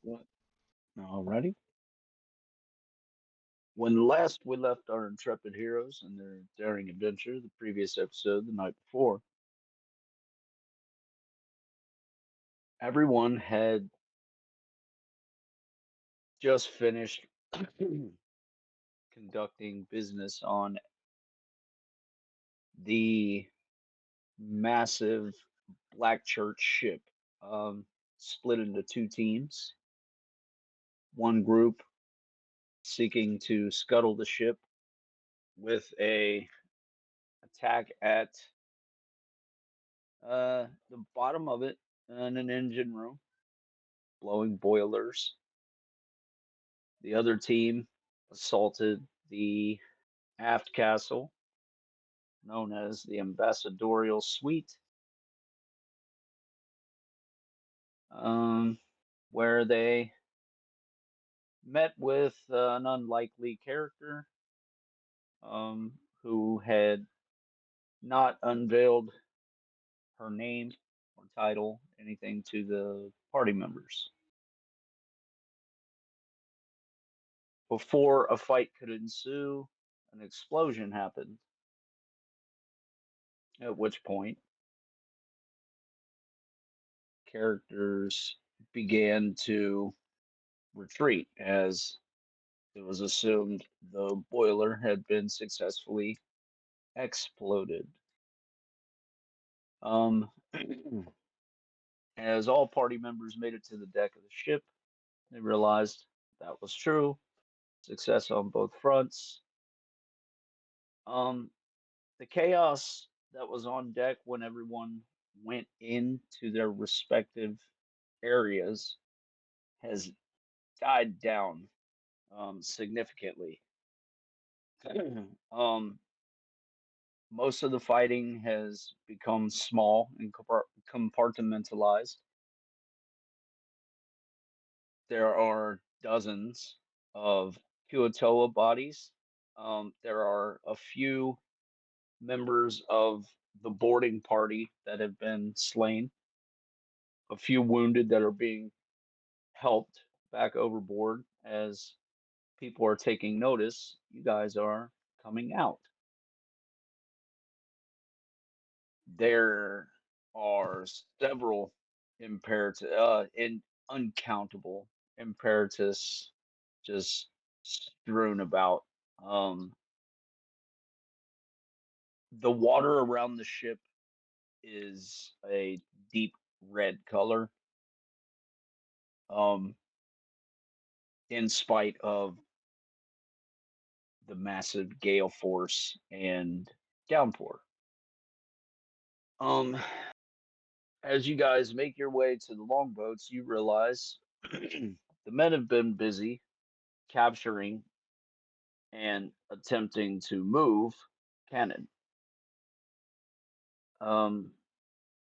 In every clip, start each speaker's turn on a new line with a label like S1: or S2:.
S1: What? Alrighty. When last we left our intrepid heroes and their daring adventure, the previous episode, the night before, everyone had just finished conducting business on the massive Black Church ship, split into two teams. One group seeking to scuttle the ship with a attack at the bottom of it in an engine room, blowing boilers. The other team assaulted the aft castle, known as the ambassadorial suite, um, where they met with an unlikely character who had not unveiled her name or title, anything to the party members. Before a fight could ensue, an explosion happened, at which point characters began to retreat as it was assumed the boiler had been successfully exploded. Um, as all party members made it to the deck of the ship, they realized that was true. Success on both fronts. Um, the chaos that was on deck when everyone went into their respective areas has died down significantly. um, Most of the fighting has become small and compartmentalized. There are dozens of Kuatoa bodies. There are a few members of the boarding party that have been slain, a few wounded that are being helped back overboard as people are taking notice. You guys are coming out. There are several imperative in uncountable imperatives just strewn about. Um, the water around the ship is a deep red color, um, in spite of the massive gale force and downpour. Um, as you guys make your way to the longboats, you realize the men have been busy capturing and attempting to move cannon. Um,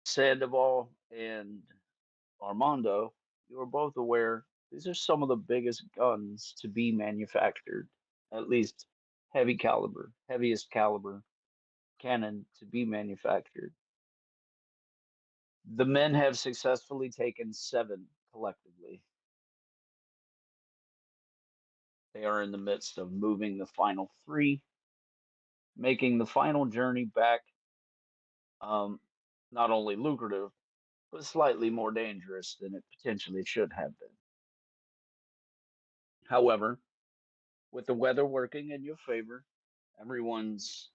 S1: Sandoval and Armando, you are both aware these are some of the biggest guns to be manufactured, at least heaviest caliber cannon to be manufactured. The men have successfully taken seven collectively. They are in the midst of moving the final three, making the final journey back um, not only lucrative, but slightly more dangerous than it potentially should have been. However, with the weather working in your favor, everyone's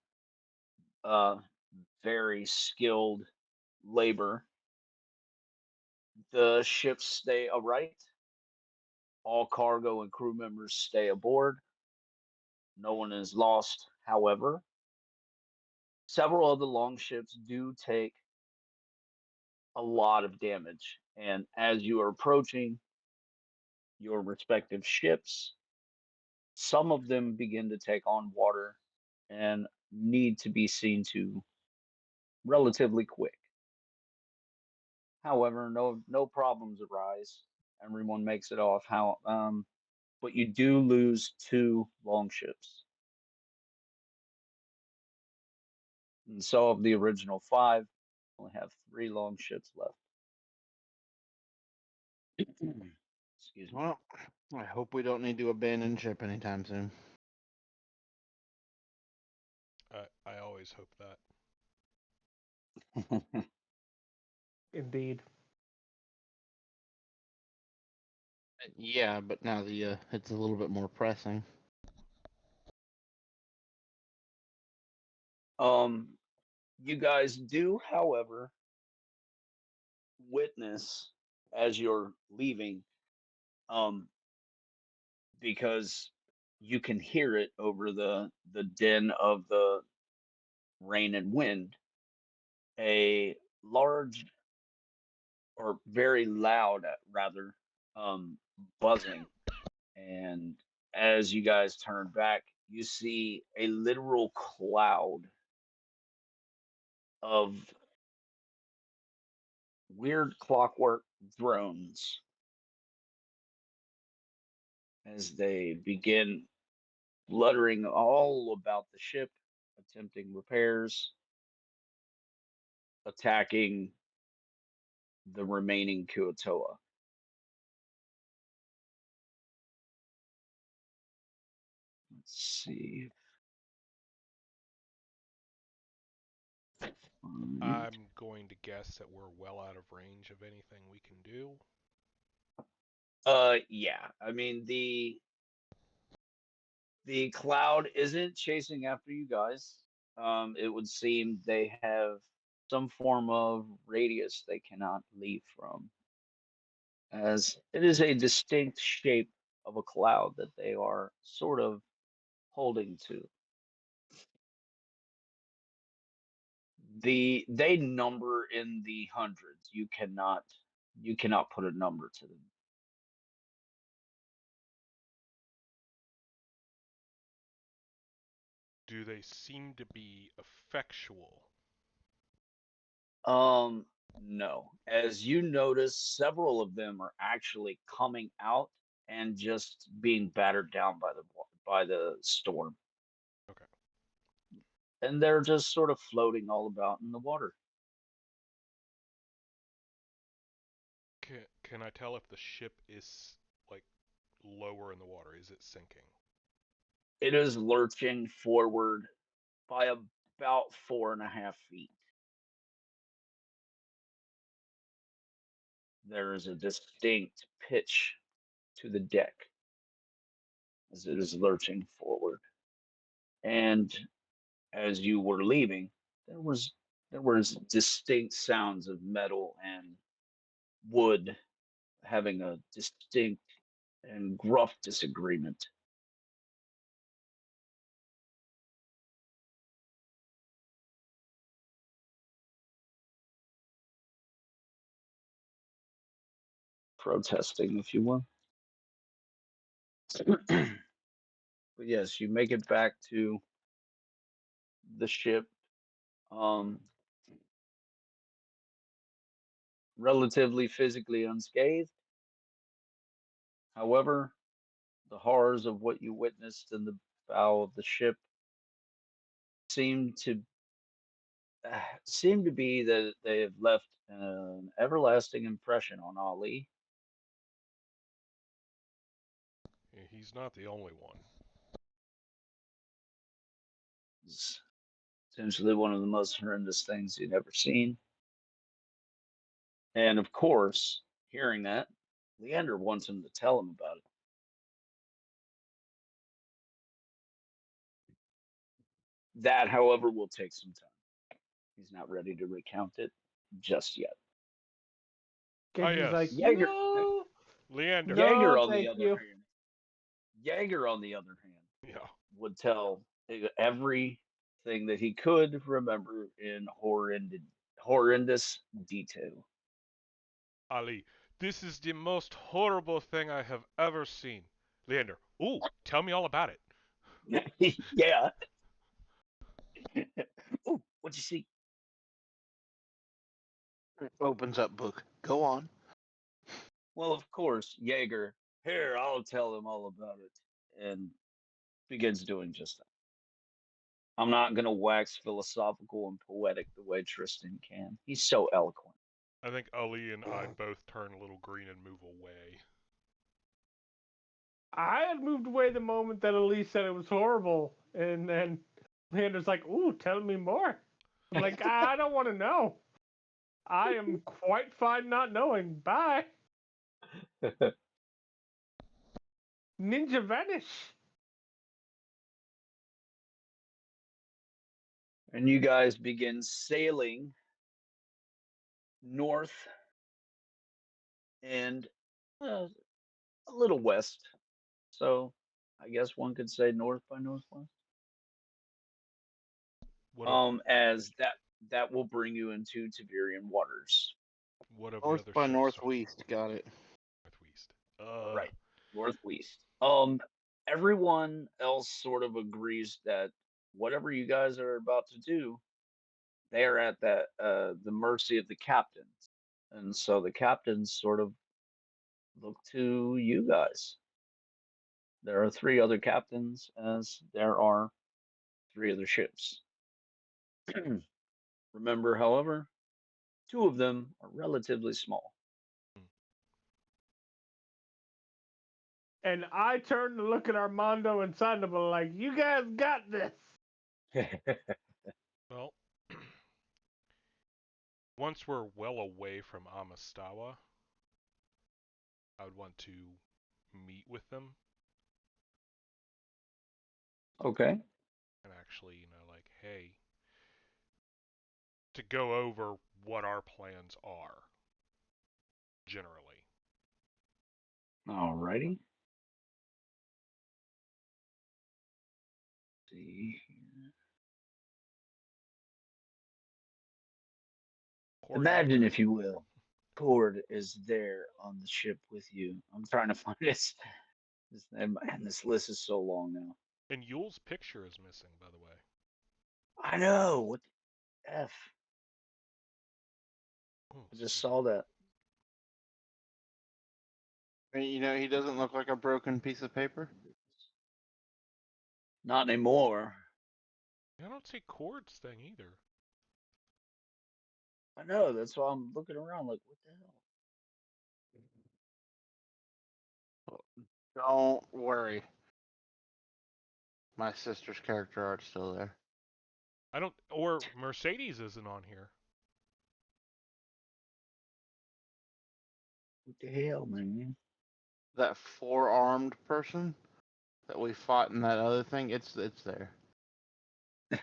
S1: uh, very skilled labor, the ships stay aright, all cargo and crew members stay aboard, no one is lost. However, several of the longships do take a lot of damage, and as you are approaching your respective ships, some of them begin to take on water and need to be seen to relatively quick. However, no problems arise. Everyone makes it off. But you do lose two longships, and so of the original five, only have three longships left. Excuse me.
S2: Well, I hope we don't need to abandon ship anytime soon.
S3: I always hope that.
S4: Indeed.
S2: Yeah, but now it's a little bit more pressing.
S1: You guys do, however, witness as you're leaving, um, because you can hear it over the din of the rain and wind, a large or very loud, rather, buzzing. And as you guys turn back, you see a literal cloud of weird clockwork drones as they begin fluttering all about the ship, attempting repairs, attacking the remaining Kuatoa. Let's see.
S3: I'm going to guess that we're well out of range of anything we can do.
S1: Yeah. I mean, the cloud isn't chasing after you guys. It would seem they have some form of radius they cannot leave from, as it is a distinct shape of a cloud that they are sort of holding to. They number in the hundreds. You cannot put a number to them.
S3: Do they seem to be effectual?
S1: No. As you notice, several of them are actually coming out and just being battered down by the storm.
S3: Okay.
S1: And they're just sort of floating all about in the water.
S3: Can I tell if the ship is like lower in the water? Is it sinking?
S1: It is lurching forward by about 4.5 feet. There is a distinct pitch to the deck as it is lurching forward. And as you were leaving, there was there was distinct sounds of metal and wood having a distinct and gruff disagreement. Protesting, if you will. But yes, you make it back to the ship, um, relatively physically unscathed. However, the horrors of what you witnessed in the bow of the ship seem to seem to be that they have left an everlasting impression on Ali.
S3: He's not the only one.
S1: It's essentially one of the most horrendous things you'd ever seen. And of course, hearing that, Leander wants him to tell him about it. That, however, will take some time. He's not ready to recount it just yet.
S3: Ah,
S4: Genji's like,
S3: yes.
S1: Jaeger,
S4: no,
S3: Leander.
S1: Jaeger,
S4: no,
S1: on the
S4: thank
S1: other
S4: you.
S1: hand, Jaeger, on the other hand,
S3: Yeah.
S1: would tell everything that he could remember in horrendous detail.
S3: Ali, this is the most horrible thing I have ever seen. Leander. Ooh, tell me all about it.
S1: Yeah. Oh, what'd you see?
S2: Opens up book. Go on.
S1: Well, of course, Jaeger. Here, I'll tell him all about it, and begins doing just that. I'm not gonna wax philosophical and poetic the way Tristan can. He's so eloquent.
S3: I think Ali and I both turn a little green and move away.
S4: I had moved away the moment that Elise said it was horrible, and then Leander's like, "Ooh, tell me more." I'm like, I don't want to know. I am quite fine not knowing. Bye. Ninja vanish.
S1: And you guys begin sailing north and a little west. So I guess one could say north by northwest.
S3: What of
S1: As that will bring you into Tiberian waters.
S3: what of the
S2: North
S3: other
S2: by
S3: ships?
S2: northwest. Got it.
S3: Northwest.
S1: Right. Northwest. Everyone else sort of agrees that whatever you guys are about to do, they are at the mercy of the captains. And so the captains sort of look to you guys. There are 3 other captains, as there are 3 other ships. Remember, however, 2 of them are relatively small.
S4: And I turn to look at Armando and Sandoval like, "You guys got this."
S3: Well, once we're well away from Amastawa, I would want to meet with them
S1: Okay.
S3: and actually, like, hey, to go over what our plans are, generally.
S1: Alrighty. See here. Imagine, if you will, Cord is there on the ship with you. I'm trying to find his name, and this list is so long now.
S3: And Yule's picture is missing, by the way.
S1: I know. What the F?
S3: Oh,
S1: I just saw that.
S2: You know, he doesn't look like a broken piece of paper.
S1: Not anymore.
S3: I don't see Cord's thing either.
S1: I know. That's why I'm looking around like, what the hell?
S2: Don't worry. My sister's character art's still there.
S3: I don't. Or Mercedes isn't on here.
S1: What the hell, man?
S2: That 4-armed person that we fought in that other thing, it's there.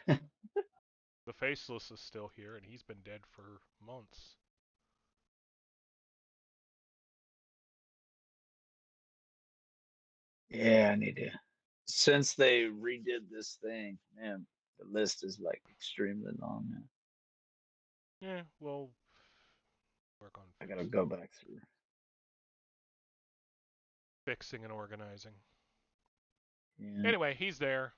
S3: The Faceless is still here, and he's been dead for months.
S1: Yeah, I need to. Since they redid this thing, man, the list is like extremely long now.
S3: Yeah, we'll work on
S1: I gotta go back through.
S3: fixing and organizing.
S1: Yeah.
S3: Anyway, he's there.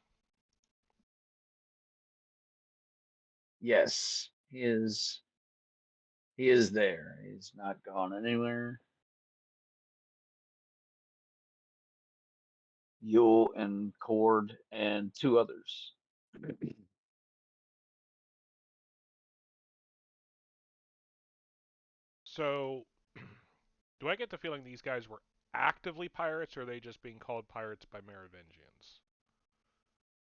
S1: Yes, he is. He is there. He's not gone anywhere. Yule and Cord and 2 others.
S3: So, do I get the feeling these guys were actively pirates, or are they just being called pirates by Merovingians?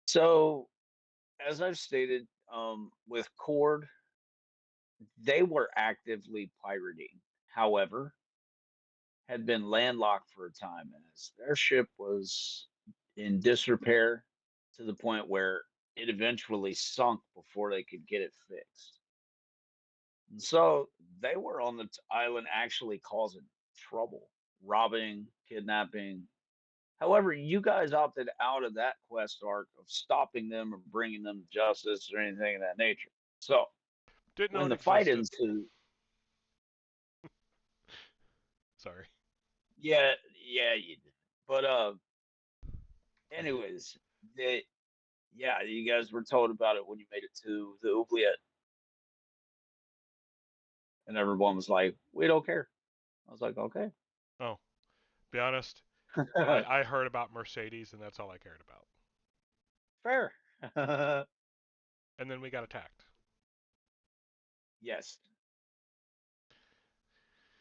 S1: So, as I've stated, with Cord, they were actively pirating. However, had been landlocked for a time, and as their ship was in disrepair to the point where it eventually sunk before they could get it fixed. And so they were on the island actually causing trouble, robbing, kidnapping. However, you guys opted out of that quest arc of stopping them or bringing them to justice or anything of that nature. So
S3: Didn't know
S1: when
S3: it
S1: the fight
S3: existed.
S1: ensued,
S3: Sorry.
S1: yeah, you did. But anyways, they yeah, you guys were told about it when you made it to the oubliette. And everyone was like, we don't care. I was like, okay.
S3: Oh, be honest. I heard about Mercedes, and that's all I cared about.
S1: Fair.
S3: And then we got attacked.
S1: Yes.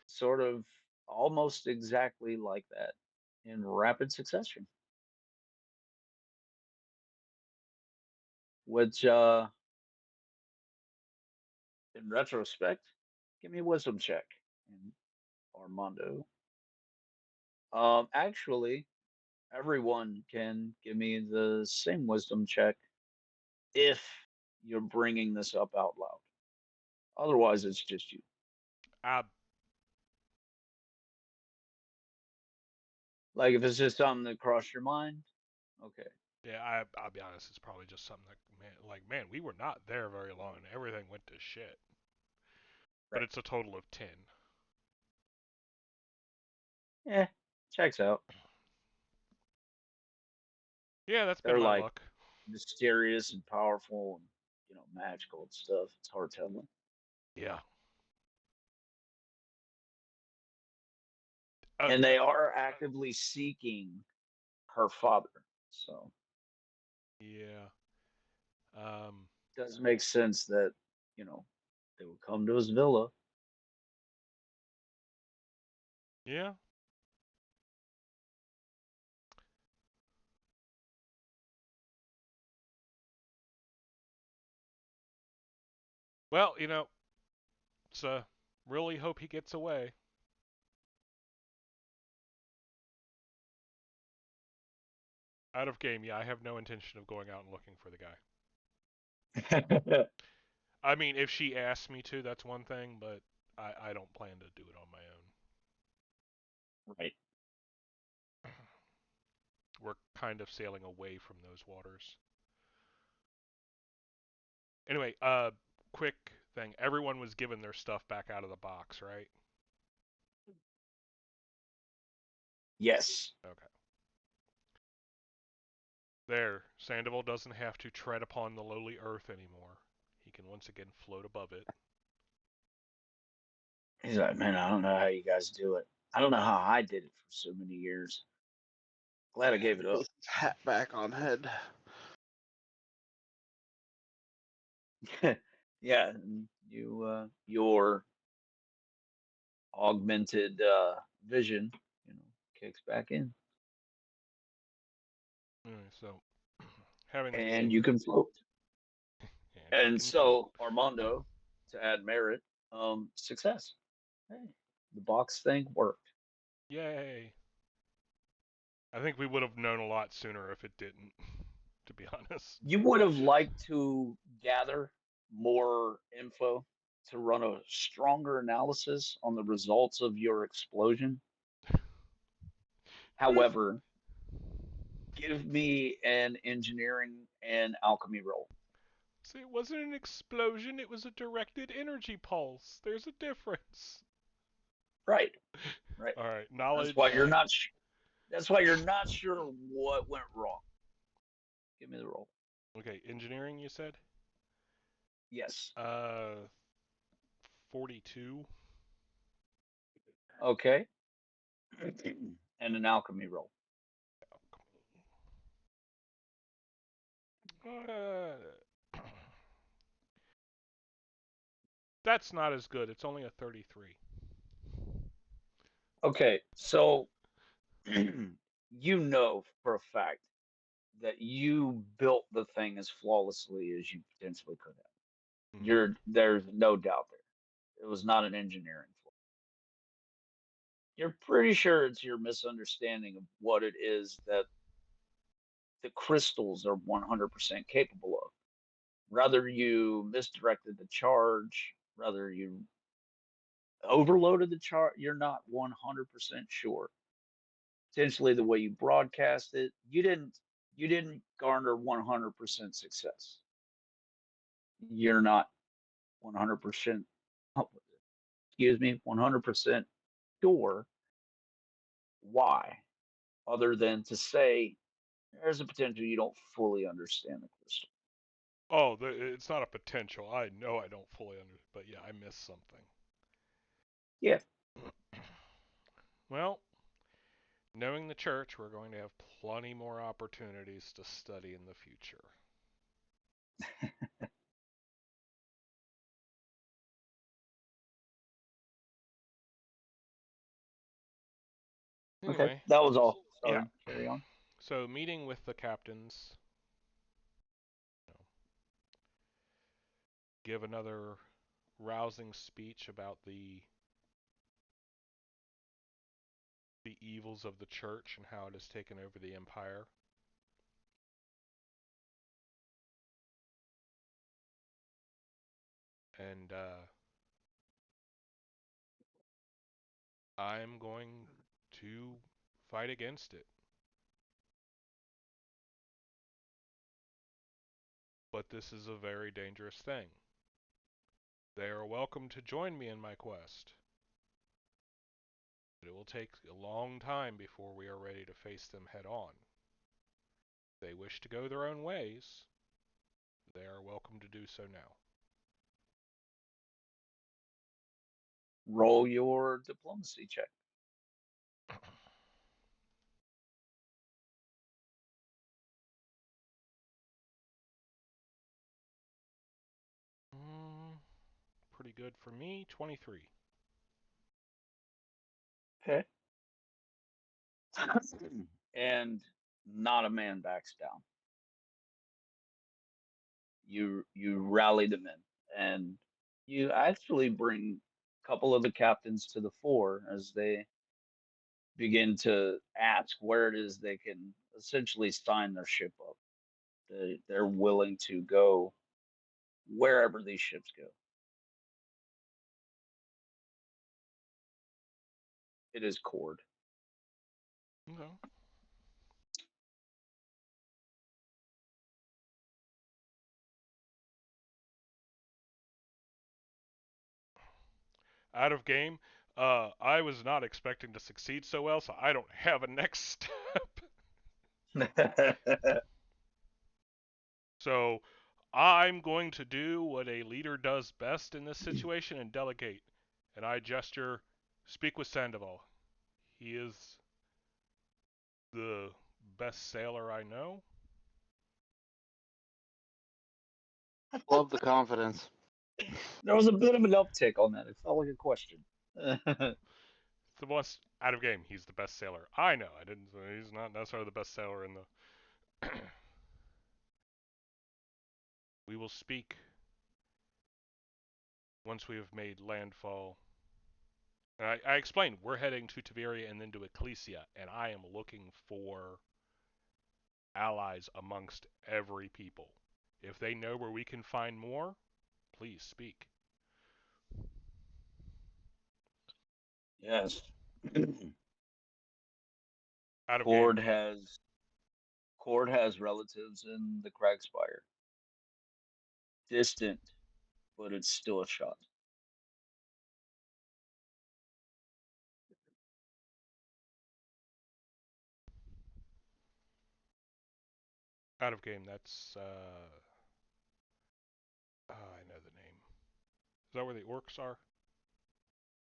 S1: Sort of almost exactly like that. in rapid succession. Which, in retrospect, give me a wisdom check, and Armando. Actually, everyone can give me the same wisdom check if you're bringing this up out loud. Otherwise, it's just you.
S3: Uh,
S1: Like if it's just something that crossed your mind, okay.
S3: yeah, I'll be honest. It's probably just something man, we were not there very long, and everything went to shit. But
S1: Right.
S3: it's a total of 10.
S1: Yeah, checks out.
S3: Yeah, that's been
S1: They're
S3: my
S1: like
S3: luck.
S1: mysterious and powerful and magical and stuff. It's hard telling.
S3: Yeah.
S1: And they are actively seeking her father. So
S3: Yeah.
S1: it does make sense that, they would come to his villa.
S3: Yeah. Well, so really hope he gets away. Out of game, yeah, I have no intention of going out and looking for the guy. I mean, if she asks me to, that's one thing, but I don't plan to do it on my own.
S1: Right.
S3: We're kind of sailing away from those waters. Anyway, quick thing. Everyone was given their stuff back out of the box, right?
S1: Yes.
S3: Okay. There, Sandoval doesn't have to tread upon the lowly earth anymore. He can once again float above it.
S1: He's like, man, I don't know how you guys do it. I don't know how I did it for so many years. Glad I gave it up.
S2: Hat back on head.
S1: Yeah, your augmented vision, kicks back in,
S3: Anyway, so having
S1: and you can float.
S3: and he
S1: And
S3: can float.
S1: so Armando, to add merit, success. Hey, the box thing worked.
S3: Yay! I think we would have known a lot sooner if it didn't, to be honest.
S1: You would have liked to gather more info to run a stronger analysis on the results of your explosion. However, give me an engineering and alchemy roll.
S3: See, it wasn't an explosion, it was a directed energy pulse. There's a difference.
S1: Right. Right.
S3: All right, knowledge.
S1: That's why you're not. That's why you're not sure what went wrong. Give me the roll.
S3: Okay, engineering, you said?
S1: Yes.
S3: 42.
S1: Okay. And an alchemy roll.
S3: That's not as good. It's only a 33.
S1: Okay. So you know for a fact that you built the thing as flawlessly as you potentially could have.
S3: Mm-hmm.
S1: There's no doubt there. It was not an engineering flaw. You're pretty sure it's your misunderstanding of what it is that the crystals are 100% capable of. Rather you misdirected the charge, rather you overloaded the charge, you're not 100% sure. Potentially the way you broadcast it, you didn't garner 100% success. You're not 100%, excuse me, 100% sure why, other than to say there's a potential you don't fully understand the crystal.
S3: Oh, it's not a potential. I know I don't fully understand, but yeah, I missed something.
S1: Yeah.
S3: Well, knowing the church, we're going to have plenty more opportunities to study in the future.
S1: Okay.
S3: Anyway,
S1: That was all. Sorry, carry on.
S3: So, meeting with the captains, you know, give another rousing speech about the evils of the church and how it has taken over the empire. And I'm going to fight against it. But this is a very dangerous thing. They are welcome to join me in my quest. But it will take a long time before we are ready to face them head on. If they wish to go their own ways, they are welcome to do so now.
S1: Roll your diplomacy check.
S3: Pretty good for me, 23.
S1: Okay. And not a man backs down. You rally them in, and you actually bring a couple of the captains to the fore as they begin to ask where it is they can essentially sign their ship up. They're willing to go wherever these ships go. It is Cord.
S3: Okay. Out of game. I was not expecting to succeed so well, so I don't have a next step. So I'm going to do what a leader does best in this situation and delegate. And I gesture, speak with Sandoval. He is the best sailor I know.
S2: Love the confidence.
S1: There was a bit of an uptick on that. It felt like a question.
S3: The most out of game. He's the best sailor I know. I didn't. He's not necessarily the best sailor in the. We will speak once we have made landfall. And I explained we're heading to Tiberia and then to Ecclesia, and I am looking for allies amongst every people. If they know where we can find more, please speak.
S1: Yes.
S3: Out of
S1: Cord
S3: game.
S1: has relatives in the Cragspire. Distant, but it's still a shot.
S3: Out of game. That's I know the name. Is that where the orcs are?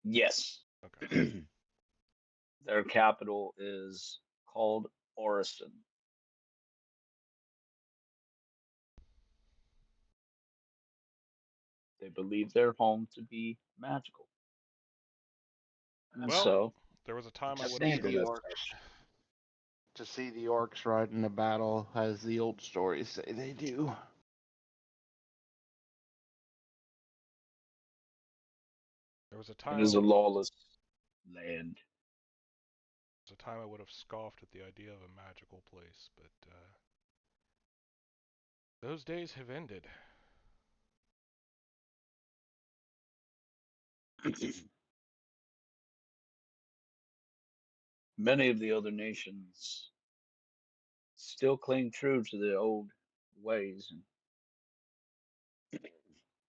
S1: Yes.
S3: Okay.
S1: Their capital is called Orison. They believe their home to be magical. And
S3: Well,
S1: so
S3: there was a time I
S2: To
S3: would
S2: see
S3: have.
S2: the orcs, to see the orcs ride in a battle, as the old stories say they do.
S3: There was a
S1: it
S3: time.
S1: is a lawless land.
S3: There was a time I would have scoffed at the idea of a magical place, but those days have ended.
S1: Many of the other nations still cling true to their old ways,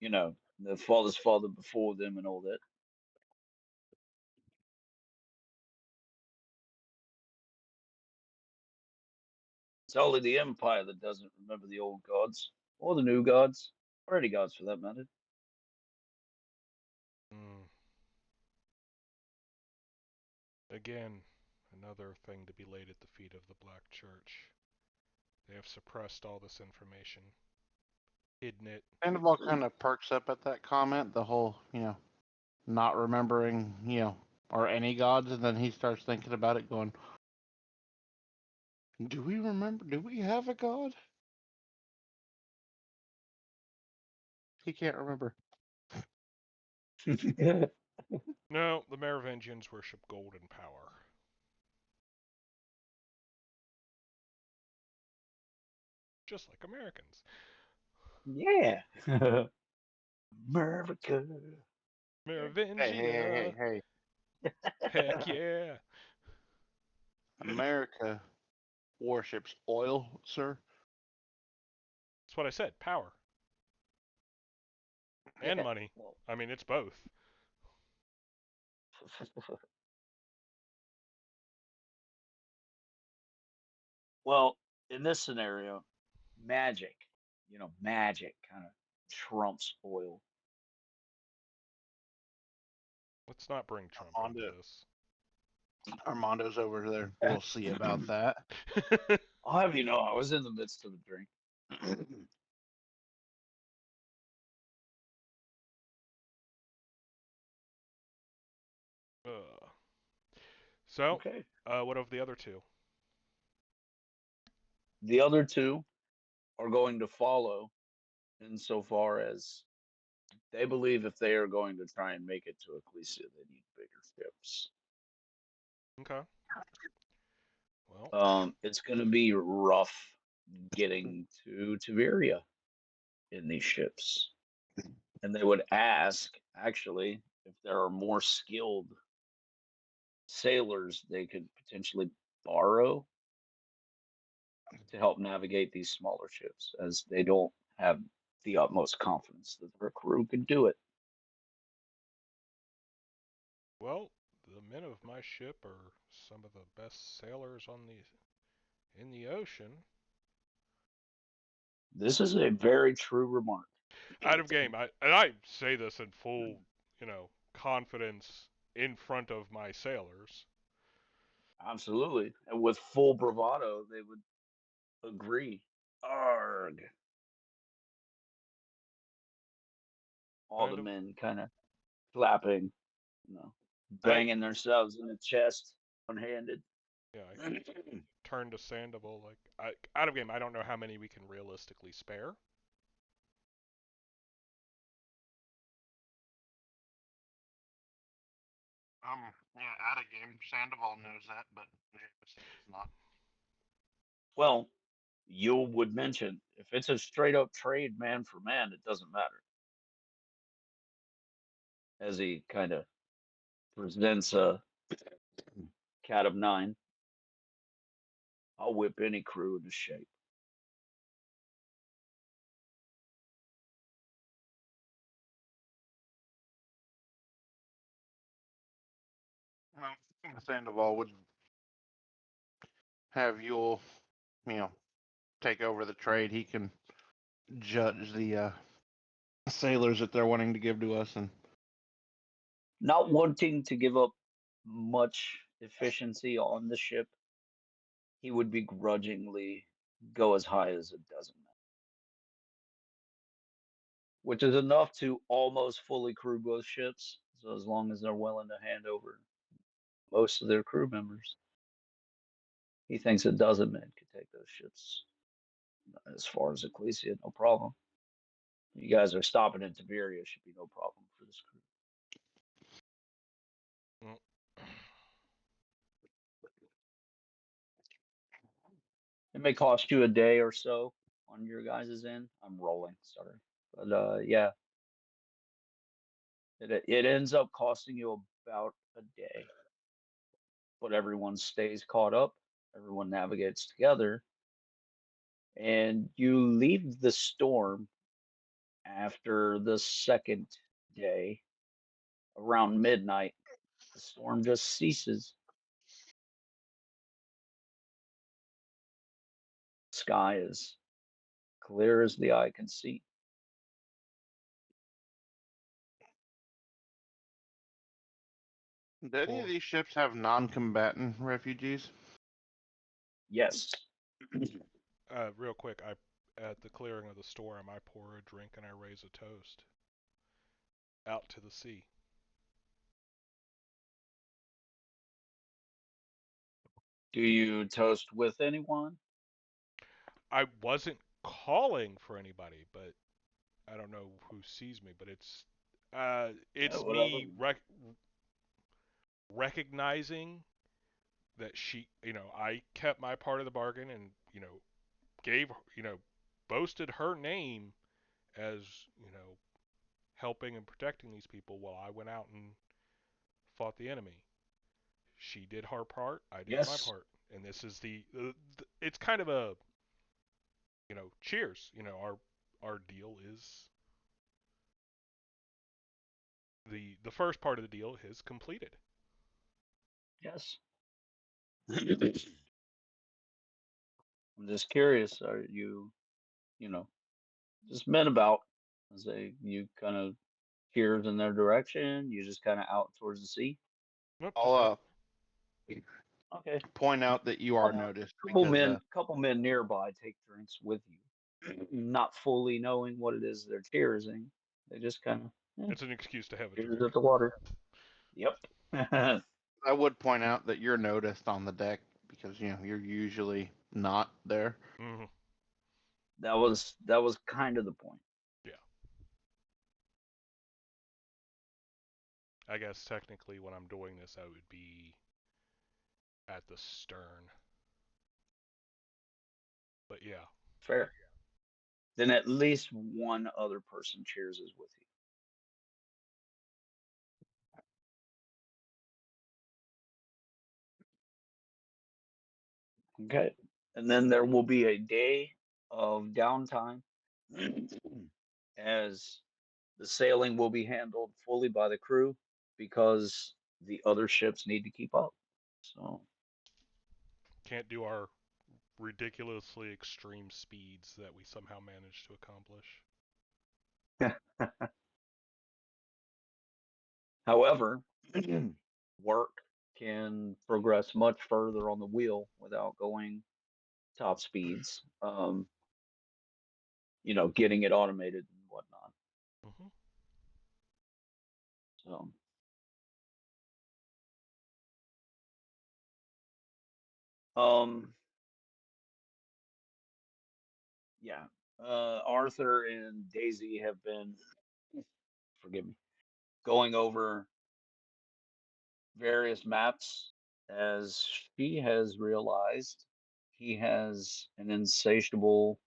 S1: and the father's father before them and all that. It's only the Empire that doesn't remember the old gods, or the new gods, or any gods for that matter.
S3: Mm. Again, another thing to be laid at the feet of the Black Church. They have suppressed all this information, hidden it.
S2: Sandoval kind of perks up at that comment, the whole, not remembering, or any gods, and then he starts thinking about it, going, Do we remember? Do we have a god? He can't remember.
S3: No, the Merovingians worship gold and power. Just like Americans.
S1: Yeah. America.
S3: Merovingia.
S2: Hey.
S3: Heck yeah.
S2: America worships oil, sir.
S3: That's what I said. Power. And money.
S1: Well,
S3: I mean, it's both.
S1: well, in this scenario, magic, magic kind of trumps oil.
S3: Let's not bring Trump into
S2: Armando.
S3: this.
S2: Armando's over there. We'll see about that.
S1: I'll have you know, I was in the midst of a drink.
S3: uh, so,
S1: Okay.
S3: what of the other two?
S1: The other two are going to follow insofar as they believe if they are going to try and make it to Ecclesia, they need bigger ships.
S3: Okay. Well,
S1: It's going to be rough getting to Tiberia in these ships. And they would ask, actually, if there are more skilled sailors they could potentially borrow to help navigate these smaller ships, as they don't have the utmost confidence that their crew could do it.
S3: well, the men of my ship are some of the best sailors in the ocean.
S1: This is a very true remark.
S3: Out of game, I say this in full, confidence in front of my sailors.
S1: Absolutely. And with full bravado, they would agree. Arg. All the
S3: Kind of.
S1: men kind of clapping,
S3: I
S1: banging themselves in the chest, one-handed.
S3: Yeah, I can turn to Sandoval. Out of game, I don't know how many we can realistically spare.
S2: Yeah, out of game. Sandoval knows that, but Jameson does not.
S1: Well, you would mention if it's a straight up trade man for man, it doesn't matter. As he kind of presents a cat of nine, I'll whip any crew into shape.
S2: Well, Sandoval would have Yule, take over the trade. He can judge the sailors that they're wanting to give to us, and
S1: Not wanting to give up much efficiency on the ship, he would begrudgingly go as high as a dozen men, which is enough to almost fully crew both ships. So as long as they're willing to hand over most of their crew members, he thinks a dozen men could take those ships as far as Ecclesia, no problem. You guys are stopping in Tiberia, should be no problem for this crew.
S3: Well,
S1: It may cost you a day or so on your guys' end. I'm rolling, sorry. But yeah, it ends up costing you about a day. But everyone stays caught up, everyone navigates together, and you leave the storm after the second day around midnight. The storm just ceases. Sky is clear as the eye can see.
S2: do any of these ships have non-combatant refugees?
S1: Yes.
S3: real quick, at the clearing of the storm, I pour a drink and I raise a toast out to the sea.
S1: Do you toast with anyone?
S3: I wasn't calling for anybody, but I don't know who sees me, but
S1: Yeah,
S3: it's
S1: whatever.
S3: me recognizing that I kept my part of the bargain and, gave, boasted her name as, helping and protecting these people while I went out and fought the enemy. She did her part, I did my
S1: Yes.
S3: part. And this is it's kind of a, cheers. Our deal is the first part of the deal is completed.
S1: Yes. I'm just curious. Are you, just men about? You kind of cheers in their direction. You just kind of out towards the sea.
S3: Nope, just out.
S2: I'll
S1: Okay.
S2: point out that you are
S1: Couple,
S2: noticed
S1: couple
S2: because
S1: men, couple men nearby take drinks with you, not fully knowing what it is they're cheersing. They just kind of
S3: It's an excuse to have a
S1: cheers
S3: drink.
S1: at the water. Yep.
S2: I would point out that you're noticed on the deck because you're usually not there.
S3: Hmm.
S1: that was kind of the point.
S3: Yeah. I guess technically when I'm doing this, I would be at the stern. But yeah.
S1: Fair. Then at least one other person cheers is with you. Okay. And then there will be a day of downtime as the sailing will be handled fully by the crew because the other ships need to keep up. So,
S3: Can't do our ridiculously extreme speeds that we somehow managed to accomplish.
S1: however, work can progress much further on the wheel without going top speeds. Getting it automated and whatnot.
S3: Hmm.
S1: So, um, yeah. Arthur and Daisy have been, forgive me, going over various maps as she has realized he has an insatiable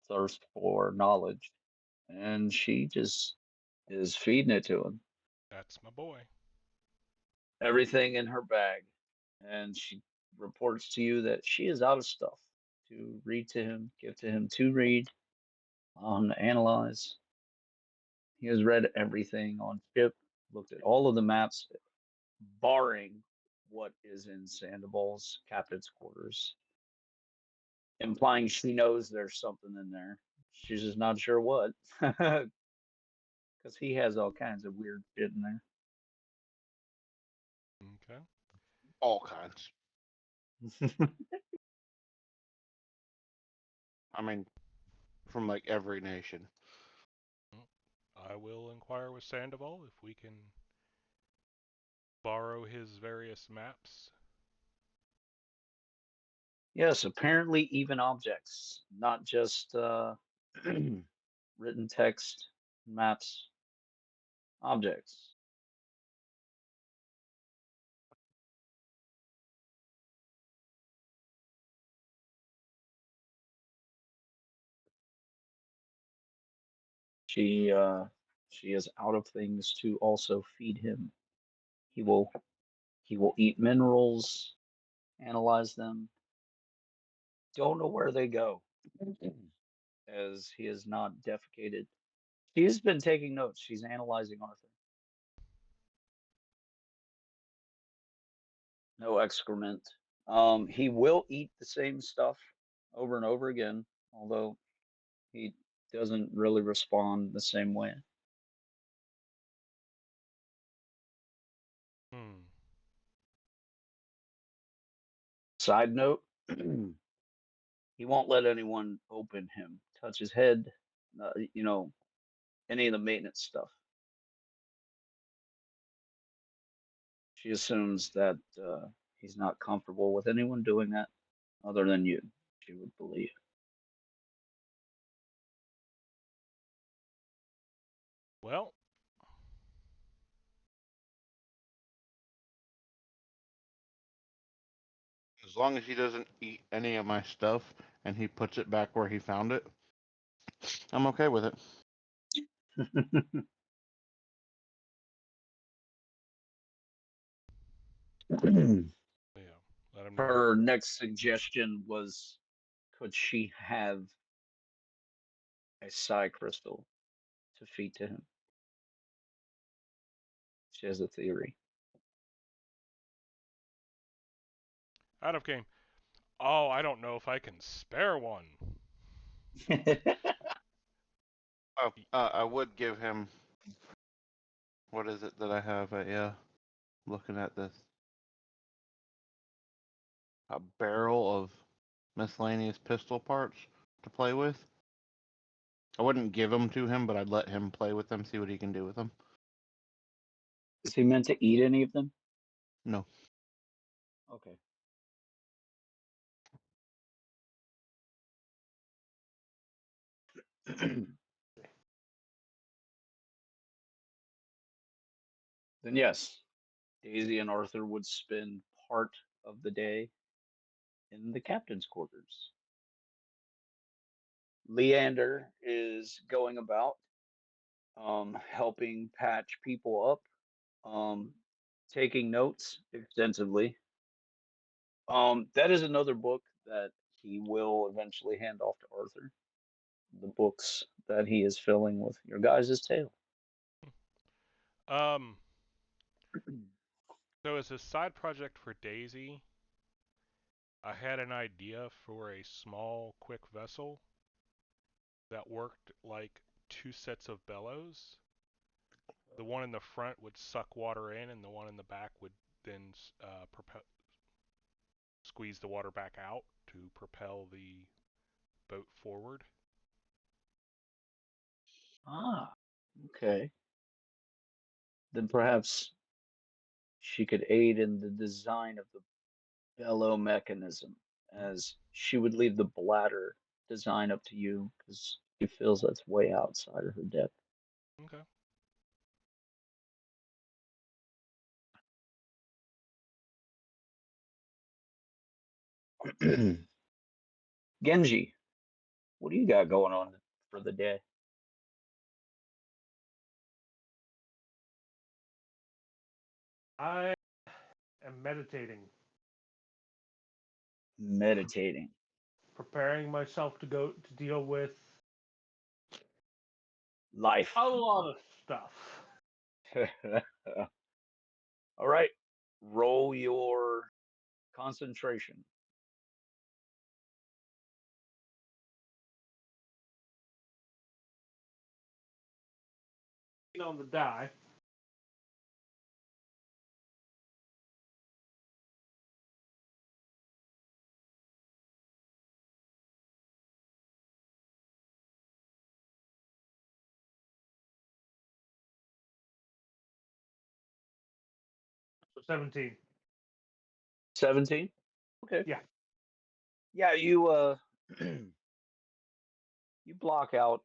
S1: thirst for knowledge, and she just is feeding it to him.
S3: That's my boy.
S1: Everything in her bag, and she reports to you that she is out of stuff to read to him, give to him to read, analyze. He has read everything on ship, looked at all of the maps, barring what is in Sandoval's captain's quarters, implying she knows there's something in there. She's just not sure what, because he has all kinds of weird shit in
S3: Okay.
S2: All kinds.
S1: there.
S2: I mean, from like every nation.
S3: I will inquire with Sandoval if we can borrow his various maps.
S1: Yes, apparently even objects, not just written text, maps, objects. She is out of things to also feed him. He will he will eat minerals, analyze them. Don't know where they go, as he is not defecated. She's been taking notes. She's analyzing Arthur. No excrement. He will eat the same stuff over and over again, although he doesn't really respond the same way.
S3: Hmm.
S1: Side note, he won't let anyone open him, touch his head, any of the maintenance stuff. She assumes that he's not comfortable with anyone doing that other than you, she would believe.
S3: Well,
S2: As long as he doesn't eat any of my stuff and he puts it back where he found it, I'm okay with it.
S3: yeah. Let him know.
S1: Her next suggestion was, could she have a psi crystal to feed to him? She has a theory.
S3: Out of game. Oh, I don't know if I can spare one.
S2: I would give him. What is it that I have? Looking at this. A barrel of miscellaneous pistol parts to play with. I wouldn't give them to him, but I'd let him play with them, see what he can do with them.
S1: Is he meant to eat any of them?
S2: No.
S1: Okay. Then yes, Daisy and Arthur would spend part of the day in the captain's quarters. Leander is going about helping patch people up, taking notes extensively. That is another book that he will eventually hand off to Arthur. The books that he is filling with your guys' tale.
S3: So as a side project for Daisy, I had an idea for a small, quick vessel that worked like 2 sets of bellows. The one in the front would suck water in, and the one in the back would then squeeze the water back out to propel the boat forward.
S1: Ah, okay. Then perhaps she could aid in the design of the bellow mechanism, as she would leave the bladder design up to you because she feels that's way outside of her depth.
S3: Okay.
S1: Genji, what do you got going on for the day?
S4: I am meditating,
S1: Meditating.
S4: preparing myself to go to deal with
S1: Life.
S4: a lot of stuff.
S1: All right. Roll your concentration.
S4: On the die. So 17.
S1: 17? Okay.
S4: Yeah.
S1: Yeah, you you block out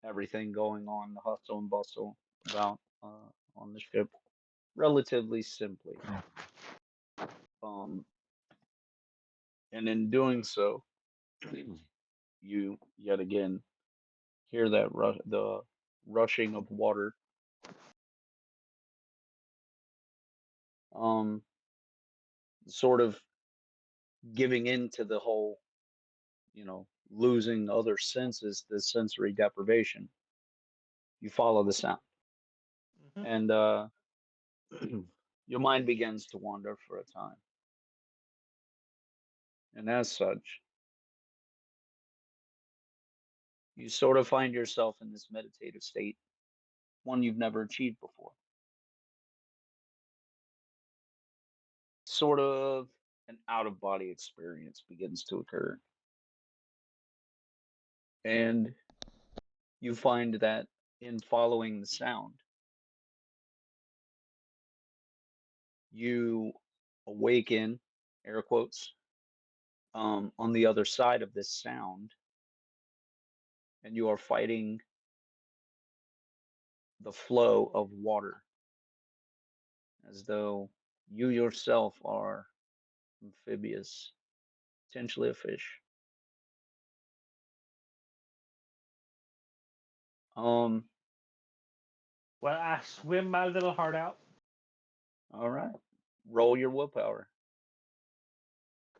S1: everything going on, the hustle and bustle about on the ship relatively simply. Um, and in doing so, you yet again hear that the rushing of water. Um, sort of giving into the whole, losing other senses, the sensory deprivation. You follow the sound,
S4: Mm-hmm.
S1: and your mind begins to wander for a time. And as such, you sort of find yourself in this meditative state, one you've never achieved before. Sort of an out of body experience begins to occur. And you find that in following the sound, you awaken, air quotes, on the other side of this sound, and you are fighting the flow of water as though you yourself are amphibious, potentially a fish. Um,
S4: Well, I swim my little heart out.
S1: all right. Roll your willpower.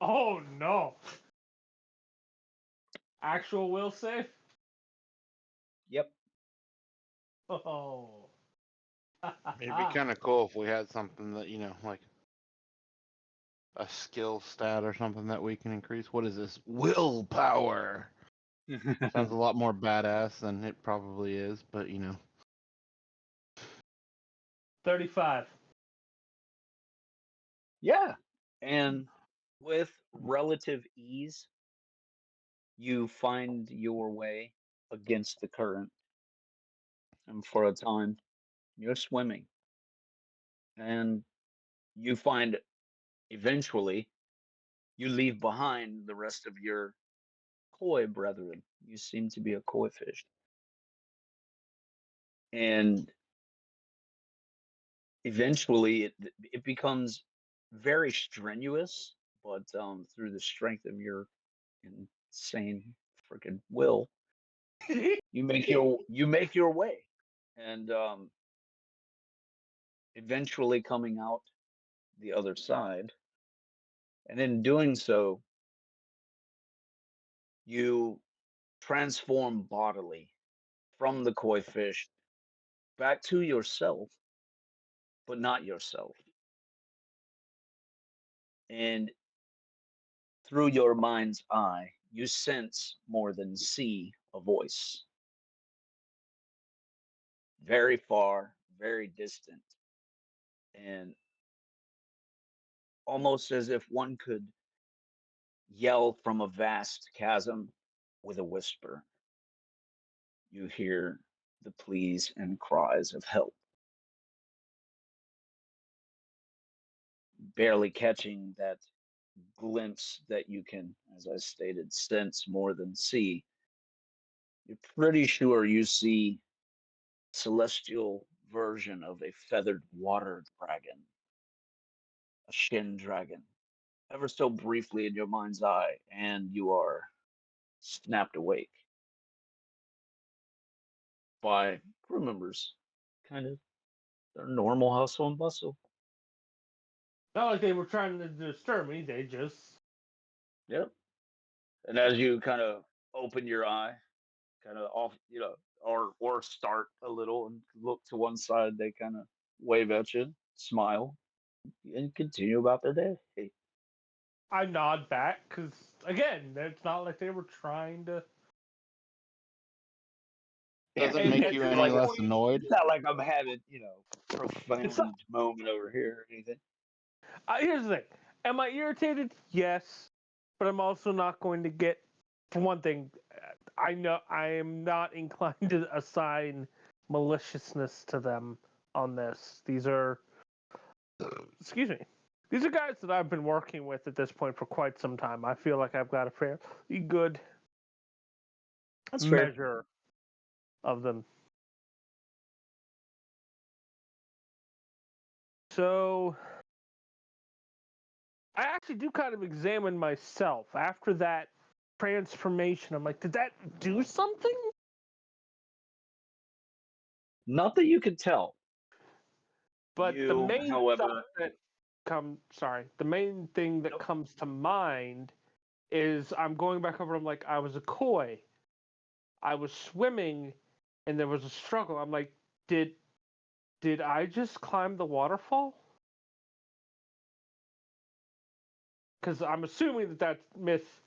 S4: Oh no! Actual will save?
S1: Yep.
S4: Oh.
S2: It'd be kind of cool if we had something that, like a skill stat or something that we can increase. What is this? Willpower. Sounds a lot more badass than it probably is, but
S4: 35.
S1: Yeah. And with relative ease, you find your way against the current. And for a time, you're swimming. And you find eventually you leave behind the rest of your koi brethren. You seem to be a koi fish. And eventually it becomes very strenuous, but through the strength of your insane freaking will, you make your way, and eventually coming out the other side. And in doing so, you transform bodily from the koi fish back to yourself, but not yourself. And through your mind's eye, you sense more than see a voice. Very far, very distant, and almost as if one could yell from a vast chasm with a whisper. You hear the pleas and cries of help, barely catching that glimpse that you can, as I stated, sense more than see. You're pretty sure you see celestial version of a feathered water dragon, a shin dragon, ever so briefly in your mind's eye, and you are snapped awake by crew members, kind of their normal hustle and bustle.
S4: Not like they were trying to disturb me, they just.
S1: Yep. And as you kind of open your eye, kind of off, or start a little and look to one side, they kind of wave at you, smile, and continue about their day. Hey,
S4: I nod back, because, again, it's not like they were trying to.
S2: Does it
S4: And-
S2: make
S4: and
S2: you
S4: to
S2: any
S4: my
S2: less
S4: point,
S2: annoyed?
S1: it's not like I'm having,
S4: It's not,
S1: profound moment over here or anything.
S4: here's the thing. Am I irritated? Yes. But I'm also not going to get, for one thing, I know I am not inclined to assign maliciousness to them on this. These are, excuse me, these are guys that I've been working with at this point for quite some time. I feel like I've got a fairly good
S1: That's fair.
S4: measure of them. So I actually do kind of examine myself after that transformation. I'm like, did that do something?
S1: Not that you could tell.
S4: But the
S1: You,
S4: main
S1: however,
S4: thought that the main thing that
S1: Nope.
S4: comes to mind is I'm going back over. I'm like, I was a koi. I was swimming, and there was a struggle. I'm like, did I just climb the waterfall? Because I'm assuming that myth.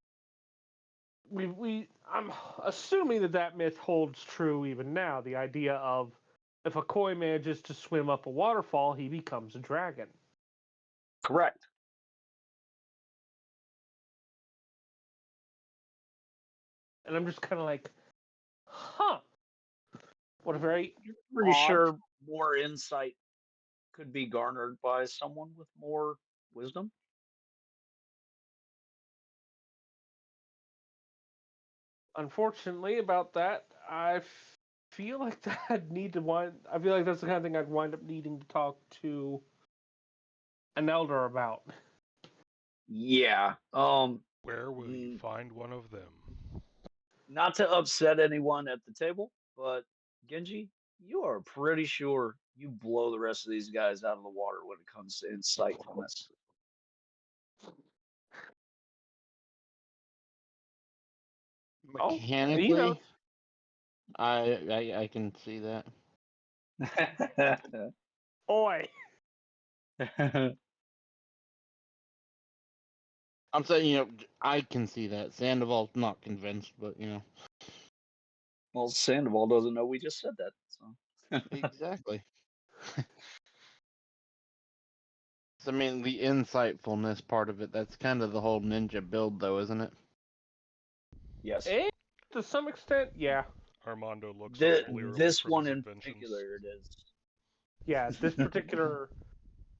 S4: I'm assuming that myth holds true even now. The idea of if a koi manages to swim up a waterfall, he becomes a dragon.
S1: correct.
S4: And I'm just kind of like, huh. What a very
S1: Pretty
S4: odd.
S1: sure more insight could be garnered by someone with more Wisdom?
S4: Unfortunately, about that, I feel like that need to wind. I feel like that's the kind of thing I'd wind up needing to talk to an elder about.
S1: Yeah.
S3: Where will you find one of them?
S1: Not to upset anyone at the table, but Genji, you are pretty sure you blow the rest of these guys out of the water when it comes to insightfulness.
S2: Mechanically, I can see that.
S4: Oi!
S2: I'm saying, I can see that. Sandoval's not convinced, but
S1: Well, Sandoval doesn't know we just said that. So.
S2: exactly. So, I mean, the insightfulness part of it—that's kind of the whole ninja build, though, isn't it?
S1: Yes.
S4: To some extent, yeah.
S3: Armando looks up blearily
S1: This
S3: from
S1: one
S3: his
S1: in
S3: inventions.
S1: particular, it is.
S4: Yeah, this particular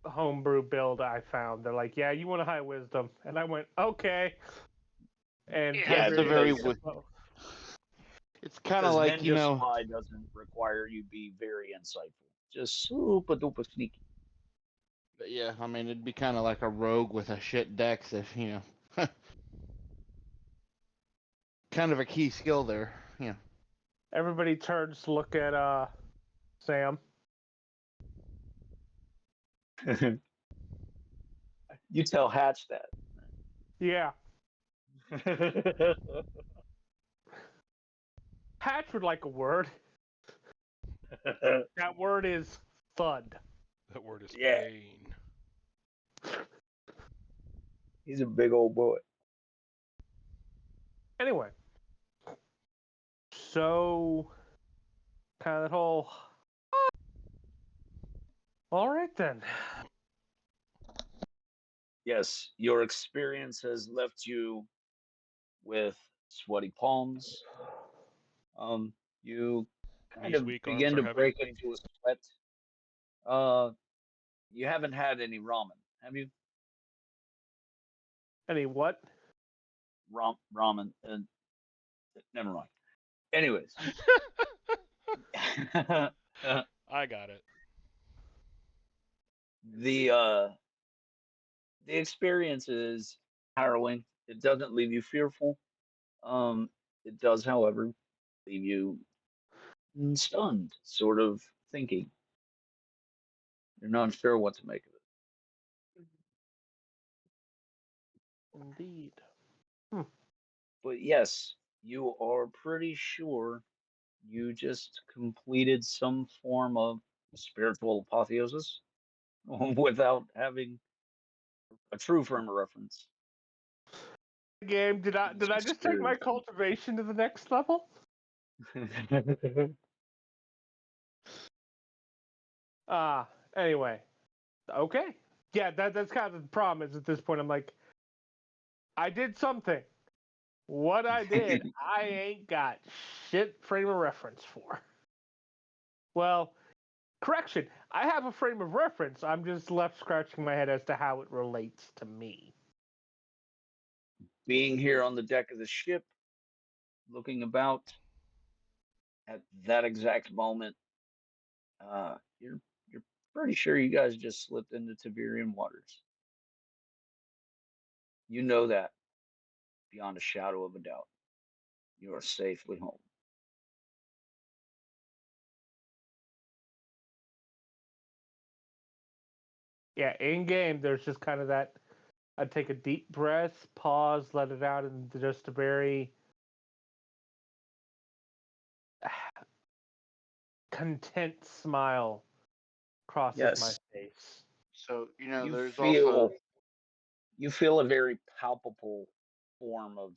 S4: homebrew build I found, they're like, yeah, you want a high wisdom. And I went, okay. And
S1: Yeah,
S2: it's a very.
S4: both.
S2: It's kind of
S1: Because
S2: like
S1: Ninja Spy doesn't require you be very insightful. Just super duper sneaky.
S2: But yeah, I mean, it'd be kind of like a rogue with a shit dex if kind of a key skill there. Yeah.
S4: Everybody turns to look at Sam.
S1: You tell Hatch that.
S4: Yeah. Hatch would like a word. That word is thud.
S3: That word is
S1: Yeah.
S3: pain.
S1: He's a big old boy.
S4: Anyway. So, kind of that whole. All right then.
S1: Yes, your experience has left you with sweaty palms. You kind
S3: Knees
S1: of
S3: weak, arms
S1: begin
S3: are
S1: to
S3: heavy.
S1: break into a sweat. You haven't had any ramen, have you?
S4: Any what?
S1: Ramen. Never mind. Anyways,
S3: I got it.
S1: the experience is harrowing. It doesn't leave you fearful. It does, however, leave you stunned, sort of thinking. You're not sure what to make of it.
S4: Indeed.
S1: But yes, you are pretty sure you just completed some form of spiritual apotheosis without having a true frame of reference.
S4: Game, did I just take my cultivation to the next level? Anyway. Okay. Yeah, that's kind of the problem is at this point I'm like, I did something. What I did, I ain't got shit frame of reference for. Well, correction, I have a frame of reference. I'm just left scratching my head as to how it relates to me.
S1: Being here on the deck of the ship, looking about at that exact moment, you're pretty sure you guys just slipped into Tiberian waters. You know that beyond a shadow of a doubt. You are safely home.
S4: Yeah, in game, there's just kind of that. I'd take a deep breath, pause, let it out, and just a very content smile crosses my face.
S2: So
S1: You feel a very palpable form of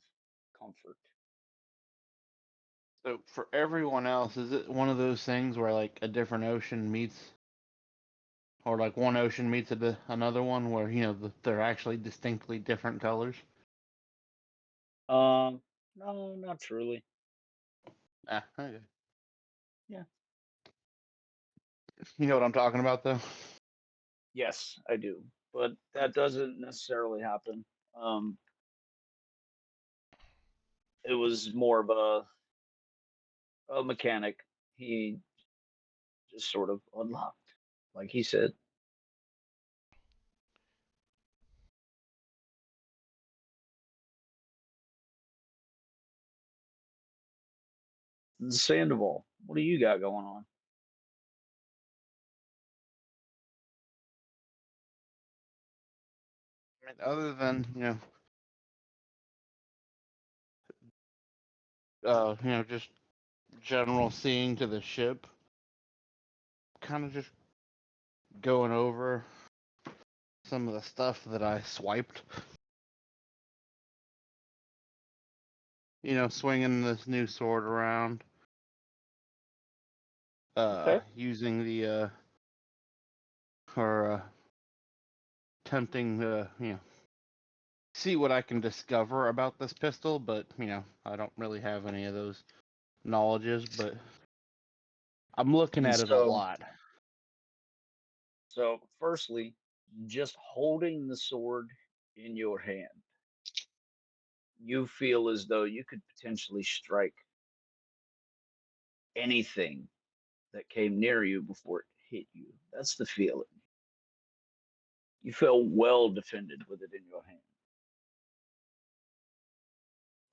S1: comfort.
S2: So for everyone else, is it one of those things where like a different ocean meets, or like one ocean meets another one, where they're actually distinctly different colors?
S1: No, not truly.
S2: Okay.
S1: Yeah.
S2: You know what I'm talking about, though.
S1: Yes, I do. but that doesn't necessarily happen. It was more of a mechanic. He just sort of unlocked, like he said. Sandoval, what do you got going on?
S2: I mean, other than just general seeing to the ship, kind of just going over some of the stuff that I swiped. Swinging this new sword around.
S1: Okay.
S2: Using the or attempting to see what I can discover about this pistol, but I don't really have any of those knowledges, but I'm looking
S1: And
S2: at it a
S1: so,
S2: lot.
S1: so firstly, just holding the sword in your hand, you feel as though you could potentially strike anything that came near you before it hit you. That's the feeling. You feel well defended with it in your hand.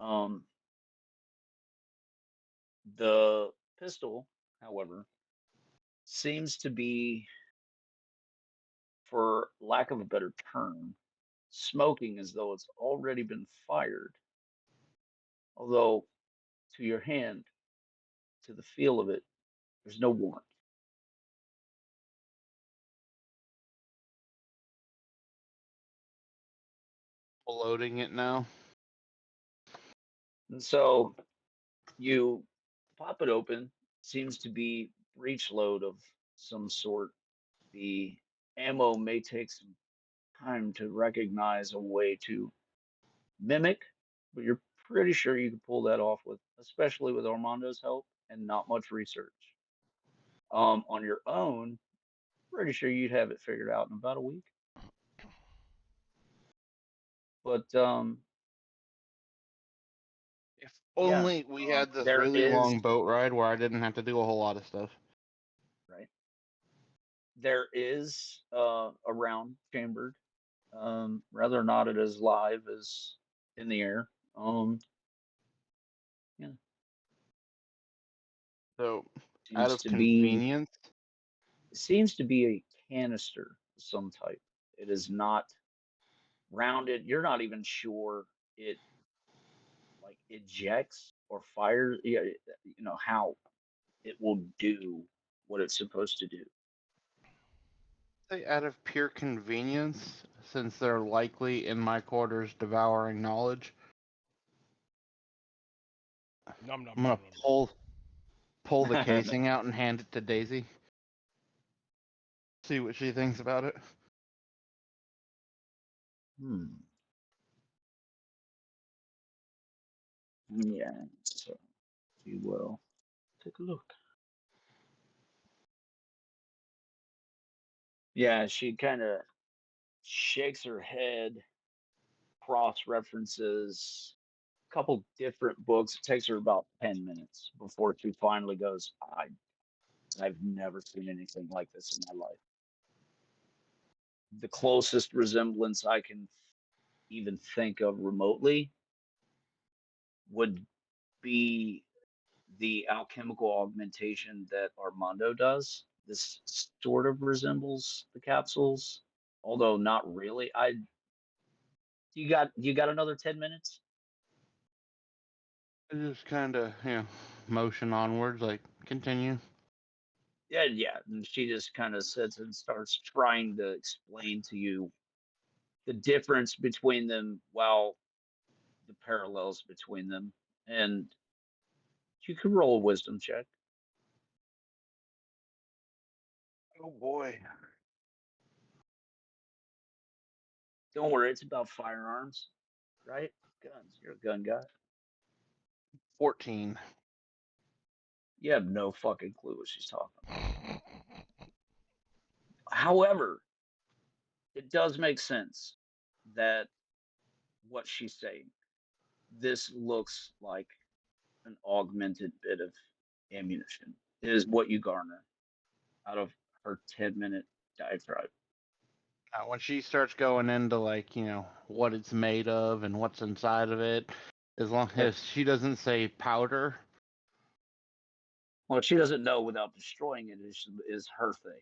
S1: Um, the pistol, however, seems to be, for lack of a better term, smoking as though it's already been fired. Although, to your hand, to the feel of it, there's no warmth.
S2: Loading it now.
S1: And so you pop it open, seems to be breech load of some sort. The ammo may take some time to recognize a way to mimic, but you're pretty sure you can pull that off with, especially with Armando's help and not much research. On your own, pretty sure you'd have it figured out in about a week. But
S2: If
S1: yeah,
S2: only we had this
S1: there
S2: really
S1: is
S2: long boat ride where I didn't have to do a whole lot of stuff.
S1: right. There is a round chambered. Whether or not it is live is in the air. Yeah,
S2: So, out
S1: seems
S2: of
S1: to be
S2: convenience,
S1: seems to be a canister of some type. It is not rounded. You're not even sure it like ejects or fires. Yeah, how it will do what it's supposed to do.
S2: say out of pure convenience, since they're likely in my quarters devouring knowledge,
S3: Nom nom
S2: I'm
S3: nom
S2: gonna
S3: nom nom.
S2: pull the casing out and hand it to Daisy. See what she thinks about it.
S1: Hmm. Yeah. So, if you will, take a look. Yeah, she kind of shakes her head, cross references a couple different books. It takes her about 10 minutes before she finally goes, I've never seen anything like this in my life. The closest resemblance I can even think of remotely would be the alchemical augmentation that Armando does. This sort of resembles the capsules, although not really. You got another 10 minutes?
S2: I just kind of motion onwards, like continue.
S1: Yeah, yeah. And she just kind of sits and starts trying to explain to you the difference between them, while the parallels between them. And you can roll a wisdom check.
S2: Oh boy.
S1: Don't worry, it's about firearms, right? Guns. You're a gun guy.
S2: 14.
S1: You have no fucking clue what she's talking about. However, it does make sense that what she's saying. This looks like an augmented bit of ammunition. Is what you garner out of her 10-minute diatribe.
S2: When she starts going into like, what it's made of and what's inside of it, as long as she doesn't say powder.
S1: Well, she doesn't know without destroying it is her thing.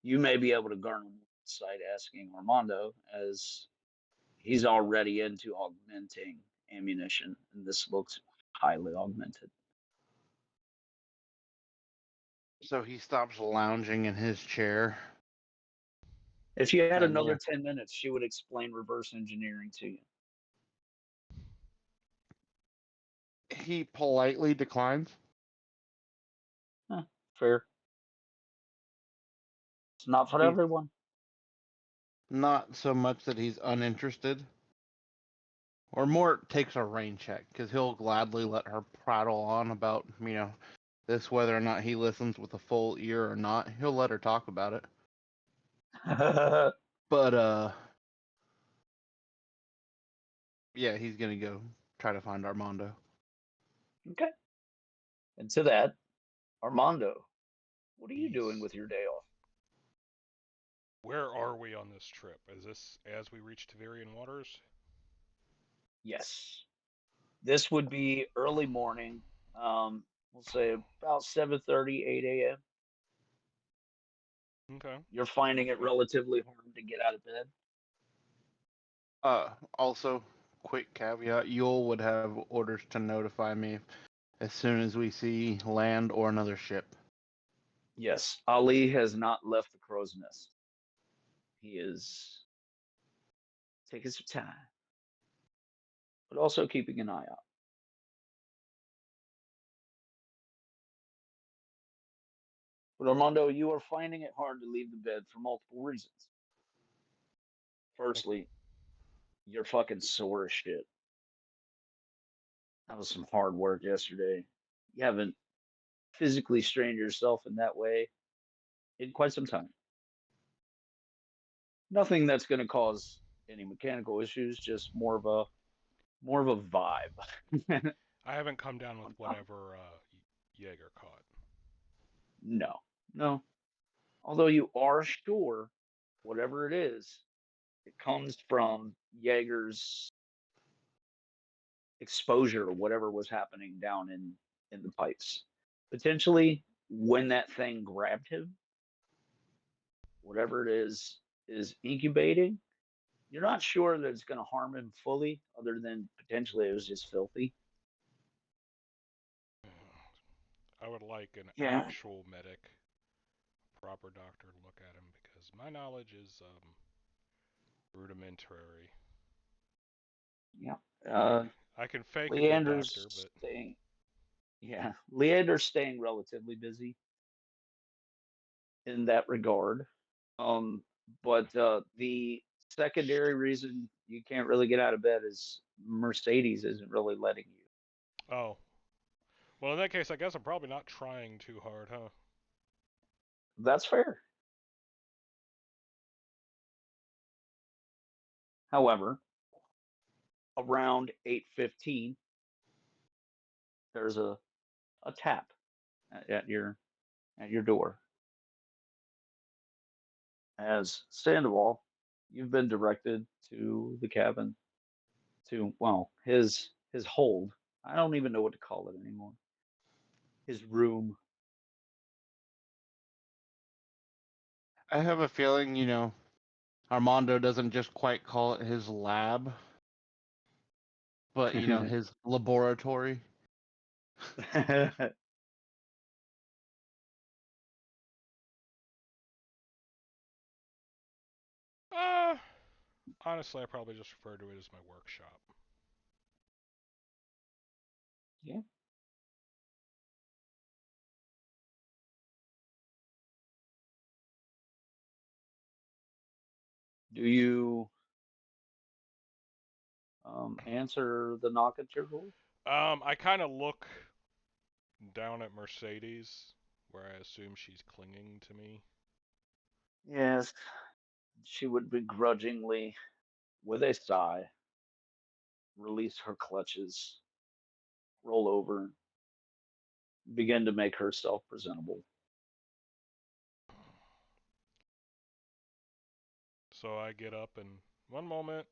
S1: You may be able to garner more insight asking Armando, as he's already into augmenting ammunition, and this looks highly augmented.
S2: So he stops lounging in his chair.
S1: If you had
S2: And,
S1: another 10 minutes, she would explain reverse engineering to you.
S2: He politely declines.
S1: Fair. It's not for everyone.
S2: Not so much that he's uninterested, or more takes a rain check, because he'll gladly let her prattle on about, this, whether or not he listens with a full ear or not. He'll let her talk about it. But, yeah, he's going to go try to find Armando.
S1: Okay. And to that, Armando, what are you doing with your day off?
S3: Where are we on this trip? Is this as we reach Tavirian waters?
S1: Yes. This would be early morning. We'll say about 7:30, 8 a.m.
S3: Okay.
S1: You're finding it relatively hard to get out of bed.
S2: Also, quick caveat, Yule would have orders to notify me as soon as we see land or another ship.
S1: Yes, Ali has not left the crow's nest. He is taking some time, but also keeping an eye out. But Armando, you are finding it hard to leave the bed for multiple reasons. Firstly, you're fucking sore as shit. That was some hard work yesterday. You haven't physically strained yourself in that way in quite some time. Nothing that's going to cause any mechanical issues, just more of a vibe.
S3: I haven't come down with whatever Jaeger caught.
S1: No. Although you are sure, whatever it is, it comes from Jaeger's exposure or whatever was happening down in the pipes. Potentially, when that thing grabbed him, whatever it is incubating. You're not sure that it's going to harm him fully, other than potentially it was just filthy.
S3: I would like an
S1: Yeah.
S3: actual medic, proper doctor to look at him, because my knowledge is rudimentary.
S1: Yeah.
S3: I can fake a good
S1: Leander's
S3: doctor, but
S1: staying. Yeah, Leander's staying relatively busy in that regard. Um, but the secondary reason you can't really get out of bed is Mercedes isn't really letting you.
S3: oh, well, in that case, I guess I'm probably not trying too hard, huh?
S1: That's fair. However, around 8:15, there's a tap at your door. As Sandoval, you've been directed to the cabin, to, well, his hold. I don't even know what to call it anymore. His room.
S2: I have a feeling, Armando doesn't just quite call it his lab, but, his laboratory.
S3: Uh, honestly, I probably just refer to it as my workshop.
S1: Yeah. Do you answer the knock at your door?
S3: I kind of look down at Mercedes, where I assume she's clinging to me.
S1: Yes. she would begrudgingly, with a sigh, release her clutches, roll over, begin to make herself presentable.
S3: So I get up and one moment.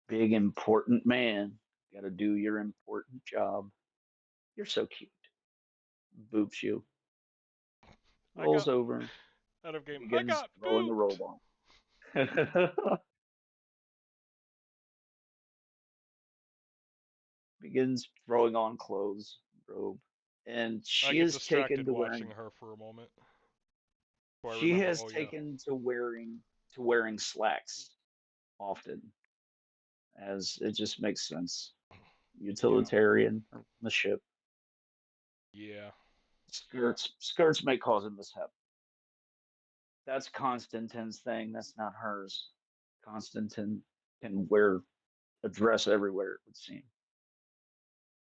S1: Big important man, gotta do your important job. You're so cute. Boops you,
S3: I
S1: rolls
S3: got
S1: over,
S3: out of game. I
S1: begins
S3: got
S1: throwing the
S3: booped.
S1: robe on. Begins throwing on clothes, robe, and
S3: I
S1: she
S3: get
S1: is taken
S3: distracted
S1: to
S3: watching
S1: wearing.
S3: her for a moment before I
S1: She
S3: remember.
S1: has
S3: Oh yeah.
S1: taken to wearing slacks often, as it just makes sense. Utilitarian on the ship.
S3: Yeah.
S1: Skirts may cause a mishap. That's Constantine's thing. That's not hers. Constantine can wear a dress everywhere, it would seem.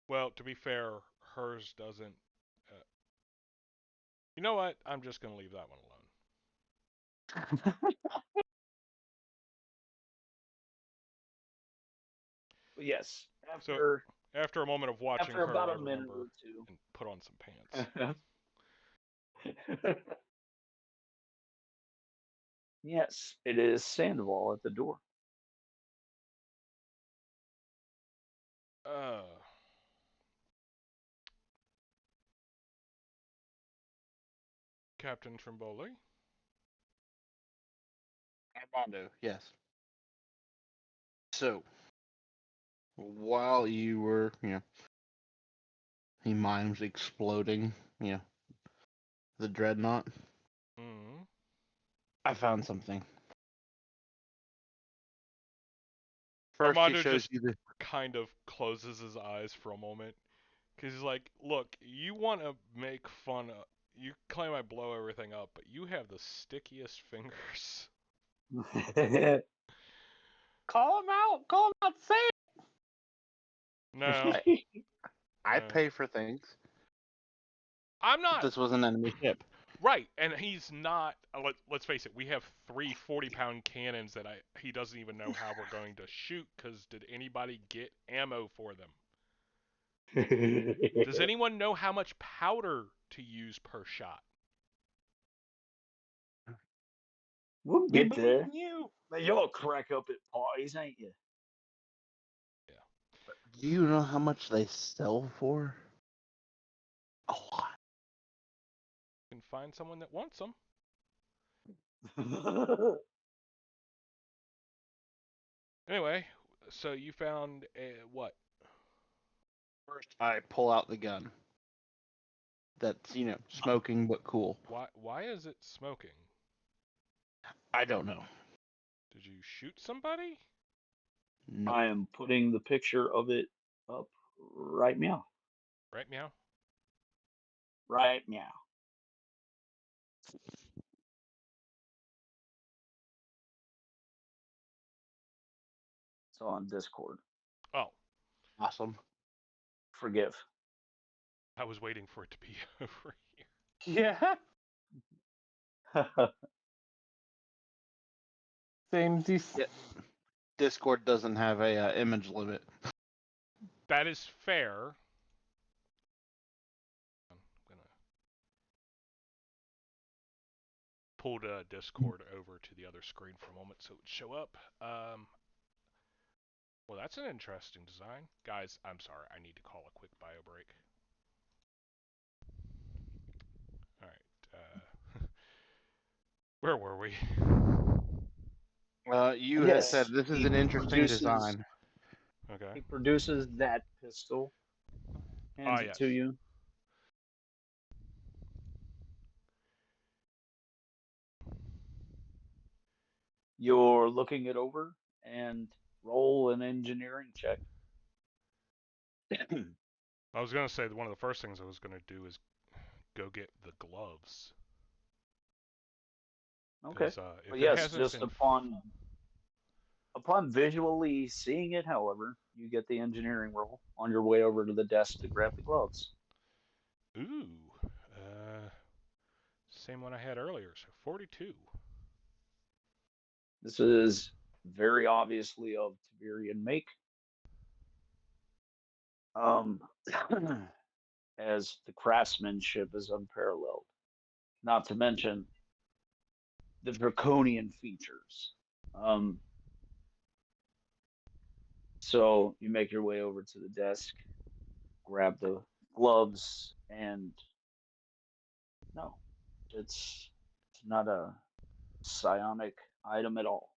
S3: Well, to be fair, hers doesn't. Uh, you know what? I'm just gonna leave that one alone.
S1: Yes,
S3: So
S1: after
S3: after a moment of watching
S1: after
S3: her,
S1: about
S3: I
S1: a minute
S3: remember
S1: or two.
S3: and put on some pants.
S1: Yes, it is Sandoval at the door.
S3: Uh, Captain Trimboli.
S2: Armando, yes. So, while you were, he mimes exploding, the dreadnought,
S3: Mm-hmm.
S2: I found something. First, he
S3: Armando
S2: shows
S3: just
S2: you the.
S3: kind of closes his eyes for a moment because he's like, "Look, you want to make fun of. You claim I blow everything up, but you have the stickiest fingers."
S4: Call him out. Call him out. Say it.
S3: No,
S2: I
S3: no.
S2: pay for things.
S3: I'm not.
S2: This was an enemy ship.
S3: Right, and he's not. Let's face it. We have three 40-pound cannons that he doesn't even know how we're going to shoot. Because did anybody get ammo for them? Does anyone know how much powder to use per shot?
S1: We'll
S4: We
S1: get
S4: believe
S1: there.
S4: in you.
S1: Man, y'all crack up at parties, ain't you?
S2: Do you know how much they sell for? A lot.
S3: You can find someone that wants them. Anyway, so you found what?
S2: First, I pull out the gun. That's, smoking but cool.
S3: Why is it smoking?
S2: I don't know.
S3: Did you shoot somebody?
S2: No.
S1: I am putting the picture of it up right meow.
S3: Right meow.
S1: Right meow. It's on Discord.
S3: Oh,
S2: Awesome.
S1: Forgive.
S3: I was waiting for it to be over here.
S4: Yeah. Same.
S2: Yeah. Discord doesn't have a image limit.
S3: That is fair. I'm gonna pull the Discord over to the other screen for a moment so it would show up. Well, that's an interesting design. Guys, I'm sorry. I need to call a quick bio break. All right. Where were we?
S2: You had
S1: Yes,
S2: said this is
S1: he
S2: an interesting
S1: produces
S2: design.
S3: Okay.
S1: he produces that pistol, hands it
S3: Yes.
S1: to you. You're looking it over and roll an engineering check.
S3: I was gonna say one of the first things I was gonna do is go get the gloves.
S1: Okay.
S3: If
S1: But
S3: it
S1: yes,
S3: hasn't
S1: just
S3: been
S1: upon visually seeing it, however, you get the engineering roll on your way over to the desk to grab the gloves.
S3: Ooh. same one I had earlier, so 42.
S1: This is very obviously of Tiberian make. As the craftsmanship is unparalleled. Not to mention the draconian features. So you make your way over to the desk, grab the gloves, and no, it's not a psionic item at all.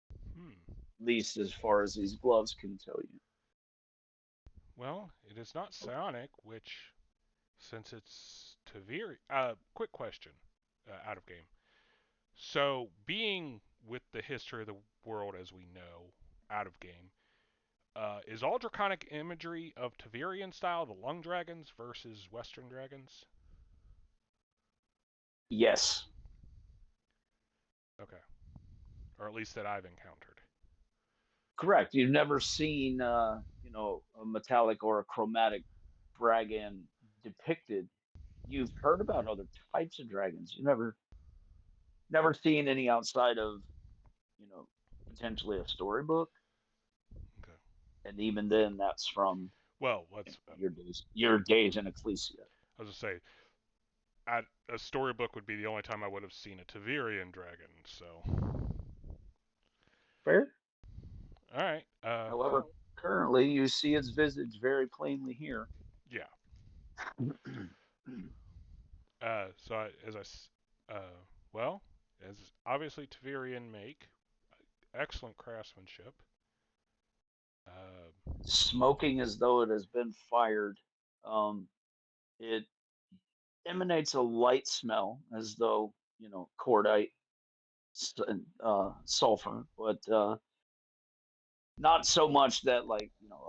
S1: At least as far as these gloves can tell you.
S3: Well, it is not psionic, which, since it's Taviri... quick question, out of game. So, being with the history of the world as we know, out of game, is all draconic imagery of Tavirian style, the lung dragons, versus Western dragons?
S1: Yes.
S3: Okay. Or at least that I've encountered.
S1: Correct. You've never seen, a metallic or a chromatic dragon depicted. You've heard about other types of dragons. You never seen any outside of, potentially a storybook.
S3: Okay.
S1: And even then, that's from
S3: Well, let's...
S1: your days in Ecclesia.
S3: I was going to say, a storybook would be the only time I would have seen a Tavirian dragon, so...
S1: Fair.
S3: All right.
S1: However, currently you see its visage very plainly here.
S3: Yeah. As obviously Tavirian make, excellent craftsmanship.
S1: Smoking as though it has been fired. It emanates a light smell as though, cordite, sulfur, but not so much that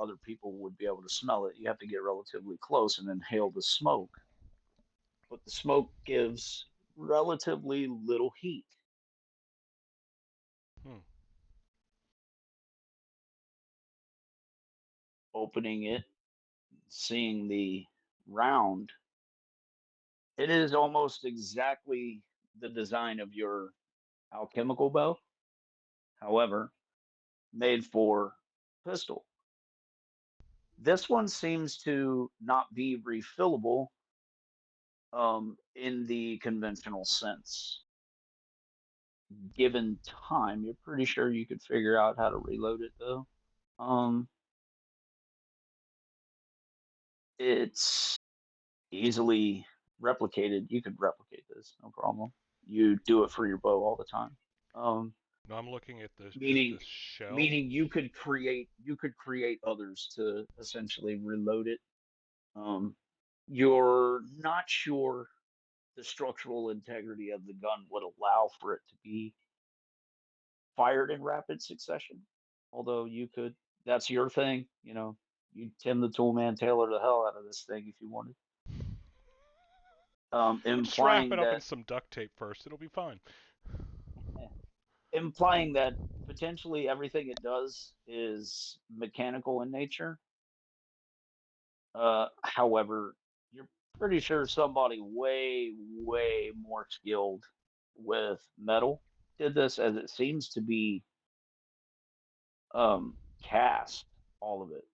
S1: other people would be able to smell it. You have to get relatively close and inhale the smoke. But the smoke gives relatively little heat. Opening it, seeing the round, it is almost exactly the design of your alchemical bow. However, made for pistol. This one seems to not be refillable in the conventional sense. Given time, you're pretty sure you could figure out how to reload it though. It's easily replicated. You could replicate this, no problem. You do it for your bow all the time.
S3: No, I'm looking at the shell.
S1: Meaning you could create others to essentially reload it. You're not sure the structural integrity of the gun would allow for it to be fired in rapid succession. Although you could, that's your thing. You Tim the Toolman Taylor the hell out of this thing if you wanted.
S3: Just wrap
S1: Implying
S3: it up
S1: that
S3: in some duct tape first. It'll be fine.
S1: Implying that potentially everything it does is mechanical in nature. However, you're pretty sure somebody way, way more skilled with metal did this, as it seems to be cast, all of it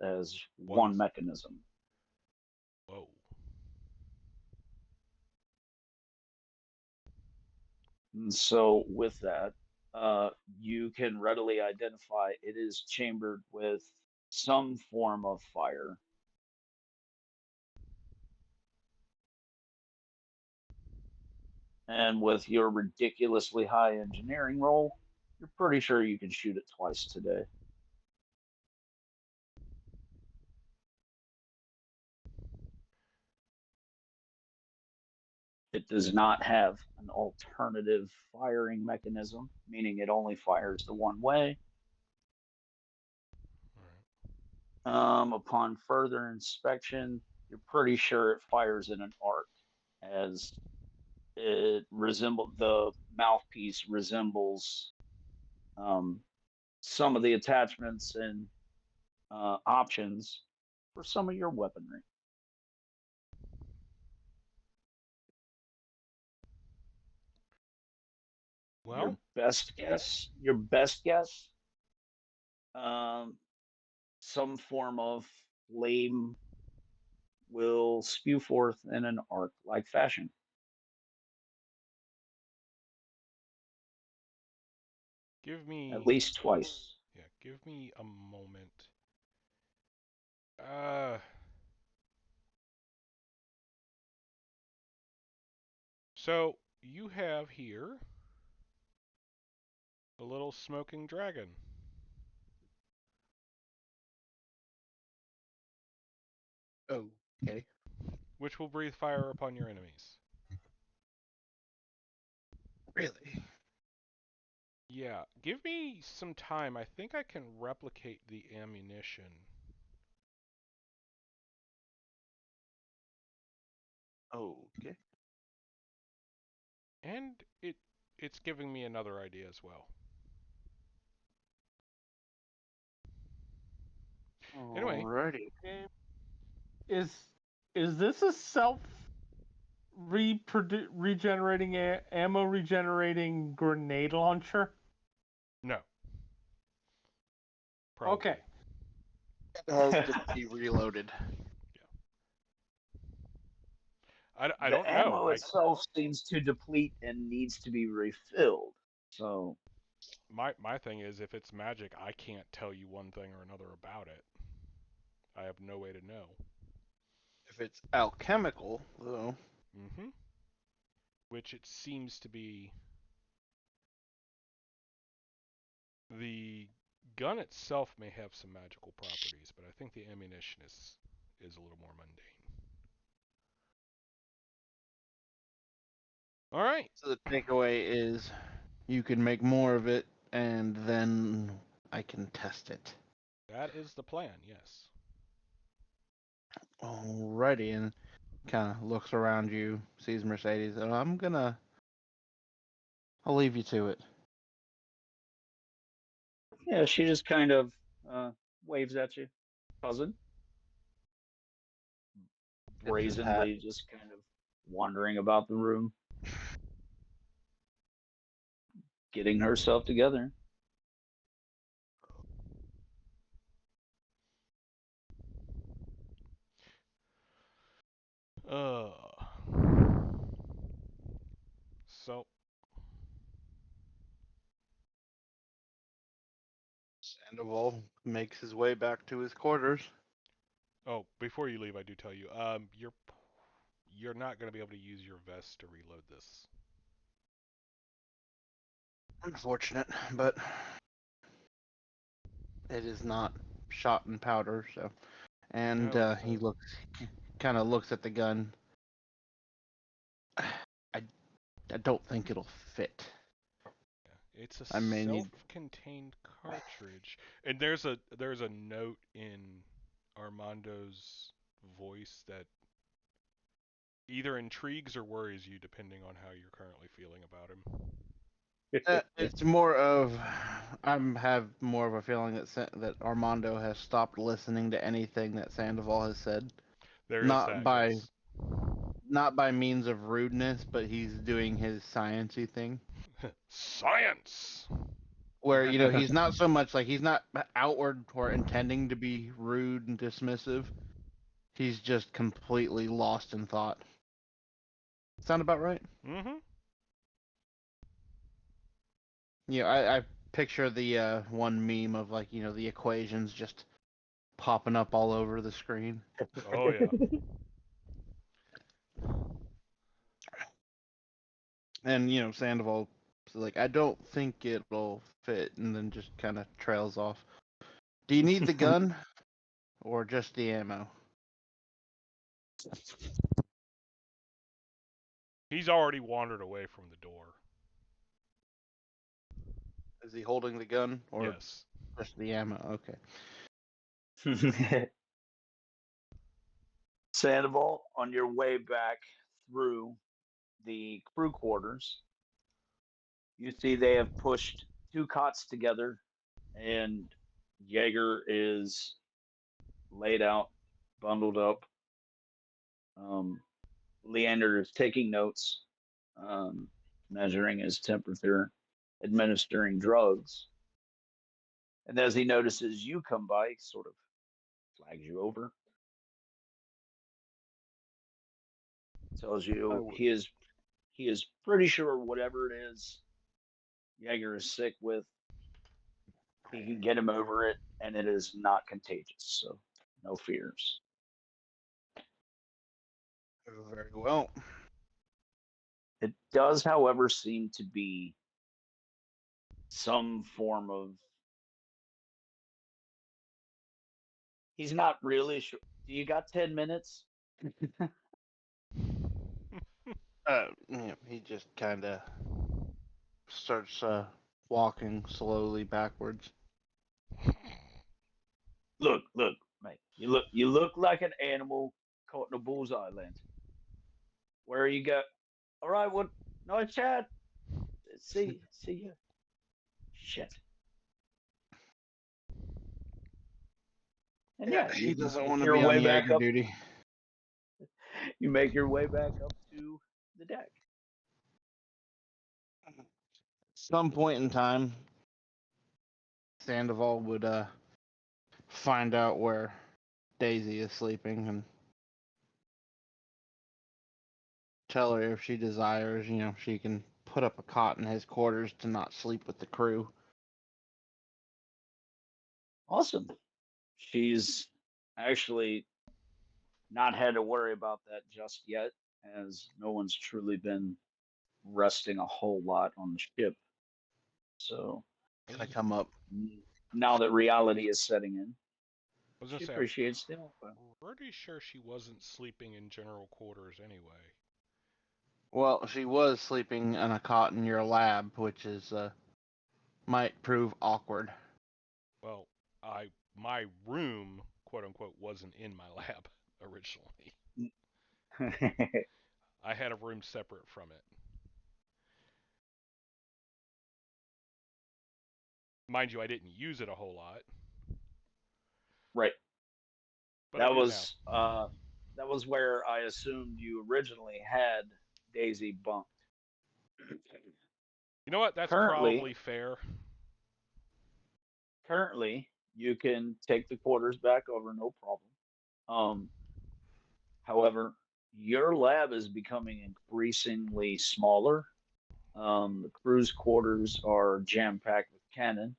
S1: as one mechanism.
S3: Whoa.
S1: And so with that, you can readily identify it is chambered with some form of fire. And with your ridiculously high engineering roll, you're pretty sure you can shoot it twice today. It does not have an alternative firing mechanism, meaning it only fires the one way. Upon further inspection, you're pretty sure it fires in an arc, as the mouthpiece resembles some of the attachments and options for some of your weaponry.
S3: Well,
S1: Your best guess, some form of flame will spew forth in an arc-like fashion.
S3: give me
S1: At least twice.
S3: Yeah, give me a moment. So you have here a little smoking dragon,
S2: Oh, okay.
S3: which will breathe fire upon your enemies.
S2: Really?
S3: Yeah, give me some time. I think I can replicate the ammunition.
S2: Okay.
S3: And it's giving me another idea as well. Anyway,
S2: Alrighty.
S4: Is this a self regenerating ammo regenerating grenade launcher?
S3: no. Probably.
S4: Okay.
S2: It has to be reloaded.
S3: I
S1: The
S3: don't know.
S1: ammo itself seems to deplete and needs to be refilled. So
S3: My thing is, if it's magic, I can't tell you one thing or another about it. I have no way to know.
S2: If it's alchemical, though.
S3: Mm-hmm. Which it seems to be. The gun itself may have some magical properties, but I think the ammunition is a little more mundane. All right.
S2: So the takeaway is you can make more of it, and then I can test it.
S3: That is the plan, yes.
S2: Alrighty, and kind of looks around you, sees Mercedes, and I'll leave you to it.
S1: yeah, she just kind of waves at you, cousin,
S2: Gets his hat.
S1: brazenly, just kind of wandering about the room, getting herself together.
S3: Uh. So,
S2: Sandoval makes his way back to his quarters.
S3: oh, before you leave, I do tell you, you're not going to be able to use your vest to reload this.
S2: Unfortunate, but it is not shot and powder, so. And
S3: No,
S2: he kind of looks at the gun. I don't think it'll fit.
S3: it's a
S2: I may need.
S3: self-contained cartridge, and there's a note in Armando's voice that either intrigues or worries you, depending on how you're currently feeling about him.
S2: It's more of have more of a feeling that Armando has stopped listening to anything that Sandoval has said.
S3: There is
S2: Not
S3: that,
S2: by
S3: yes.
S2: not by means of rudeness, but he's doing his sciencey thing.
S3: Science!
S2: Where he's not so much like he's not outward or intending to be rude and dismissive. He's just completely lost in thought. Sound about right?
S3: Mm-hmm.
S2: Yeah, I picture the one meme of like the equations just popping up all over the screen.
S3: Oh, yeah.
S2: And Sandoval like, I don't think it'll fit, and then just kind of trails off. Do you need the gun or just the ammo?
S3: He's already wandered away from the door.
S2: Is he holding the gun or
S3: Yes.
S2: just the ammo? Okay.
S1: Sandoval, on your way back through the crew quarters, you see they have pushed two cots together, and Jaeger is laid out, bundled up. Leander is taking notes, measuring his temperature. administering drugs. And as he notices you come by, he sort of flags you over, tells you he is pretty sure whatever it is Jaeger is sick with, he can get him over it, and it is not contagious. So no fears.
S2: Very well.
S1: It does, however, seem to be some form of. He's not really sure. Do you got 10 minutes?
S2: He just kind of starts walking slowly backwards.
S1: Look, mate. You look like an animal caught in a bullseye lens. Where you go? All right, what? Nice chat. See you. Shit. And yeah,
S2: He doesn't
S1: make
S2: want to
S1: your
S2: be on
S1: way back
S2: Jaeger
S1: up.
S2: duty.
S1: You make your way back up to the deck.
S2: Some point in time, Sandoval would find out where Daisy is sleeping and tell her if she desires, she can put up a cot in his quarters to not sleep with the crew.
S1: Awesome. She's actually not had to worry about that just yet, as no one's truly been resting a whole lot on the ship. So
S2: Gonna come up.
S1: now that reality is setting in,
S3: I was gonna
S1: she
S3: say,
S1: appreciates the offer.
S3: I'm pretty sure she wasn't sleeping in general quarters anyway.
S2: Well, she was sleeping in a cot in your lab, which is might prove awkward.
S3: Well, my room, quote unquote, wasn't in my lab originally. I had a room separate from it. Mind you, I didn't use it a whole lot,
S1: Right.
S3: but I
S1: That
S3: do
S1: that was where I assumed you originally had Daisy bunked.
S3: You know what? That's
S1: Currently,
S3: probably fair.
S1: currently you can take the quarters back over, no problem. Um, However, your lab is becoming increasingly smaller. The crew's quarters are jam packed with cannon,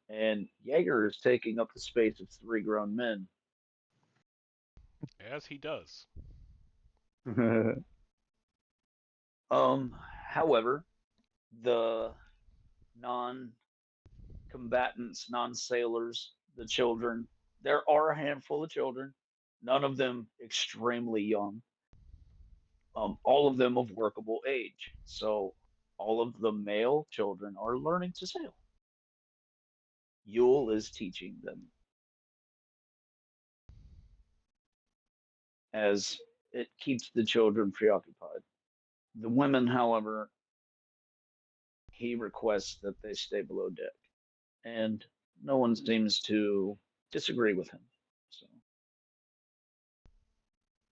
S1: and Jaeger is taking up the space of three grown men.
S3: As he does.
S1: However, the non combatants, non sailors, the children, there are a handful of children, none of them extremely young, all of them of workable age. So all of the male children are learning to sail. Yule is teaching them as it keeps the children preoccupied. The women, however, he requests that they stay below deck, and no one seems to disagree with him. So,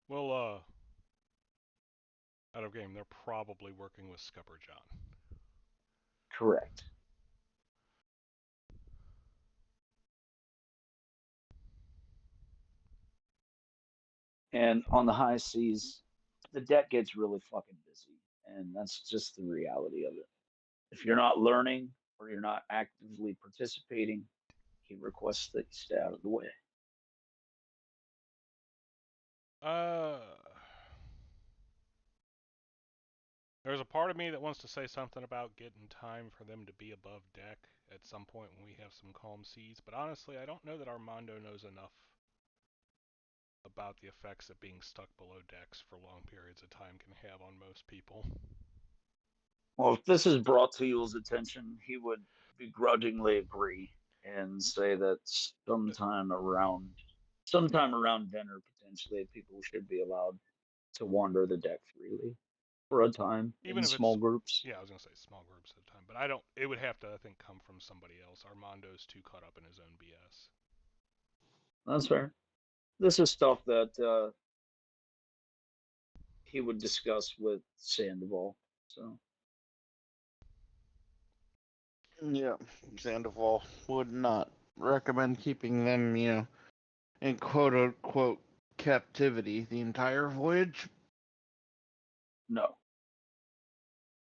S3: Well, out of game, they're probably working with Scupper John.
S1: correct. And on the high seas, the deck gets really fucking busy, and that's just the reality of it. If you're not learning or you're not actively participating, he requests that you stay out of the way.
S3: Uh, there's a part of me that wants to say something about getting time for them to be above deck at some point when we have some calm seas, but honestly, I don't know that Armando knows enough about the effects that being stuck below decks for long periods of time can have on most people.
S1: Well, if this is brought to Yule's attention, he would begrudgingly agree and say that sometime around dinner, potentially, people should be allowed to wander the deck freely for a time
S3: Even
S1: in
S3: if it's,
S1: small groups.
S3: yeah, I was gonna say small groups at a time, but I don't. It would have to, I think, come from somebody else. Armando's too caught up in his own BS.
S1: That's fair. This is stuff that he would discuss with Sandoval. So
S2: Yeah, Sandoval would not recommend keeping them, in quote unquote captivity the entire voyage.
S1: No.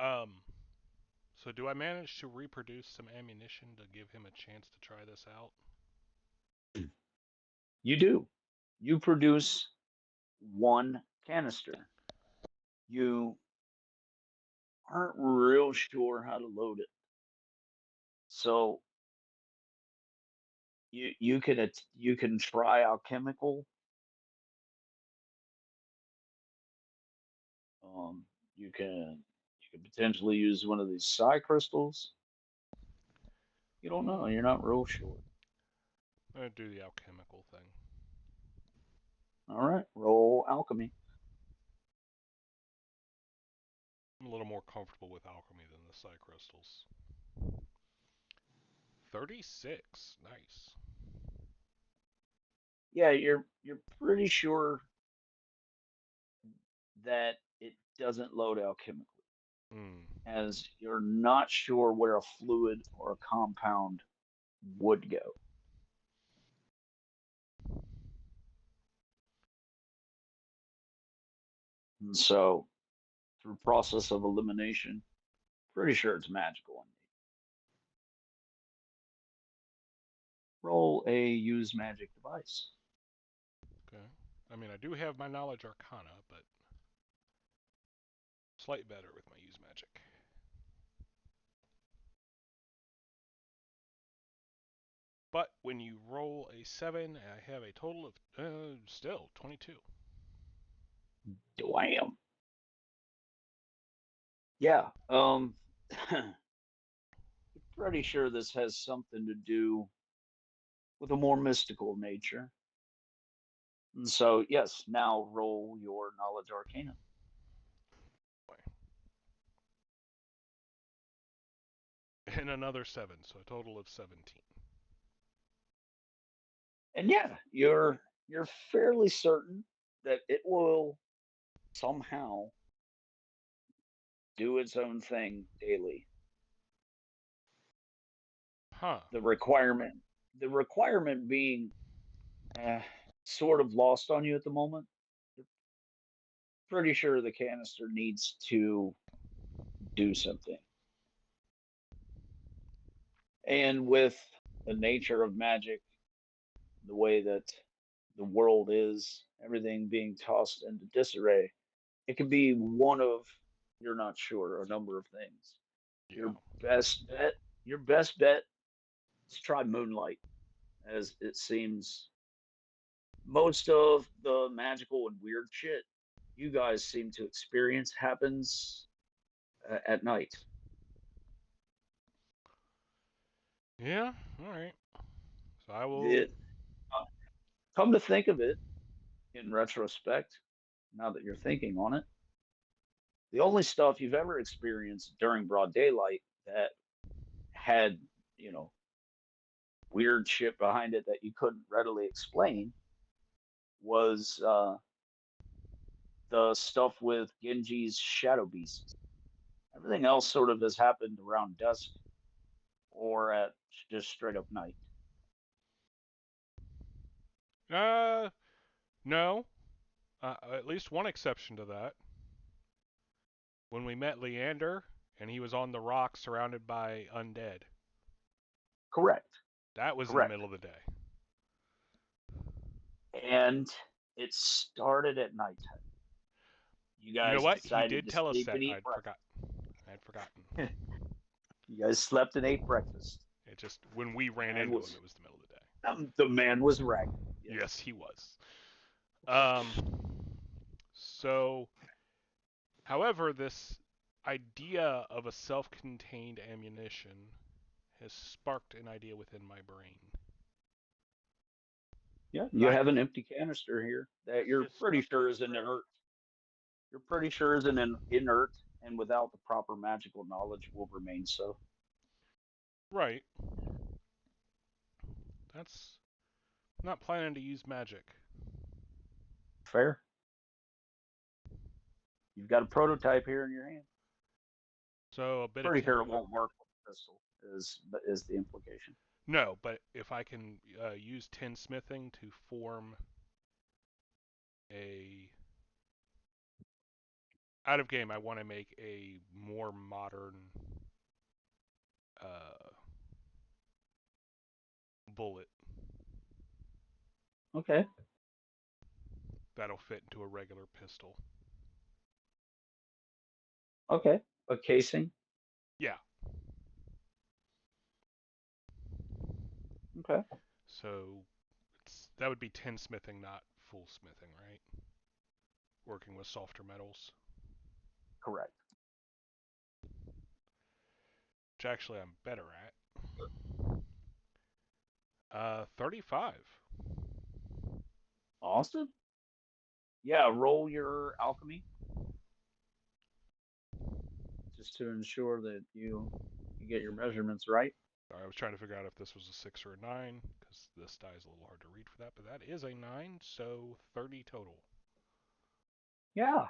S3: So do I manage to reproduce some ammunition to give him a chance to try this out?
S1: You do. You produce one canister. You aren't real sure how to load it. So you can try alchemical. Um, you can potentially use one of these psi crystals. You don't know. You're not real sure.
S3: I'm gonna do the alchemical thing.
S1: All right, roll alchemy.
S3: I'm a little more comfortable with alchemy than the psi crystals. 36. Nice.
S1: Yeah, you're pretty sure that it doesn't load alchemically,
S3: Hmm.
S1: as you're not sure where a fluid or a compound would go. And so, through process of elimination, pretty sure it's magical. Roll a use magic device.
S3: Okay. I mean, I do have my knowledge arcana, but slight better with my use magic. But when you roll a 7, I have a total of still 22.
S1: Damn. Yeah. Pretty sure this has something to do with a more mystical nature. And so, yes, now roll your knowledge arcana.
S3: And another 7, so a total of 17.
S1: And yeah, you're fairly certain that it will somehow do its own thing daily.
S3: Huh.
S1: The requirement being sort of lost on you at the moment. You're pretty sure the canister needs to do something. And with the nature of magic, the way that the world is, everything being tossed into disarray, it could be one of, you're not sure, a number of things.
S3: Yeah.
S1: Your best bet, your best bet is try moonlight, as it seems most of the magical and weird shit you guys seem to experience happens at night.
S3: Yeah. All right. So I will.
S1: It, come to think of it, in retrospect, now that you're thinking on it, the only stuff you've ever experienced during broad daylight that had, you know, weird shit behind it that you couldn't readily explain was the stuff with Genji's shadow beasts. Everything else sort of has happened around dusk or at just straight up night.
S3: No. At least one exception to that. When we met Leander, and he was on the rock surrounded by undead.
S1: Correct.
S3: That was in the
S1: Correct.
S3: middle of the day.
S1: And it started at nighttime. You
S3: You know
S1: guys
S3: what? He
S1: decided
S3: did
S1: to
S3: tell us
S1: sleep
S3: that.
S1: and eat breakfast.
S3: I had forgotten.
S1: You guys slept and ate breakfast.
S3: It just when we ran
S1: Man
S3: into him,
S1: was
S3: it was the middle of the day.
S1: the man was ragged.
S3: Yes, he was. Um. So, however, this idea of a self-contained ammunition has sparked an idea within my brain.
S1: Yeah, you have an empty canister here that you're
S4: Just
S1: pretty
S4: stuff
S1: sure
S4: in
S1: is
S4: the fridge.
S1: inert. You're pretty sure is an inert, and without the proper magical knowledge, will remain so.
S3: Right. That's not planning to use magic.
S1: Fair. You've got a prototype here in your hand.
S3: So a bit of
S1: Pretty sure it won't work with the pistol. is the implication.
S3: No, but if I can use tinsmithing to form a out of game, I want to make a more modern bullet
S1: Okay.
S3: that'll fit into a regular pistol.
S1: Okay. A casing.
S3: Yeah.
S1: Okay.
S3: So that would be tinsmithing, not full smithing, right? Working with softer metals.
S1: Correct.
S3: Which actually I'm better at. 35.
S1: Austin? Yeah, roll your alchemy just to ensure that you get your measurements right.
S3: Sorry, I was trying to figure out if this was a 6 or a 9, because this die is a little hard to read for that, but that is a 9, so 30 total.
S1: Yeah.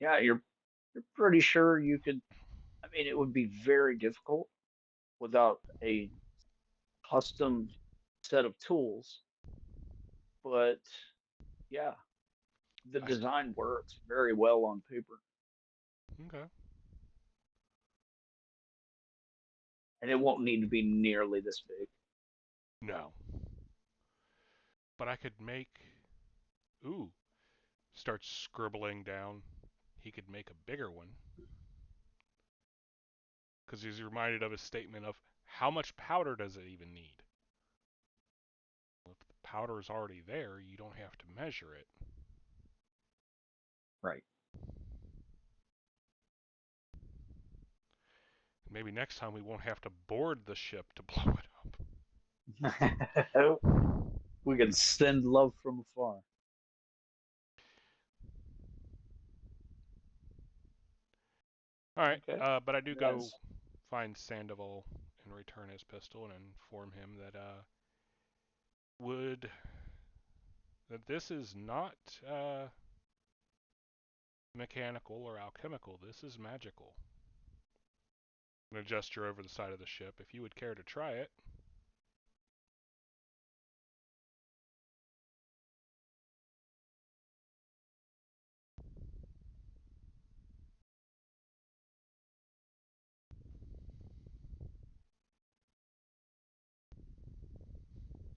S1: Yeah, you're pretty sure you could. I mean, it would be very difficult without a custom set of tools, but yeah, the design works very well on paper.
S3: Okay.
S1: And it won't need to be nearly this big.
S3: No. But I could make... Ooh. Starts scribbling down. He could make a bigger one. Because he's reminded of his statement of how much powder does it even need? Well, if the powder is already there, you don't have to measure it.
S1: Right.
S3: Maybe next time we won't have to board the ship to blow it up.
S1: We can send love from afar.
S3: All right,
S1: Okay.
S3: but I do go find Sandoval and return his pistol and inform him that this is not mechanical or alchemical. This is magical. I'm going to gesture over the side of the ship. If you would care to try it.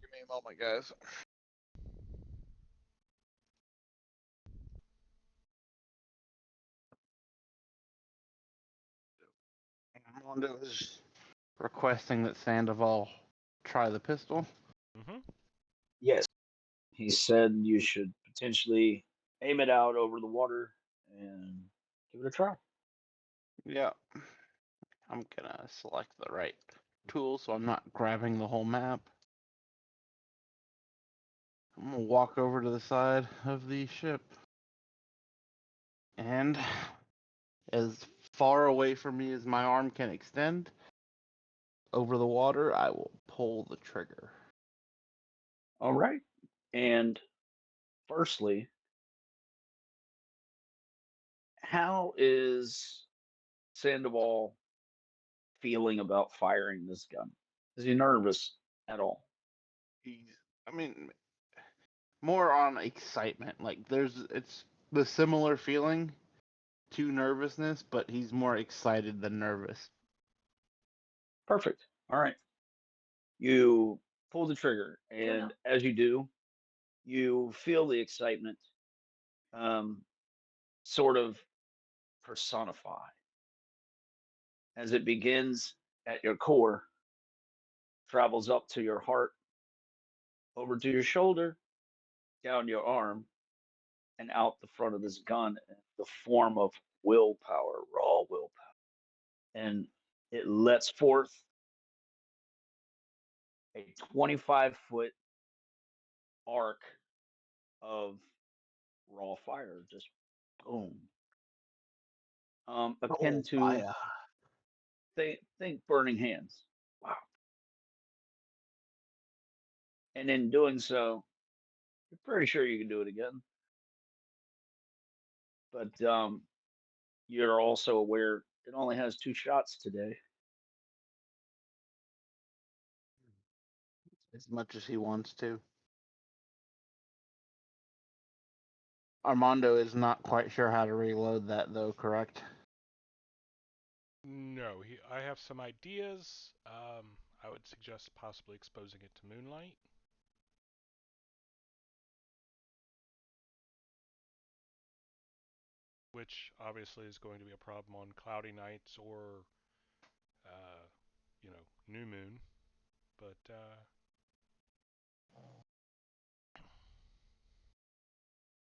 S2: Give me a moment, guys. Armando is requesting that Sandoval try the pistol.
S3: Mm-hmm.
S1: Yes. He said you should potentially aim it out over the water and give it a try.
S2: Yeah. I'm gonna select the right tool so I'm not grabbing the whole map. I'm gonna walk over to the side of the ship. And as far away from me as my arm can extend, over the water, I will pull the trigger.
S1: All right. And firstly, how is Sandoval feeling about firing this gun? Is he nervous at all?
S2: I mean, more on excitement. Like it's the similar feeling to nervousness, but he's more excited than nervous.
S1: Perfect. All right. You pull the trigger, and as you do, you feel the excitement sort of personify as it begins at your core, travels up to your heart, over to your shoulder, down your arm, and out the front of this gun in the form of willpower, raw willpower. And it lets forth a 25-foot arc of raw fire, just boom. Akin to think burning hands. Wow. And in doing so, you're pretty sure you can do it again. But you're also aware it only has 2 shots today.
S2: as much as he wants to. Armando is not quite sure how to reload that, though, correct?
S3: No, I have some ideas. I would suggest possibly exposing it to moonlight. Which obviously is going to be a problem on cloudy nights or, new moon. But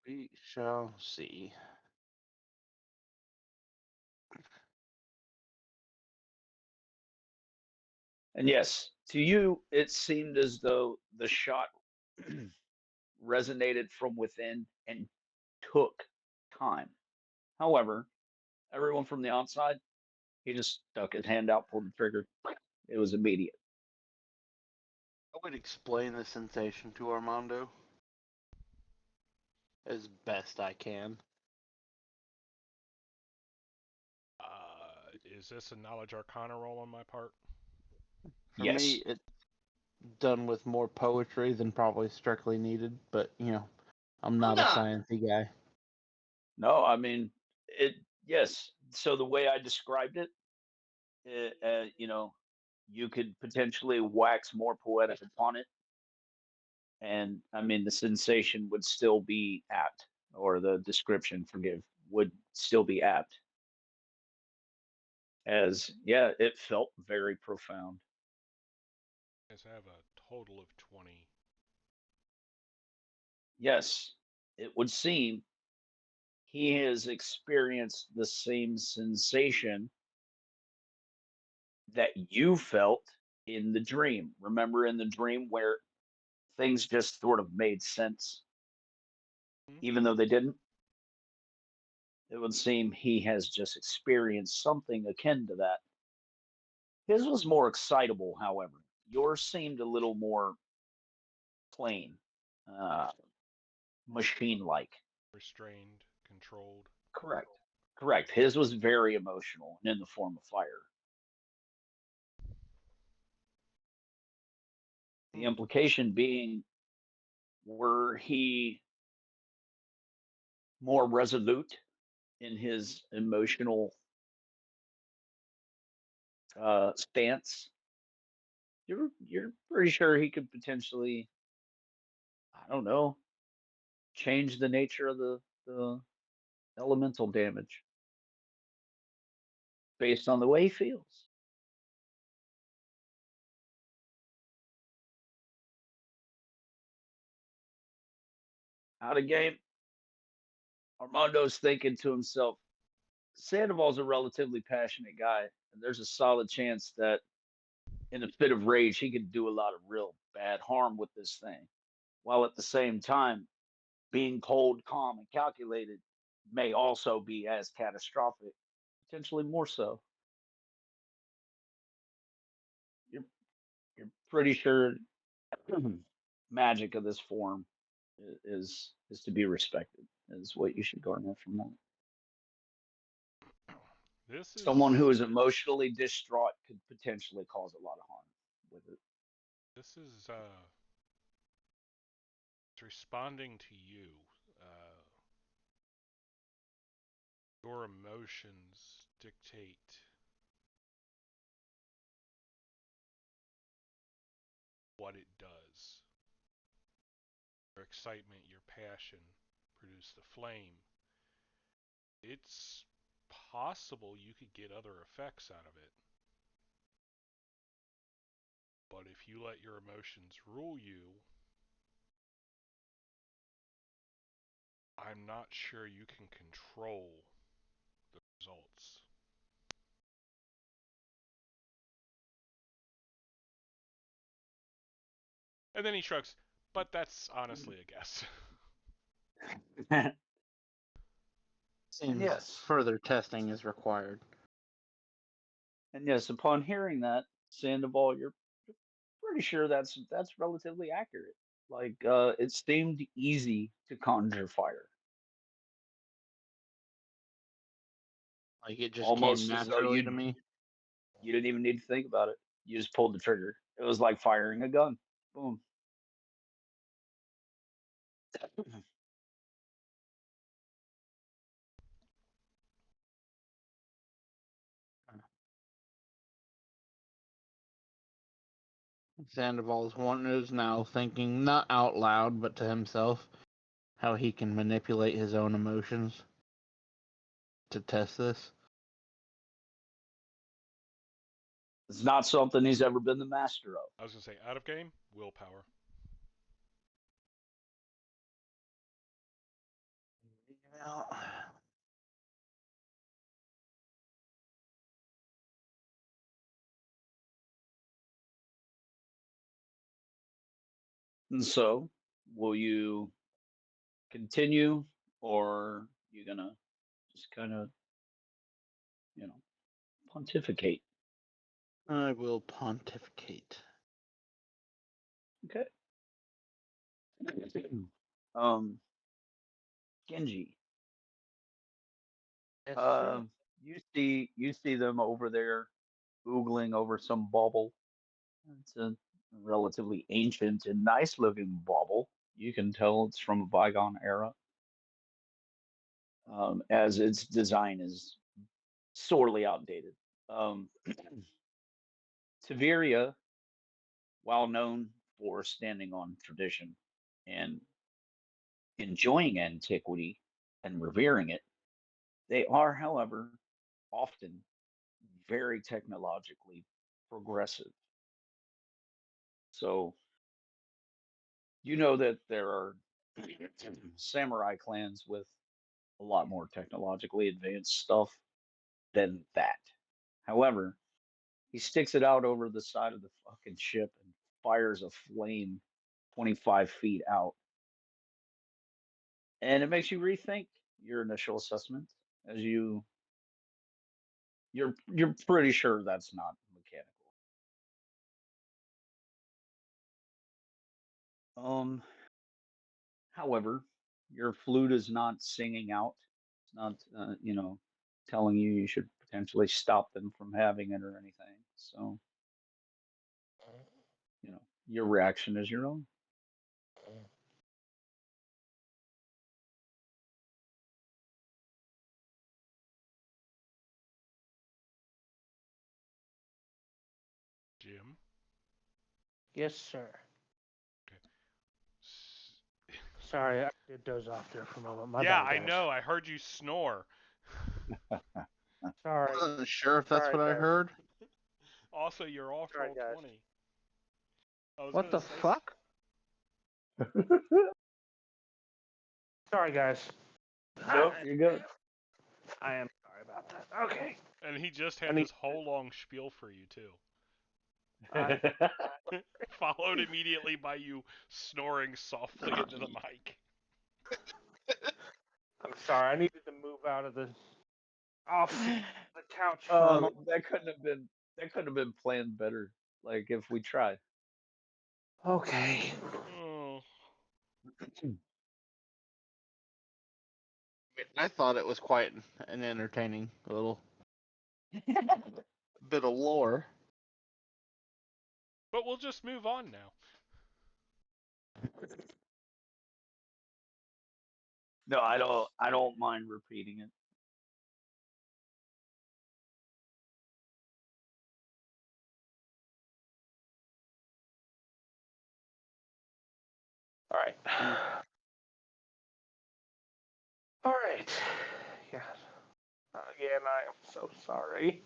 S2: We shall see.
S1: And yes, to you, it seemed as though the shot resonated from within and took time. However, everyone from the outside, he just stuck his hand out, pulled the trigger. It was immediate.
S2: I would explain the sensation to Armando as best I can.
S3: is this a knowledge arcana roll on my part?
S2: For
S1: Yes.
S2: me, it's done with more poetry than probably strictly needed, but, I'm not a sciencey guy.
S1: No, I mean, yes. So the way I described it, you could potentially wax more poetic upon it. And I mean, the sensation would still be apt, or the description, would still be apt. As, yeah, it felt very profound.
S3: I have a total of 20.
S1: Yes, it would seem he has experienced the same sensation that you felt in the dream. Remember in the dream where things just sort of made sense, even though they didn't? It would seem he has just experienced something akin to that. His was more excitable, however. Yours seemed a little more plain, uh, machine-like.
S3: Restrained, controlled.
S1: Correct. Correct. His was very emotional and in the form of fire. The implication being, were he more resolute in his emotional stance, you're pretty sure he could potentially, I don't know, change the nature of the elemental damage based on the way he feels. Out of game, Armando's thinking to himself, Sandoval's a relatively passionate guy, and there's a solid chance that in a fit of rage, he could do a lot of real bad harm with this thing. While at the same time, being cold, calm, and calculated may also be as catastrophic, potentially more so. You're you're pretty sure magic of this form is to be respected. Is what you should garner from that.
S3: This is
S1: Someone who is emotionally distraught could potentially cause a lot of harm with it.
S3: This is it's responding to you. Your emotions dictate what it does. Your excitement, your passion produce the flame. It's possible you could get other effects out of it. But if you let your emotions rule you, I'm not sure you can control the results. And then he shrugs, but that's honestly a guess.
S2: Seems
S1: Yes.
S2: further testing is required.
S1: And yes, upon hearing that, Sandoval, you're pretty sure that's relatively accurate. Like, it seemed easy to conjure fire,
S2: Like, it just came
S1: almost as though
S2: naturally to me.
S1: you didn't even need to think about it. You just pulled the trigger. It was like firing a gun. Boom.
S2: Sandoval's one is now thinking, not out loud, but to himself, how he can manipulate his own emotions to test this.
S1: It's not something he's ever been the master of.
S3: I was gonna say, out of game, willpower.
S2: Yeah.
S1: And so, will you continue, or you gonna just kind of, pontificate?
S2: I will pontificate.
S1: Okay. Genji.
S2: Yes,
S1: You see them over there oogling over some bauble. It's a relatively ancient and nice looking bauble. You can tell it's from a bygone era, as its design is sorely outdated. Um, Tiveria, while known for standing on tradition and enjoying antiquity and revering it, they are, however, often very technologically progressive. So you know that there are samurai clans with a lot more technologically advanced stuff than that. However, he sticks it out over the side of the fucking ship and fires a flame 25 feet out. And it makes you rethink your initial assessment as you're pretty sure that's not mechanical. However, your flute is not singing out. It's not telling you should potentially stop them from having it or anything. So, your reaction is your own.
S3: Jim.
S4: Yes, sir.
S3: S-
S4: Sorry, I did doze off there for a moment. My
S3: yeah,
S4: bad,
S3: I
S4: guys.
S3: know. I heard you snore.
S4: Sorry.
S2: I wasn't sure if that's
S4: Sorry,
S2: what I
S4: guys.
S2: heard.
S3: Also, you're off
S4: Sorry,
S3: roll
S4: guys.
S3: 20. I was
S4: What
S3: gonna
S4: the
S3: say
S4: fuck? Sorry, guys.
S1: Nope, you're good.
S4: I am sorry about that. Okay.
S3: And he just
S4: I
S3: had
S4: need-
S3: this whole long spiel for you too.
S4: I-
S3: Followed immediately by you snoring softly into the mic.
S4: I'm sorry. I needed to move out of the couch for a moment.
S1: That couldn't have been planned better. Like if we tried.
S4: Okay.
S3: Oh,
S2: I thought it was quite an entertaining little bit of lore.
S3: but we'll just move on now.
S1: No, I don't mind repeating it.
S4: All right. All right. Yeah. Again, I am so sorry.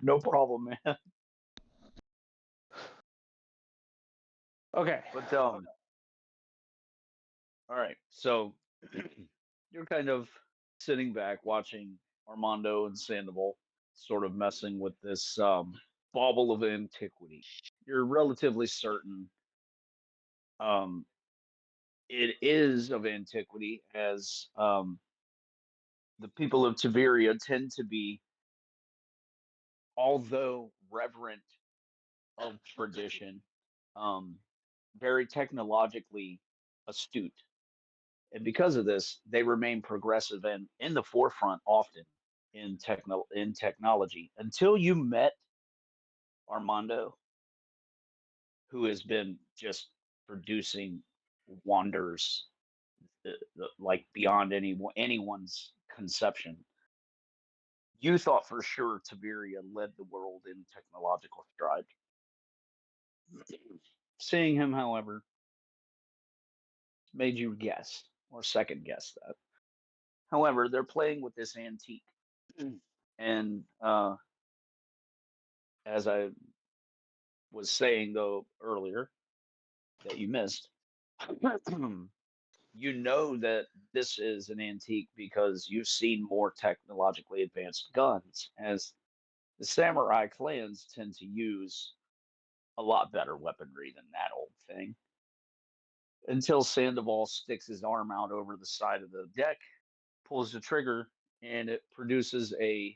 S1: No problem, man.
S4: Okay.
S1: But all right. So you're kind of sitting back watching Armando and Sandoval sort of messing with this bauble of antiquity. You're relatively certain um, it is of antiquity, as the people of Tiberia tend to be, although reverent of tradition, um, very technologically astute. And because of this, they remain progressive and in the forefront often in technology until you met Armando, who has been just producing wanders like beyond anyone's conception. You thought for sure Tiberia led the world in technological stride. Seeing him, however, made you guess or second guess that. However, they're playing with this antique. And as I was saying, though, earlier that you missed, you know that this is an antique because you've seen more technologically advanced guns, as the samurai clans tend to use a lot better weaponry than that old thing. Until Sandoval sticks his arm out over the side of the deck, pulls the trigger, and it produces a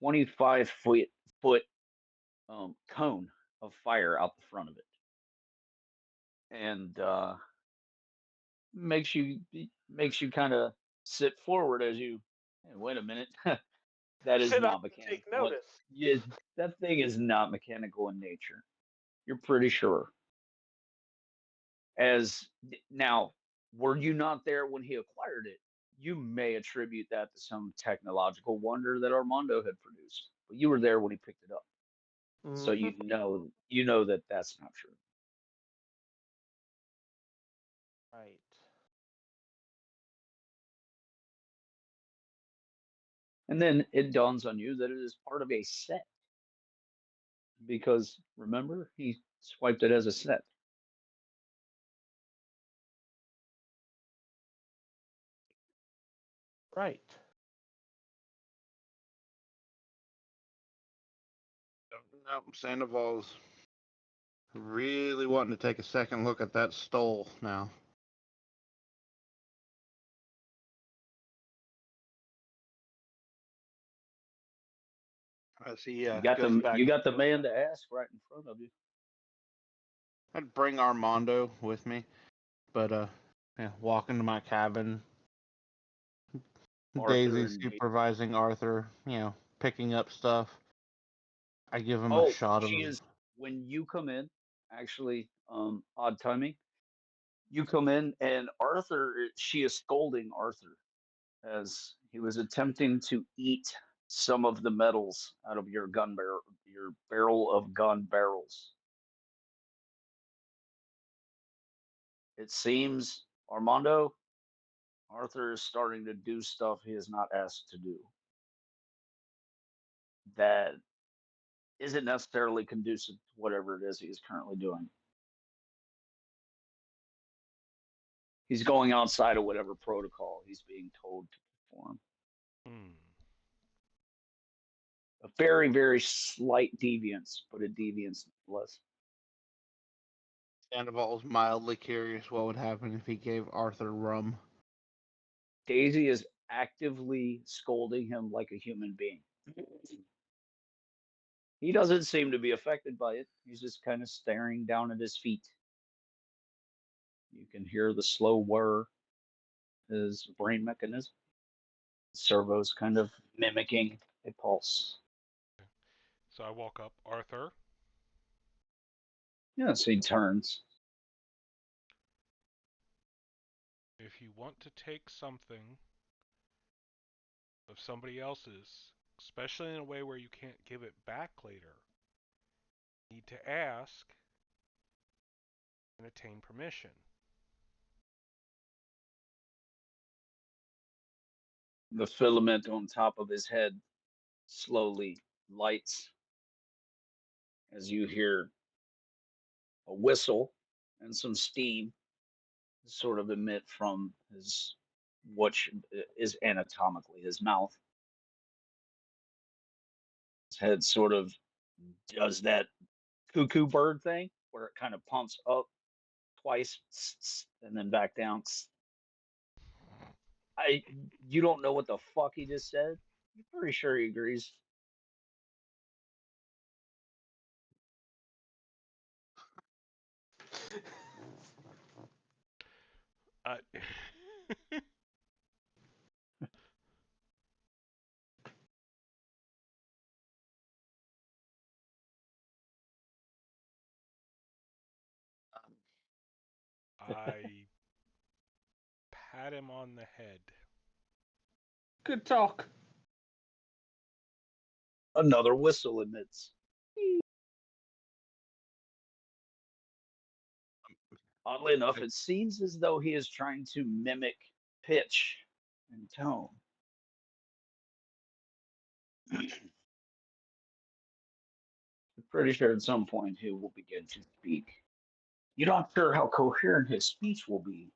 S1: 25 foot cone of fire out the front of it, and makes you kind of sit forward as you. Hey, wait a minute, that is
S4: Should I
S1: not
S4: take
S1: mechanical.
S4: notice?
S1: Yeah, that thing is not mechanical in nature. You're pretty sure. As now, were you not there when he acquired it? You may attribute that to some technological wonder that Armando had produced, but you were there when he picked it up, so
S4: Mhm.
S1: you know that that's not true.
S4: Right.
S1: And then it dawns on you that it is part of a set because remember, he swiped it as a set.
S4: Right.
S2: No, Sandoval's really wanting to take a second look at that stole now. As he goes back.
S1: You got the man to ask right in front of you.
S2: I'd bring Armando with me, but yeah, walk into my cabin.
S1: Arthur
S2: Daisy
S1: and
S2: supervising Arthur, picking up stuff. I give him a
S1: oh,
S2: shot of.
S1: she is when you come in. Actually, odd timing. You come in and she is scolding Arthur as he was attempting to eat some of the metals out of your your barrel of gun barrels. It seems, Armando, Arthur is starting to do stuff he is not asked to do. That isn't necessarily conducive to whatever it is he is currently doing. He's going outside of whatever protocol he's being told to perform.
S3: Hmm.
S1: A very, very slight deviance, but a deviance nonetheless.
S2: Sandoval was mildly curious what would happen if he gave Arthur rum.
S1: Daisy is actively scolding him like a human being. He doesn't seem to be affected by it. He's just kind of staring down at his feet. You can hear the slow whir, his brain mechanism. Servo's kind of mimicking a pulse.
S3: So I walk up, Arthur.
S1: Yes, he turns.
S3: If you want to take something of somebody else's, especially in a way where you can't give it back later, you need to ask and attain permission.
S1: The filament on top of his head slowly lights as you hear a whistle and some steam sort of emit from his what is anatomically his mouth. His head sort of does that cuckoo bird thing where it kind of pumps up twice and then back down. I You don't know what the fuck he just said. You're pretty sure he agrees.
S3: I I pat him on the head.
S4: Good talk.
S1: Another whistle emits. Oddly enough, it seems as though he is trying to mimic pitch and tone. I'm pretty sure at some point he will begin to speak. You're not sure how coherent his speech will be.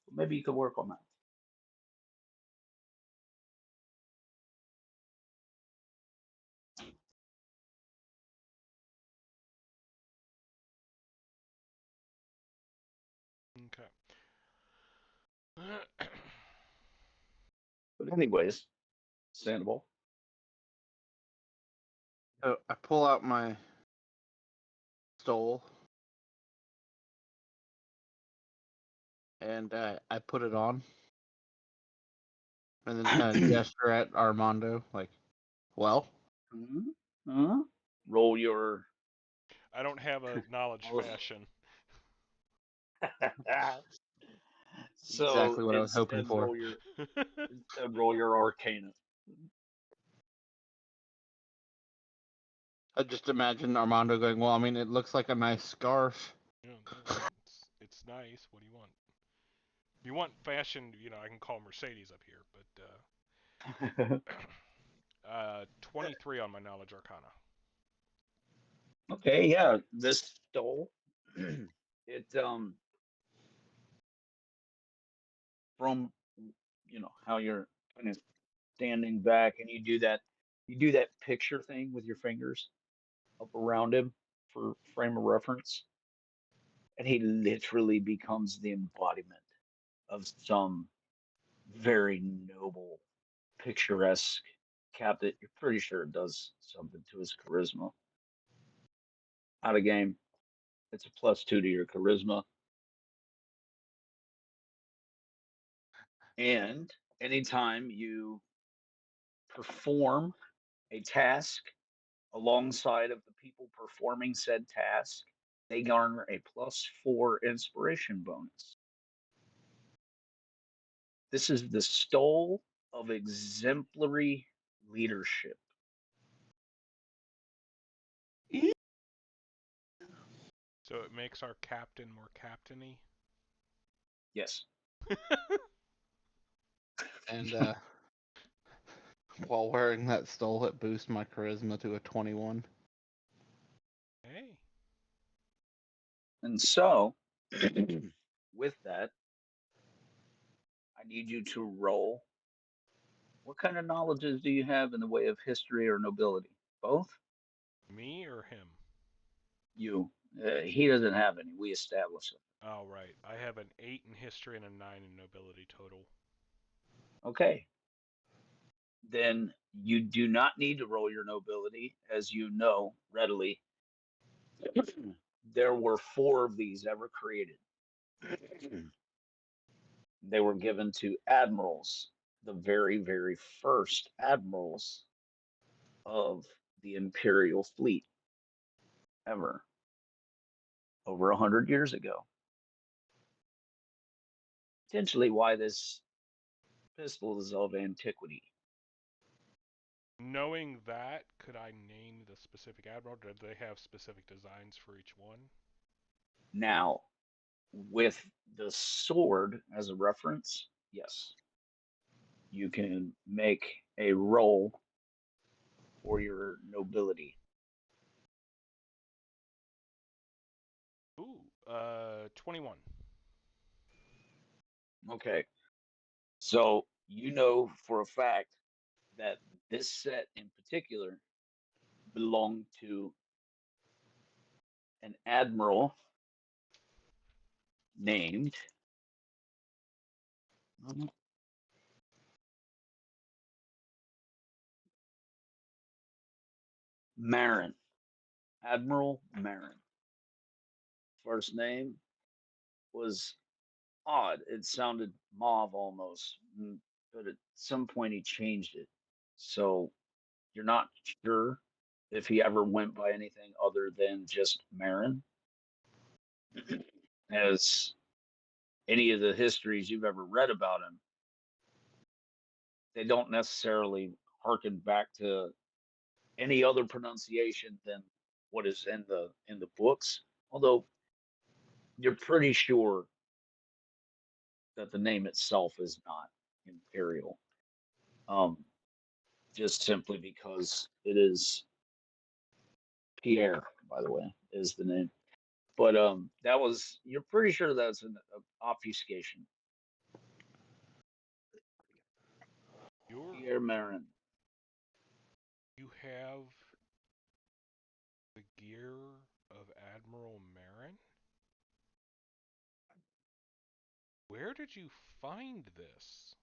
S1: But maybe you could work on that.
S3: Okay.
S1: But anyways, Sandoval.
S2: So I pull out my stole and I put it on, and then kind of gesture at Armando, like, "Well."
S1: Roll your.
S3: I don't have a knowledge fashion.
S1: So
S2: Exactly what I was hoping
S1: instead
S2: for.
S1: roll your Arcana.
S2: I just imagine Armando going, "Well, I mean, it looks like a nice scarf."
S3: It's nice. What do you want? If you want fashion, I can call Mercedes up here, but 23 on my knowledge arcana.
S1: Okay, yeah, this stole it from how you're kind of standing back and you do that picture thing with your fingers up around him for frame of reference, and he literally becomes the embodiment of some very noble, picturesque captain. You're pretty sure it does something to his charisma. Out of game, it's a +2 to your charisma. And anytime you perform a task alongside of the people performing said task, they garner a +4 inspiration bonus. This is the stole of exemplary leadership.
S3: So it makes our captain more captainy.
S1: Yes.
S2: And while wearing that stole, it boosts my charisma to a 21.
S3: Hey.
S1: And so, with that, I need you to roll. What kind of knowledges do you have in the way of history or nobility? Both?
S3: Me or him?
S1: You. He doesn't have any. We established it.
S3: Oh, right. I have an 8 in history and a 9 in nobility total.
S1: Okay. Then you do not need to roll your nobility, as you know readily. There were 4 of these ever created. They were given to admirals, the very, very first admirals of the Imperial fleet ever, over 100 years ago. Potentially why this pistol is of antiquity.
S3: Knowing that, could I name the specific admiral? Did they have specific designs for each one?
S1: Now, with the sword as a reference, yes, you can make a roll for your nobility.
S3: Ooh, 21.
S1: Okay. So you know for a fact that this set in particular belonged to an admiral named Marin. Admiral Marin. First name was odd. It sounded mauve almost, but at some point he changed it. So you're not sure if he ever went by anything other than just Marin. As any of the histories you've ever read about him, they don't necessarily harken back to any other pronunciation than what is in the books. Although you're pretty sure that the name itself is not imperial, um, just simply because it is Pierre, by the way, is the name. But that was you're pretty sure that's an obfuscation. Pierre Marin.
S3: You have the gear of Admiral Marin? Where did you find this?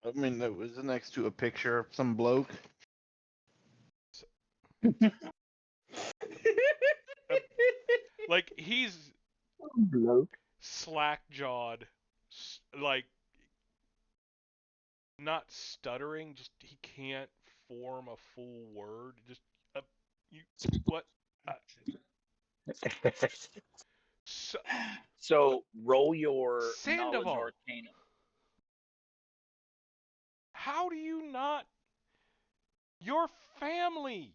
S2: I mean, that was next to a picture of some bloke.
S3: Like, he's
S1: Bloke.
S3: slack-jawed, like, not stuttering, just he can't form a full word. Just, you, what? So,
S1: So roll your knowledge
S3: Sandoval.
S1: arcana.
S3: How do you not? Your family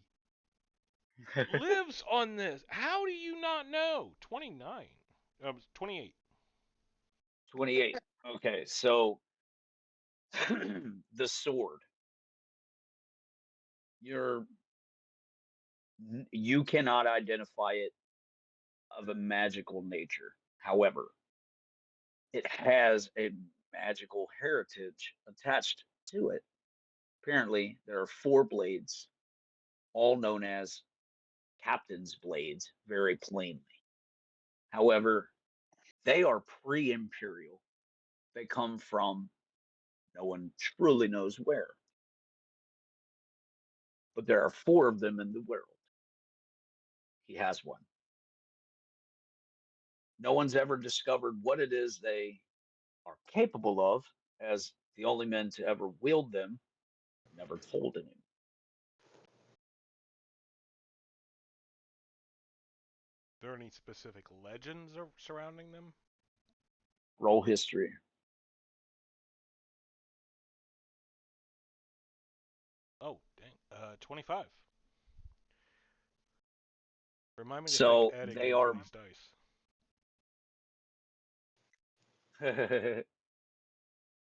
S3: lives on this. How do you not know? 29. 28.
S1: 28. Okay, so the sword. You cannot identify it of a magical nature. However, it has a magical heritage attached to it. Apparently, there are 4 blades, all known as captain's blades, very plainly. However, they are pre-imperial. They come from no one truly knows where. But there are 4 of them in the world. He has one. No one's ever discovered what it is they are capable of, as the only men to ever wield them never told anyone.
S3: Are there any specific legends surrounding them?
S1: Roll history.
S3: Oh, dang. 25. Remind me to
S1: So
S3: think adding
S1: they
S3: into
S1: are.
S3: these dice.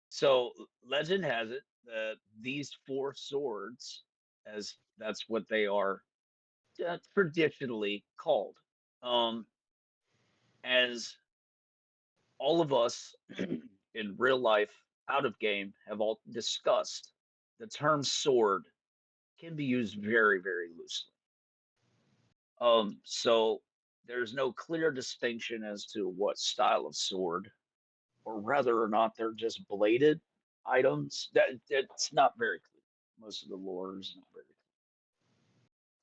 S1: So legend has it that these 4 swords, as that's what they are traditionally called, as all of us in real life, out of game, have all discussed, the term sword can be used very, very loosely. So there's no clear distinction as to what style of sword, or whether or not they're just bladed items. That's not very clear. Most of the lore is not very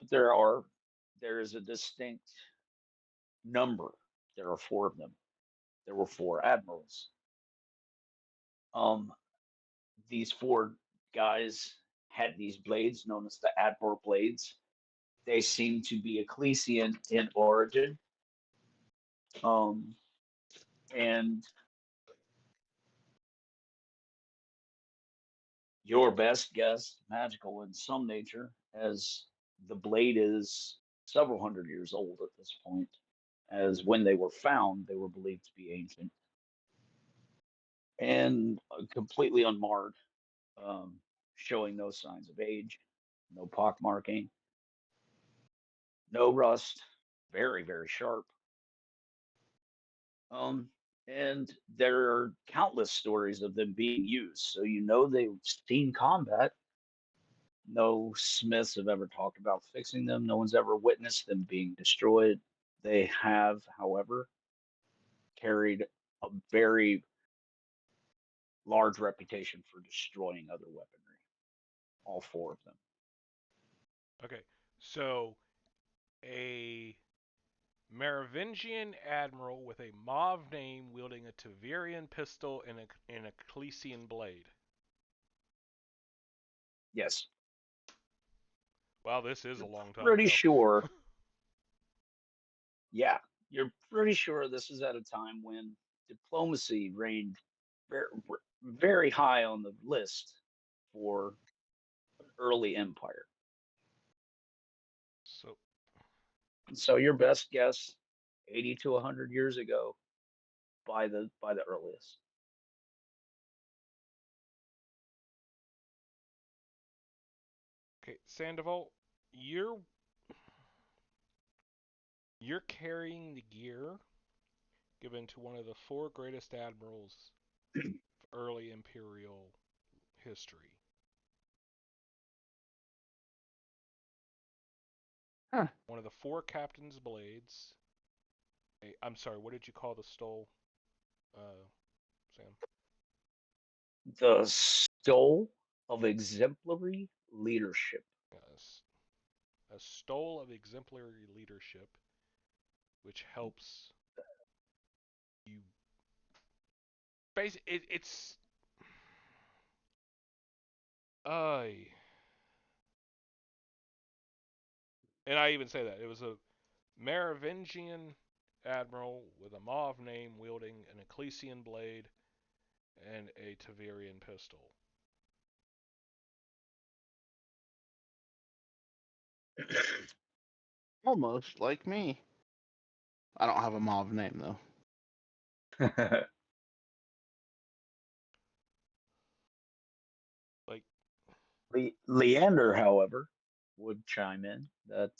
S1: clear. But there is a distinct number. There are 4 of them. There were 4 admirals. These 4 guys had these blades known as the admiral blades. They seem to be Ecclesian in origin. And your best guess, magical in some nature, as the blade is several hundred years old at this point, as when they were found, they were believed to be ancient and completely unmarred, showing no signs of age, no pockmarking, no rust, very, very sharp. And there are countless stories of them being used. So they've seen combat. No smiths have ever talked about fixing them. No one's ever witnessed them being destroyed. They have, however, carried a very large reputation for destroying other weaponry. All 4 of them.
S3: Okay, so a Merovingian admiral with a mauve name wielding a Tavirian pistol and a Ecclesian blade.
S1: Yes.
S3: Wow, this is a long time
S1: Pretty
S3: ago.
S1: sure. Yeah, you're pretty sure this is at a time when diplomacy reigned very, very high on the list for an early empire.
S3: So,
S1: So your best guess, 80 to 100 years ago, by the earliest.
S3: okay, Sandoval, you're carrying the gear given to one of the four greatest admirals of early imperial history.
S2: Huh.
S3: One of the four captain's blades. I'm sorry, what did you call the stole, Sam?
S1: The stole of exemplary leadership.
S3: Yes. A stole of exemplary leadership, which helps you. It's. And I even say that. It was a Merovingian admiral with a mauve name wielding an Ecclesian blade and a Taverian pistol.
S2: Almost like me. I don't have a mauve name though.
S3: Like,
S1: Leander, however, would chime in that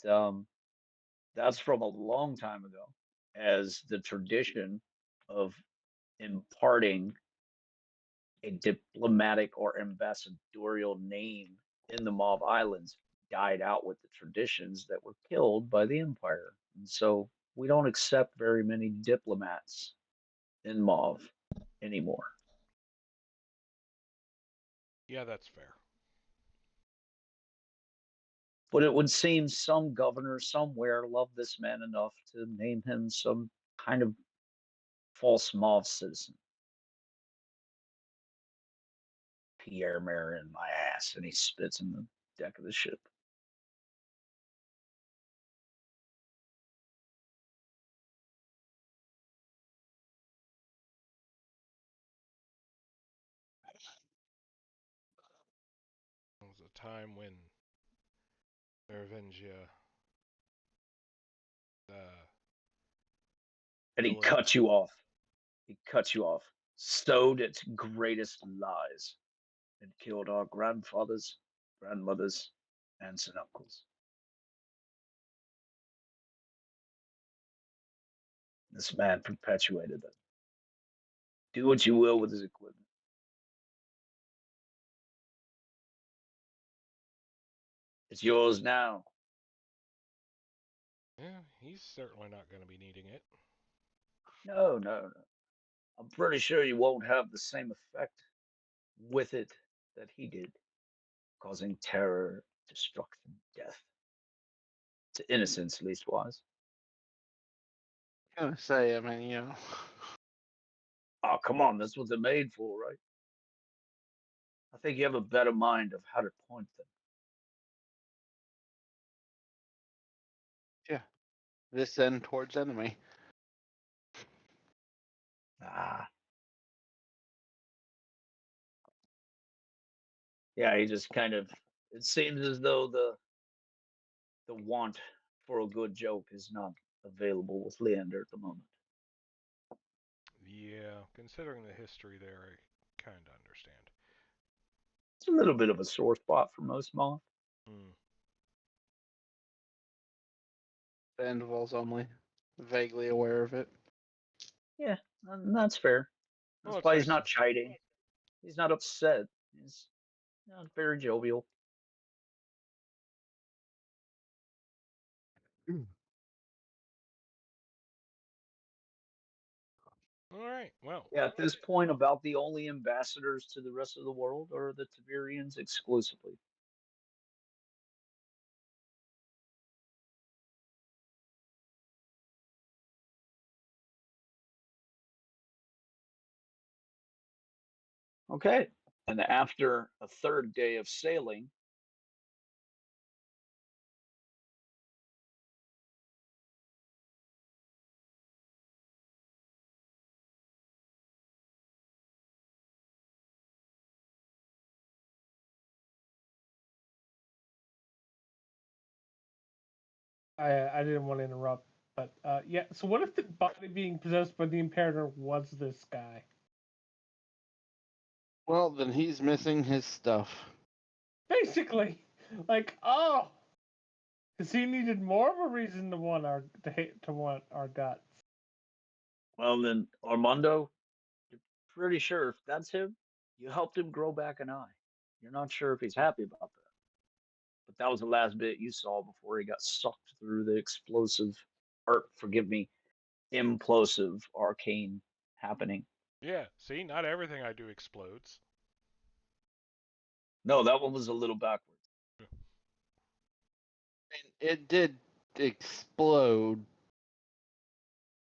S1: that's from a long time ago, as the tradition of imparting a diplomatic or ambassadorial name in the Mauve Islands died out with the traditions that were killed by the Empire. And so we don't accept very many diplomats in Mauve anymore.
S3: yeah, that's fair.
S1: But it would seem some governor somewhere loved this man enough to name him some kind of false Mauve citizen. Pierre Marin, my ass, and he spits in the deck of the ship.
S3: It was a time when Merovingia,
S1: And he
S3: village.
S1: cut you off. He cut you off. Sowed its greatest lies and killed our grandfathers, grandmothers, aunts, and uncles. This man perpetuated them. Do what you will with his equipment. It's yours now.
S3: Yeah, he's certainly not going to be needing it.
S1: No, no, no. I'm pretty sure you won't have the same effect with it that he did, causing terror, destruction, death to innocents, leastwise.
S2: I'm gonna say, I mean, you know.
S1: Oh, come on, that's what they're made for, right? I think you have a better mind of how to point them.
S2: Yeah. This end towards enemy.
S1: Ah, yeah, he just kind of. It seems as though the want for a good joke is not available with Leander at the moment.
S3: Yeah, considering the history there, I kind of understand.
S1: It's a little bit of a sore spot for most moth.
S3: Hmm.
S2: Sandoval's only vaguely aware of it.
S1: Yeah, and that's fair.
S3: Well,
S1: That's
S3: it's
S1: why he's
S3: nice.
S1: not chiding. He's not upset. He's very jovial.
S3: All right. Well,
S1: Yeah, at this point, about the only ambassadors to the rest of the world are the Tiberians exclusively. Okay. And after a third day of sailing,
S4: I didn't want to interrupt, but yeah. So what if the body being possessed by the Imperator was this guy?
S2: Well, then he's missing his stuff.
S4: Basically, like, oh, because he needed more of a reason to want our guts.
S1: Well, then, Armando, you're pretty sure if that's him, you helped him grow back an eye. You're not sure if he's happy about that. But that was the last bit you saw before he got sucked through the explosive, or forgive me, implosive arcane happening.
S3: Yeah, see, not everything I do explodes.
S1: No, that one was a little backwards.
S2: And it did explode,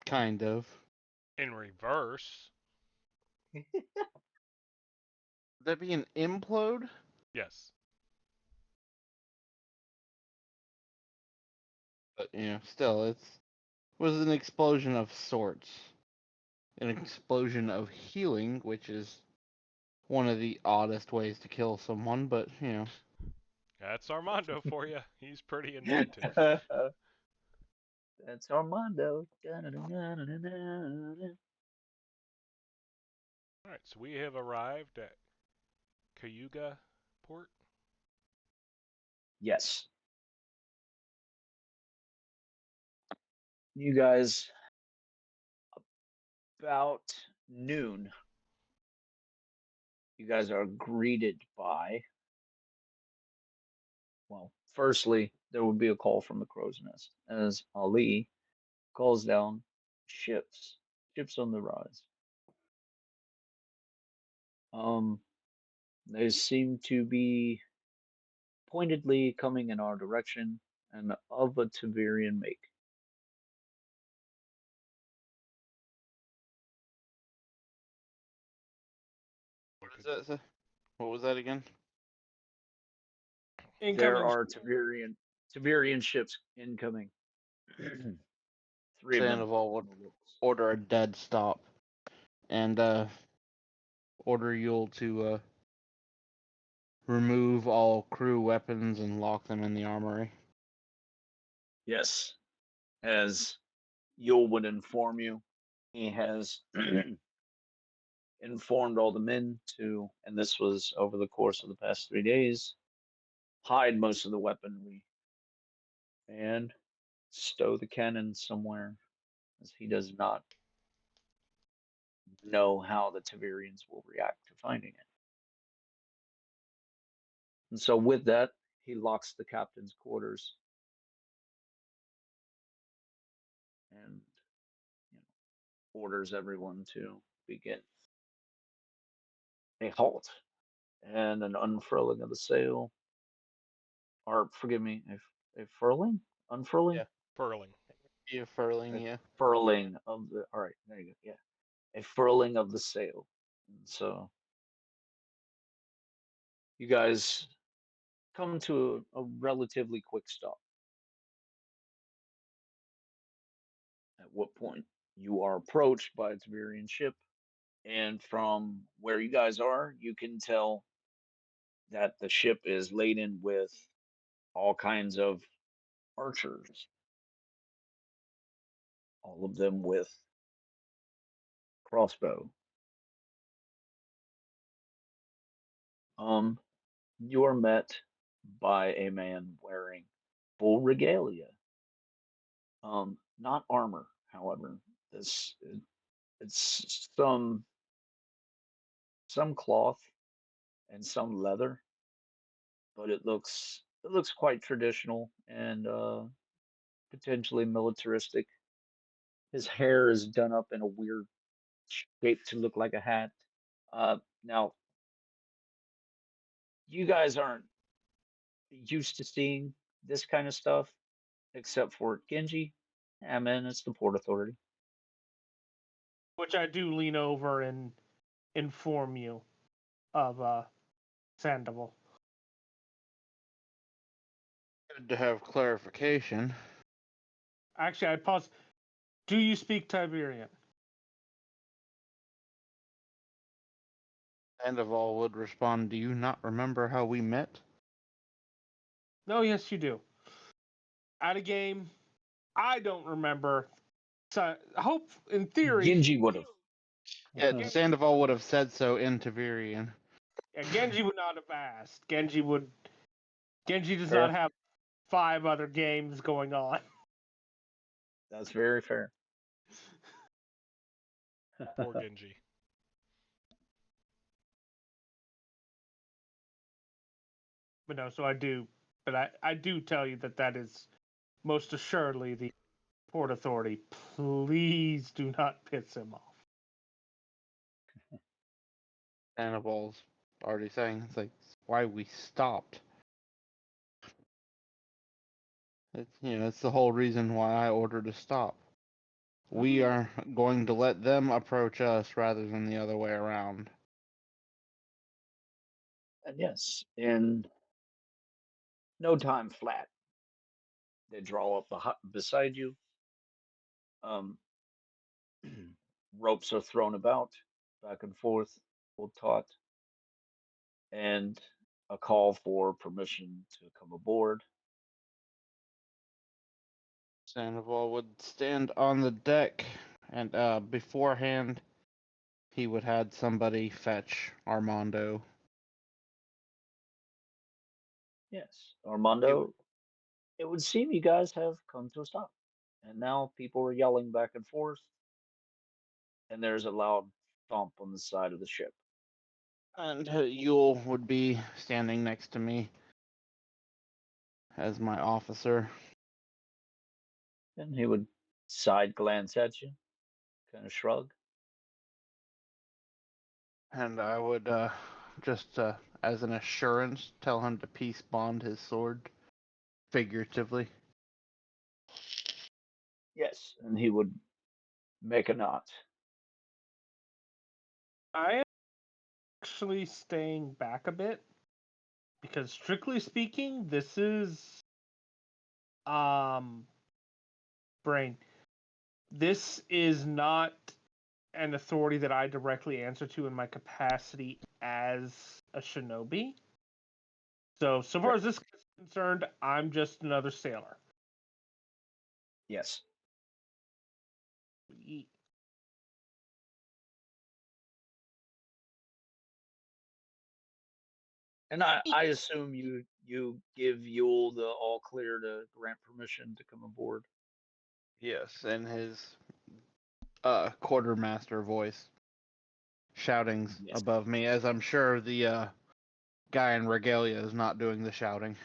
S2: kind of.
S3: In reverse,
S2: Would that be an implode?
S3: yes.
S2: But still, it was an explosion of sorts. An explosion of healing, which is one of the oddest ways to kill someone, but
S3: That's Armando for you. He's pretty inventive.
S1: That's Armando.
S3: All right, so we have arrived at Cayuga Port.
S1: Yes. You guys, about noon, you guys are greeted by, well, firstly, there would be a call from the crow's nest as Ali calls down ships, ships on the rise. Um, they seem to be pointedly coming in our direction and of a Tiberian make.
S2: What was that again?
S1: There
S4: Incoming.
S1: are Tiberian ships incoming. Three of them.
S2: Sandoval would order a dead stop and order Yule to remove all crew weapons and lock them in the armory.
S1: Yes, as Yule would inform you, he has informed all the men to, and this was over the course of the past 3 days, hide most of the weaponry and stow the cannon somewhere, as he does not know how the Tiberians will react to finding it. And so, with that, he locks the captain's quarters and orders everyone to begin a halt and an unfurling of the sail, or forgive me, a furling, unfurling,
S2: Yeah.
S3: Furling.
S2: Yeah, furling,
S1: a
S2: yeah.
S1: furling of the. All right, there you go. Yeah, a furling of the sail. And so you guys come to a relatively quick stop. At what point you are approached by a Tiberian ship, and from where you guys are, you can tell that the ship is laden with all kinds of archers, all of them with crossbow. Um, you are met by a man wearing full regalia. Not armor, however. This it's some cloth and some leather, but it looks quite traditional and potentially militaristic. His hair is done up in a weird shape to look like a hat. Now you guys aren't used to seeing this kind of stuff, except for Genji. Yeah, man, it's the Port Authority.
S4: Which I do lean over and inform you of Sandoval.
S2: Good to have clarification.
S4: Actually, I pause. Do you speak Tiberian?
S2: Sandoval would respond, "Do you not remember how we met?"
S4: No, yes, you do. At a game, I don't remember. So, hope in theory,
S1: Genji would have.
S2: Yeah, Sandoval would have said so in Tavirian.
S4: Genji would not have asked. Genji does
S1: Fair.
S4: not have 5 other games going on.
S1: That's very fair.
S3: Poor Genji.
S4: But no, so I do. But I do tell you that is most assuredly the Port Authority. Please do not piss him off.
S2: Sandoval's already saying it's like why we stopped. It's the whole reason why I ordered to stop. We are going to let them approach us rather than the other way around.
S1: And yes, in no time flat, they draw up beside you. Ropes are thrown about, back and forth, full taut, and a call for permission to come aboard.
S2: Sandoval would stand on the deck, and beforehand, he would have somebody fetch Armando.
S1: Yes, Armando, it would seem you guys have come to a stop. And now people are yelling back and forth, and there's a loud thump on the side of the ship.
S2: And Yule would be standing next to me as my officer.
S1: And he would side glance at you, kind of shrug.
S2: And I would just, as an assurance, tell him to peace bond his sword, figuratively.
S1: Yes, and he would make a knot.
S4: I am actually staying back a bit because, strictly speaking, this is brain. This is not an authority that I directly answer to in my capacity as a shinobi. So far as this is concerned, I'm just another sailor.
S1: Yes. And I assume you give Yule the all clear to grant permission to come aboard.
S2: Yes, in his quartermaster voice, shoutings
S1: Yes.
S2: above me, as I'm sure the guy in regalia is not doing the shouting.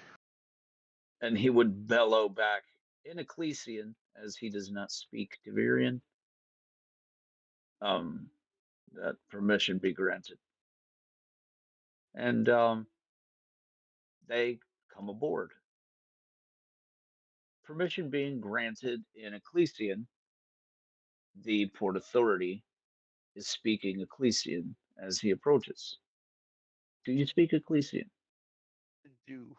S1: And he would bellow back in Ecclesian, as he does not speak Tavirian, that permission be granted. And they come aboard. Permission being granted in Ecclesian, the Port Authority is speaking Ecclesian as he approaches. Do you speak Ecclesian?
S2: Do.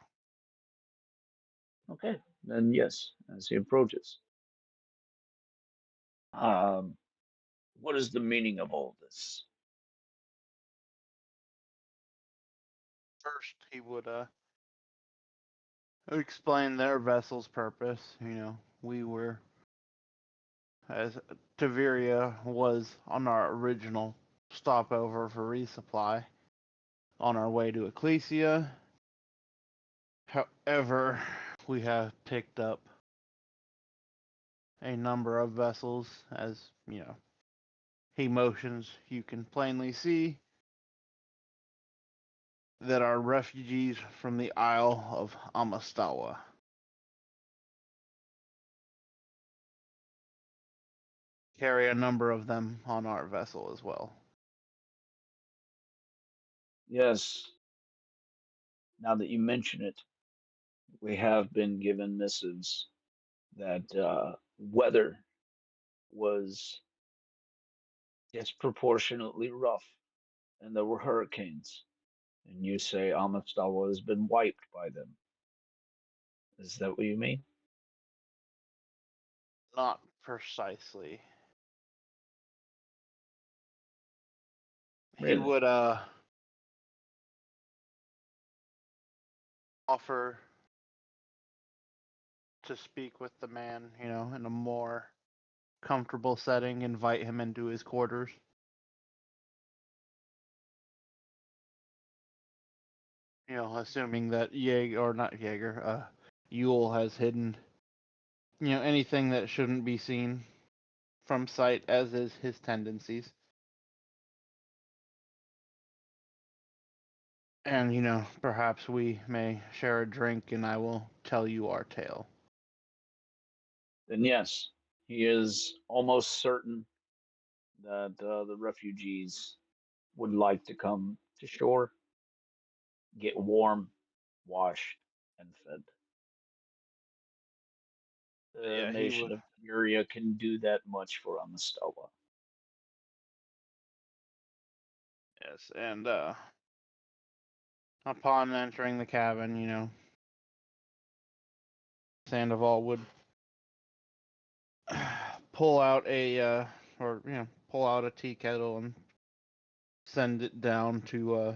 S1: Okay, then yes, as he approaches. What is the meaning of all this?
S2: First, he would explain their vessel's purpose. We were, as Taveria was on our original stopover for resupply, on our way to Ecclesia. However, we have picked up a number of vessels, as he motions. You can plainly see that are refugees from the Isle of Amastawa. Carry a number of them on our vessel as well.
S1: Yes. Now that you mention it, we have been given missives that weather was disproportionately rough and there were hurricanes. And you say Amastawa has been wiped by them. Is that what you mean?
S2: Not precisely.
S1: Really?
S2: He would offer to speak with the man, in a more comfortable setting, invite him into his quarters. Assuming that Yule has hidden, anything that shouldn't be seen from sight, as is his tendencies. And, perhaps we may share a drink and I will tell you our tale.
S1: Then yes, he is almost certain that the refugees would like to come to shore, get warm, washed, and fed. The
S2: Yeah, he
S1: nation
S2: would.
S1: of Furia can do that much for Amistella.
S2: Yes, and upon entering the cabin, Sandoval would pull out a tea kettle and send it down to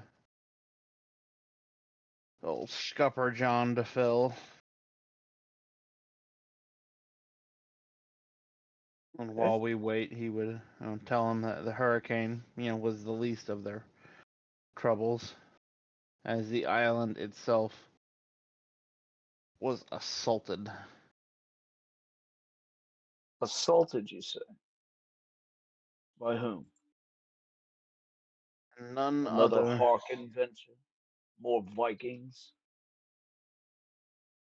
S2: old Scupper John to fill. And while we wait, he would tell him that the hurricane, was the least of their troubles, as the island itself was assaulted.
S1: Assaulted, you say? By whom?
S2: None
S1: Another
S2: other,
S1: hawk invention? More Vikings?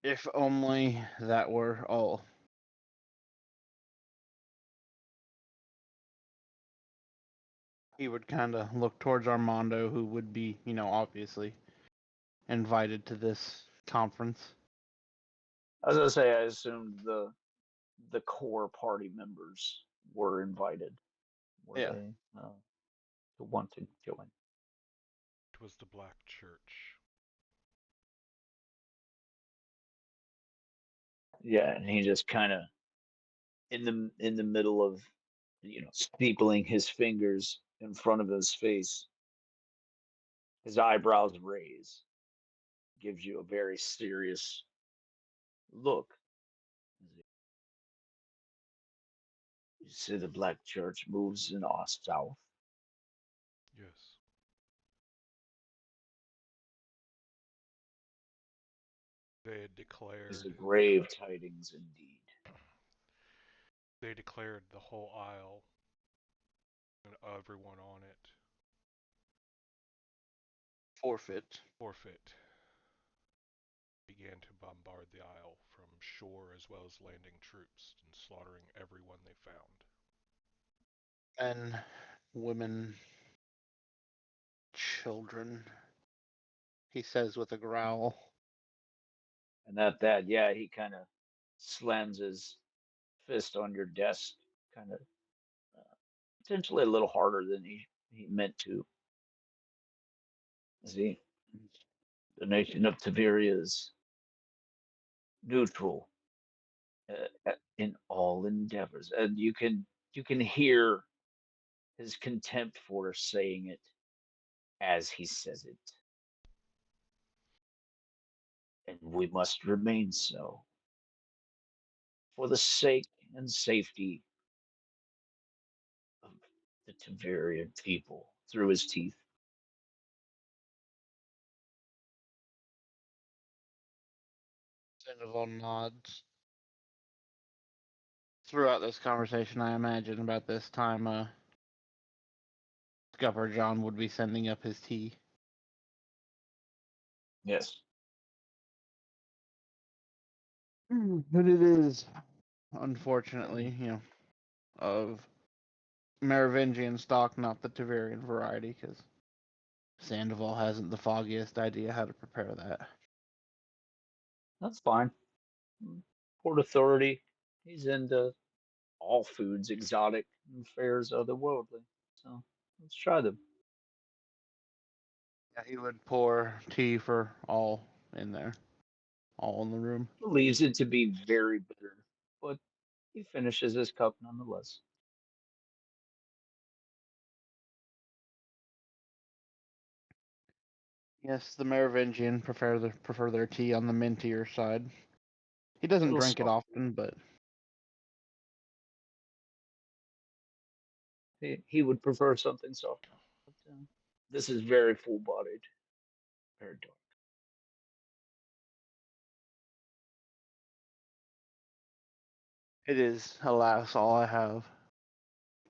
S2: if only that were all. He would kind of look towards Armando, who would be, obviously invited to this conference.
S1: As I say, I assumed the core party members were invited. Were
S2: Yeah.
S1: they to want to join?
S3: It was the Black Church.
S1: Yeah, and he just kind of in the middle of steepling his fingers in front of his face, his eyebrows raise, gives you a very serious look. You see, the Black Church moves in our south.
S3: Yes. They had
S1: These
S3: declared
S1: are grave tidings indeed.
S3: they declared the whole isle and everyone on it
S2: Forfeit.
S3: Began to bombard the isle from shore as well as landing troops and slaughtering everyone they found.
S2: Men, women, children, he says with a growl.
S1: And at that, yeah, he kind of slams his fist on your desk, kind of potentially a little harder than he meant to. See, the nation of Tiberia is neutral in all endeavors, and you can hear his contempt for saying it as he says it, and we must remain so for the sake and safety of the Tiberian people. Through his teeth.
S2: Sandoval nods. Throughout this conversation, I imagine about this time, Scupper John would be sending up his tea.
S1: Yes.
S2: But it is, unfortunately, of Merovingian stock, not the Tavarian variety, because Sandoval hasn't the foggiest idea how to prepare that.
S1: That's fine. Port Authority, he's into all foods, exotic and fares otherworldly. So let's try them.
S2: Yeah, he would pour tea for all in there, all in the room.
S1: Believes it to be very bitter, but he finishes his cup nonetheless.
S2: Yes, the Merovingian prefer their tea on the mintier side. He doesn't
S1: Little
S2: drink it
S1: smart.
S2: often, but
S1: He would prefer something softer. But, this is very full-bodied, very dark.
S2: it is, alas, all I have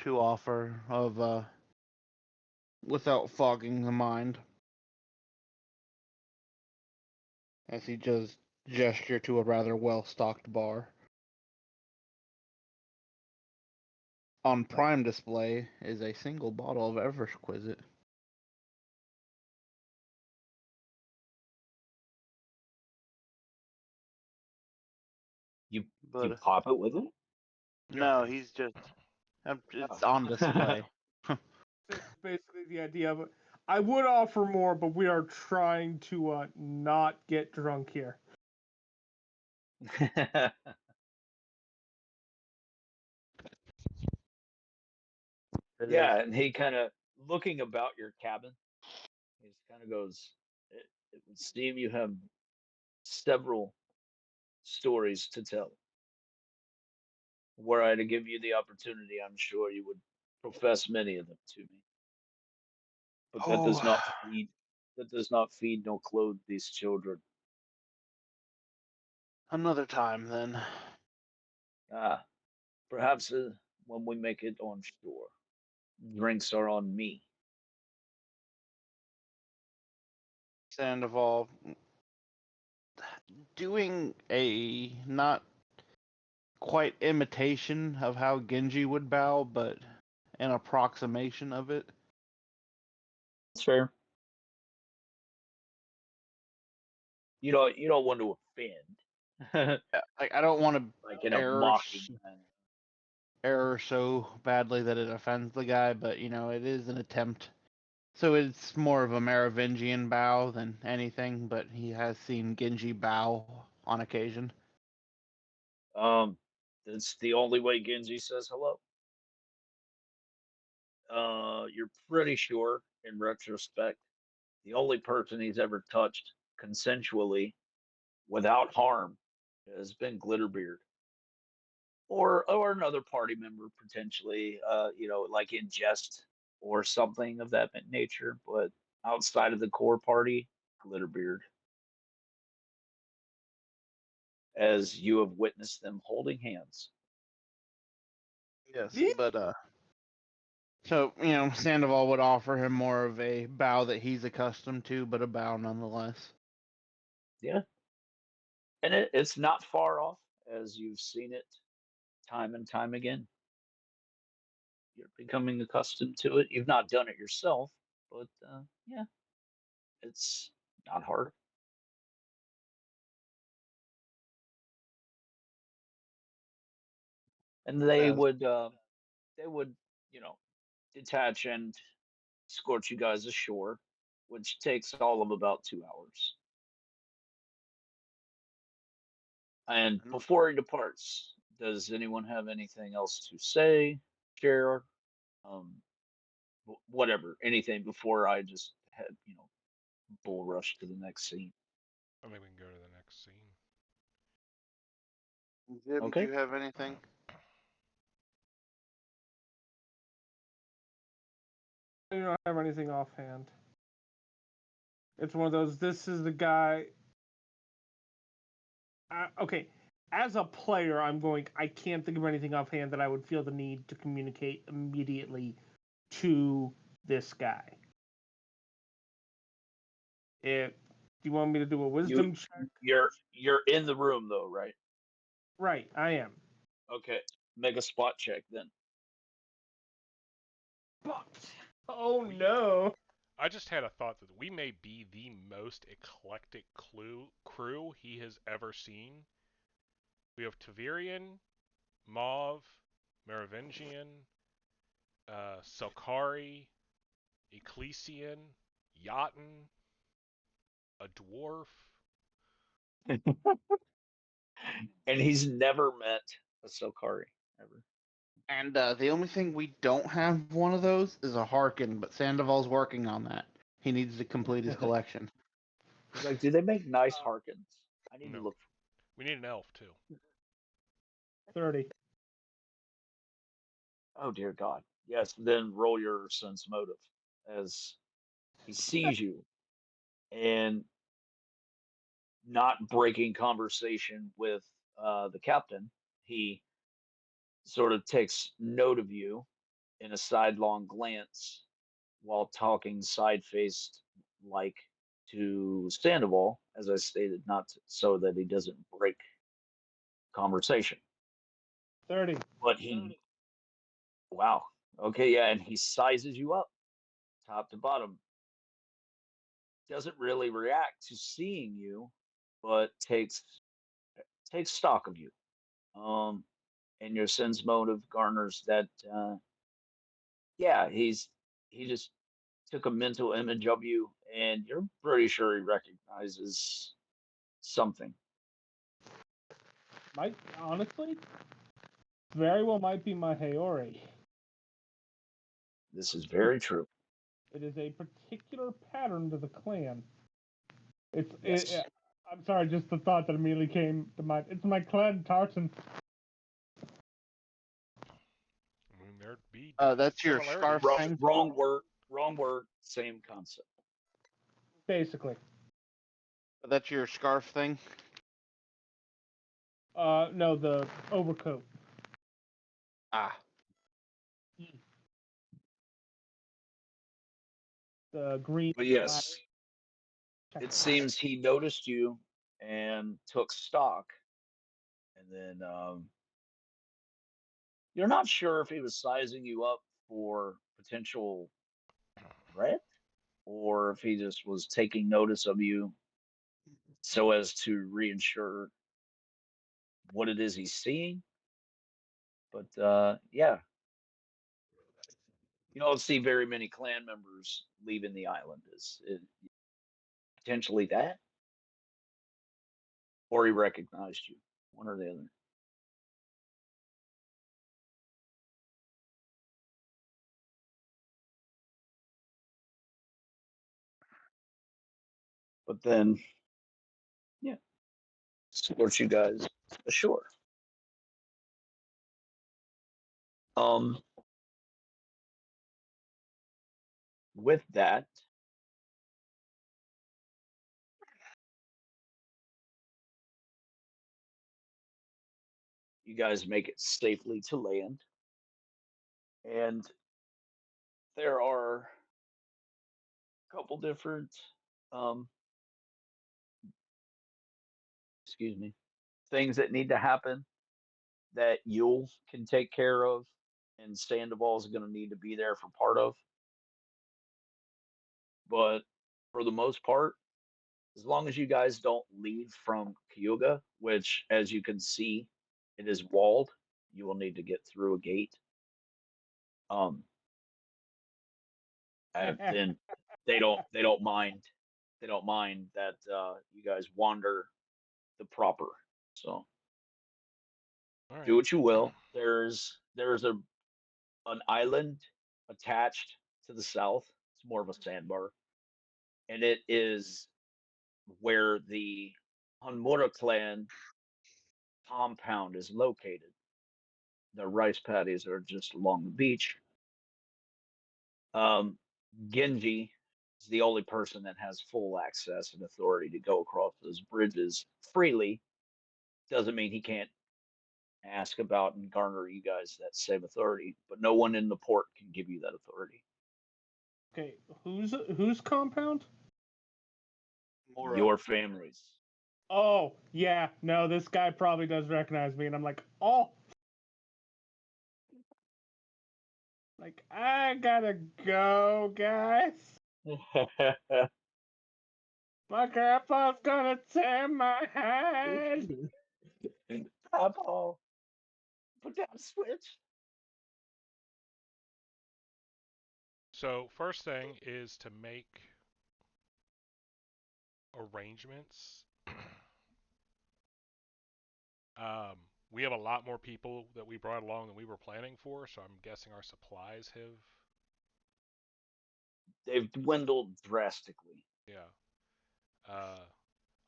S2: to offer of without fogging the mind. As he just gesture to a rather well-stocked bar. On prime display is a single bottle of Everexquisite.
S1: You
S2: But
S1: pop it with it?
S2: no, he's just it's on display.
S4: That's basically the idea of it. I would offer more, but we are trying to not get drunk here.
S1: Yeah, and he kind of looking about your cabin. He just kind of goes, it would seem you have several stories to tell. Were I to give you the opportunity, I'm sure you would profess many of them to me. But that does not
S2: Oh,
S1: feed nor clothe these children.
S2: another time then.
S1: Ah, perhaps when we make it on shore, drinks are on me.
S2: Sandoval doing a not quite imitation of how Genji would bow, but an approximation of it.
S1: That's fair. You don't want to offend,
S2: Like I don't want to
S1: like in a
S2: err
S1: mocking kind of.
S2: error so badly that it offends the guy, but it is an attempt. So it's more of a Merovingian bow than anything, but he has seen Genji bow on occasion.
S1: That's the only way Genji says hello. You're pretty sure, in retrospect, the only person he's ever touched consensually without harm has been Glitterbeard, or another party member potentially, like in jest or something of that nature. But outside of the core party, Glitterbeard, as you have witnessed them holding hands.
S2: Yes,
S4: Yeah.
S2: but so Sandoval would offer him more of a bow that he's accustomed to, but a bow nonetheless.
S1: Yeah, and it's not far off, as you've seen it time and time again. You're becoming accustomed to it. You've not done it yourself, but yeah, it's not hard. And
S2: As
S1: they would, you know, detach and escort you guys ashore, which takes all of about 2 hours. And before he departs, does anyone have anything else to say, share, um, whatever, anything before I just had, bull rush to the next scene?
S3: I think we can go to the next scene.
S2: Jim, do
S1: Okay.
S2: you have anything?
S4: I don't have anything offhand. It's one of those. This is the guy. Okay, as a player, I can't think of anything offhand that I would feel the need to communicate immediately to this guy. Do you want me to do a wisdom check?
S1: You're in the room though, right?
S4: Right, I am.
S1: Okay. Make a spot check then.
S4: But oh no.
S3: I just had a thought that we may be the most eclectic crew he has ever seen. We have Tavirian, Mauve, Merovingian, Selkari, Ecclesian, Jotun, a dwarf.
S1: And he's never met a Sokari ever.
S2: And the only thing we don't have one of those is a Harkin, but Sandoval's working on that. He needs to complete his collection.
S1: He's like, do they make nice Harkins? I need to
S3: No.
S1: look.
S3: We need an elf too.
S4: 30.
S1: Oh dear God. Yes, then roll your sense motive as he sees you and not breaking conversation with the captain. He sort of takes note of you in a sidelong glance while talking side faced like to Sandoval, as I stated, not so that he doesn't break conversation.
S4: 30.
S1: But he, wow. Okay, yeah, and he sizes you up top to bottom. Doesn't really react to seeing you, but takes stock of you. And your sense motive garners that yeah, he just took a mental image of you, and you're pretty sure he recognizes something.
S4: Might, honestly, very well might be my Haori.
S1: This is very true.
S4: It is a particular pattern to the clan.
S1: Yes.
S4: I'm sorry, just the thought that immediately came to mind. It's my clan Tartan.
S3: I mean, there'd be
S2: That's your
S3: similarities.
S2: scarf thing?
S1: Wrong word. Wrong word. Same concept.
S4: Basically.
S2: That's your scarf thing?
S4: No, the overcoat.
S2: Ah.
S4: The green.
S1: But yes, it seems he noticed you and took stock, and then you're not sure if he was sizing you up for potential threat or if he just was taking notice of you so as to reinsure what it is he's seeing. But yeah, you don't see very many clan members leaving the island. Is it potentially that, or he recognized you, one or the other. But then, yeah, escorts you guys ashore. Um, with that, you guys make it safely to land, and there are a couple different, um, excuse me, things that need to happen that Yule can take care of, and Sandoval is going to need to be there for part of. But for the most part, as long as you guys don't leave from Kyuga, which, as you can see, it is walled, you will need to get through a gate. Um, then they don't mind that you guys wander the proper. So
S3: All right.
S1: do what you will. There's an island attached to the south. It's more of a sandbar, and it is where the Hanmura clan compound is located. The rice paddies are just along the beach. Um, Genji is the only person that has full access and authority to go across those bridges freely. Doesn't mean he can't ask about and garner you guys that same authority, but no one in the port can give you that authority.
S4: Okay, whose compound?
S2: Mora.
S1: Your families.
S4: Oh, yeah. No, this guy probably does recognize me, and I'm like, oh. Like, I gotta go, guys. My grandpa's gonna tear my head.
S1: Papa, put down a switch.
S3: So first thing is to make arrangements. We have a lot more people that we brought along than we were planning for, so I'm guessing our supplies have.
S1: They've dwindled drastically.
S3: Yeah. Uh,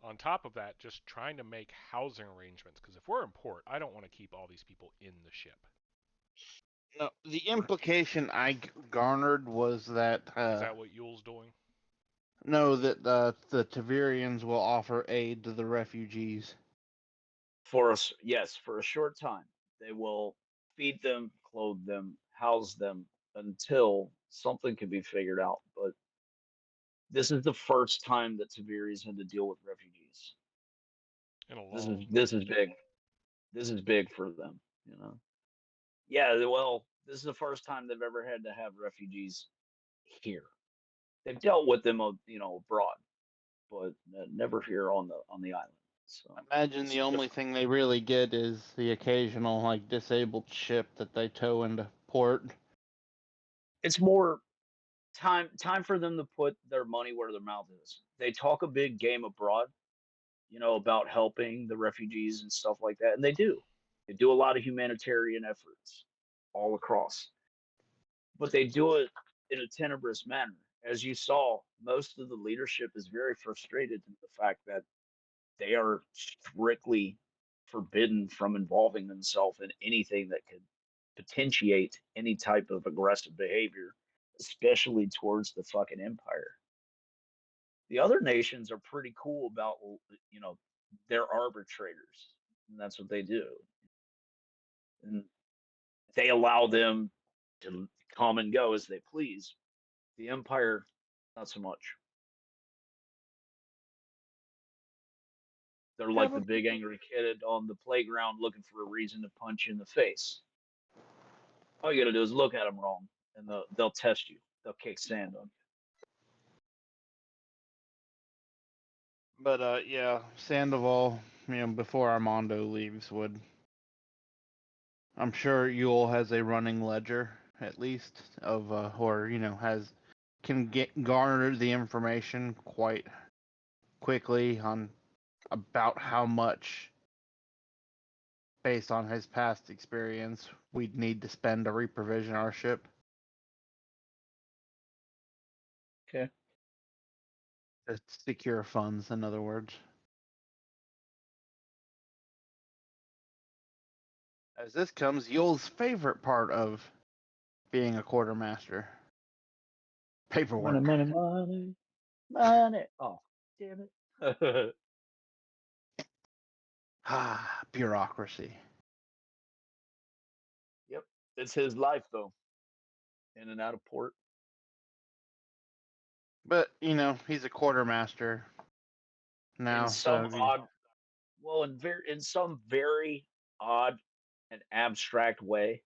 S3: On top of that, just trying to make housing arrangements, because if we're in port, I don't want to keep all these people in the ship.
S2: No, the implication I garnered was that
S3: Is that what Yule's doing?
S2: no, that the Tavirians will offer aid to the refugees.
S1: For us, yes, for a short time, they will feed them, clothe them, house them until something can be figured out. But this is the first time that Tiberias had to deal with refugees.
S3: In a
S1: This
S3: long,
S1: is this is big. This is big for them, you know. Yeah, well, this is the first time they've ever had to have refugees here. They've dealt with them, abroad, but never here on the island. So
S2: Imagine the only thing they really get is the occasional like disabled ship that they tow into port.
S1: it's more time for them to put their money where their mouth is. They talk a big game abroad, about helping the refugees and stuff like that, and they do. They do a lot of humanitarian efforts all across, but they do it in a tenebrous manner. As you saw, most of the leadership is very frustrated in the fact that they are strictly forbidden from involving themselves in anything that could potentiate any type of aggressive behavior, especially towards the fucking empire. The other nations are pretty cool about, you know, they're arbitrators, and that's what they do. And they allow them to come and go as they please. The empire, not so much. They're
S4: Yeah,
S1: like the
S4: but
S1: big angry kid on the playground looking for a reason to punch you in the face. All you gotta do is look at them wrong, and they'll test you. They'll kick sand on you.
S2: But yeah, Sandoval, before Armando leaves, I'm sure Yule has a running ledger at least of or can garner the information quite quickly on about how much, based on his past experience, we'd need to spend to reprovision our ship.
S1: Okay.
S2: To secure funds, in other words. As this comes, Yule's favorite part of being a quartermaster. Paperwork.
S1: Money. Oh, damn it.
S2: Ah, bureaucracy.
S1: Yep. It's his life, though. In and out of port.
S2: But, he's a quartermaster now,
S1: In some
S2: so
S1: odd, well, in some very odd and abstract way,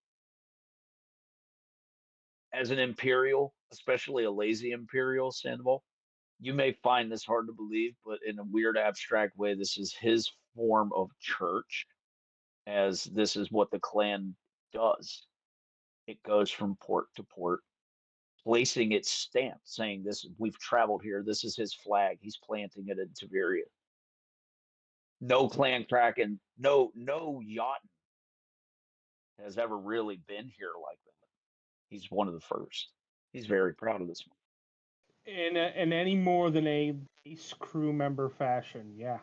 S1: as an imperial, especially a lazy imperial, Sandoval, you may find this hard to believe, but in a weird abstract way, this is his form of church, as this is what the clan does. It goes from port to port, placing its stamp, saying this we've traveled here. This is his flag. He's planting it in Tiberia. No clan cracking, no yacht has ever really been here like that. He's one of the first. He's very proud of this one.
S4: in any more than a base crew member fashion, yeah.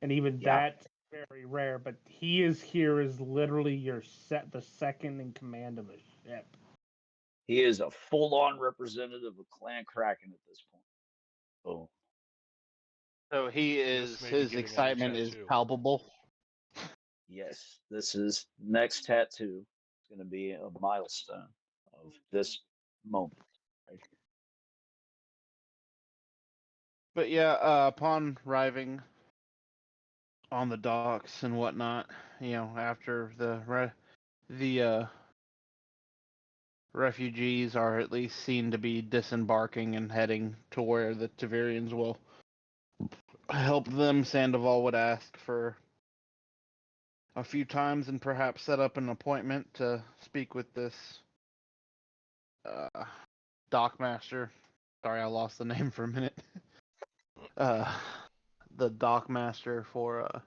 S4: And even
S1: Yeah.
S4: that's very rare. But he is here as literally the second in command of a ship.
S1: He is a full-on representative of Clan Kraken at this point. Oh,
S2: so
S3: This may be
S2: his
S3: getting
S2: excitement
S3: into
S2: is
S3: tattoo.
S2: palpable.
S1: yes. This is next tattoo. It's going to be a milestone of this moment. Right here.
S2: But yeah, upon arriving on the docks and whatnot, after the refugees are at least seen to be disembarking and heading to where the Tavirians will help them, Sandoval would ask for a few times and perhaps set up an appointment to speak with this uh, dockmaster. Sorry, I lost the name for a minute. uh, the dockmaster for a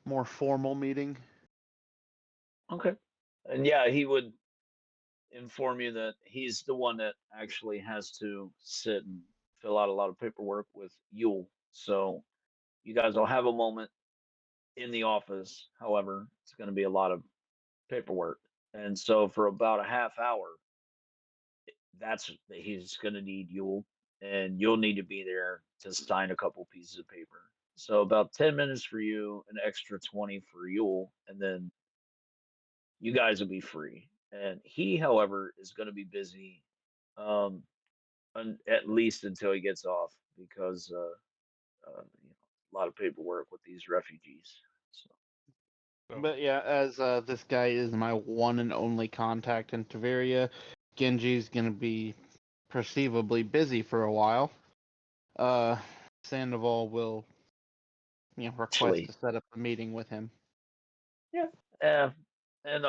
S2: more formal meeting.
S1: Okay. And yeah, he would inform you that he's the one that actually has to sit and fill out a lot of paperwork with Yule So you guys will have a moment in the office. However, it's going to be a lot of paperwork. And so for about a half hour, that's he's going to need you, and you'll need to be there to sign a couple pieces of paper. So about 10 minutes for you, an extra 20 for Yule, and then you guys will be free. And he, however, is going to be busy, um, at least until he gets off, because a lot of paperwork with these refugees. So
S2: But yeah, as this guy is my one and only contact in Tiveria, Genji's gonna be perceivably busy for a while. Uh, Sandoval will, request
S1: actually,
S2: to set up a meeting with him.
S1: yeah, and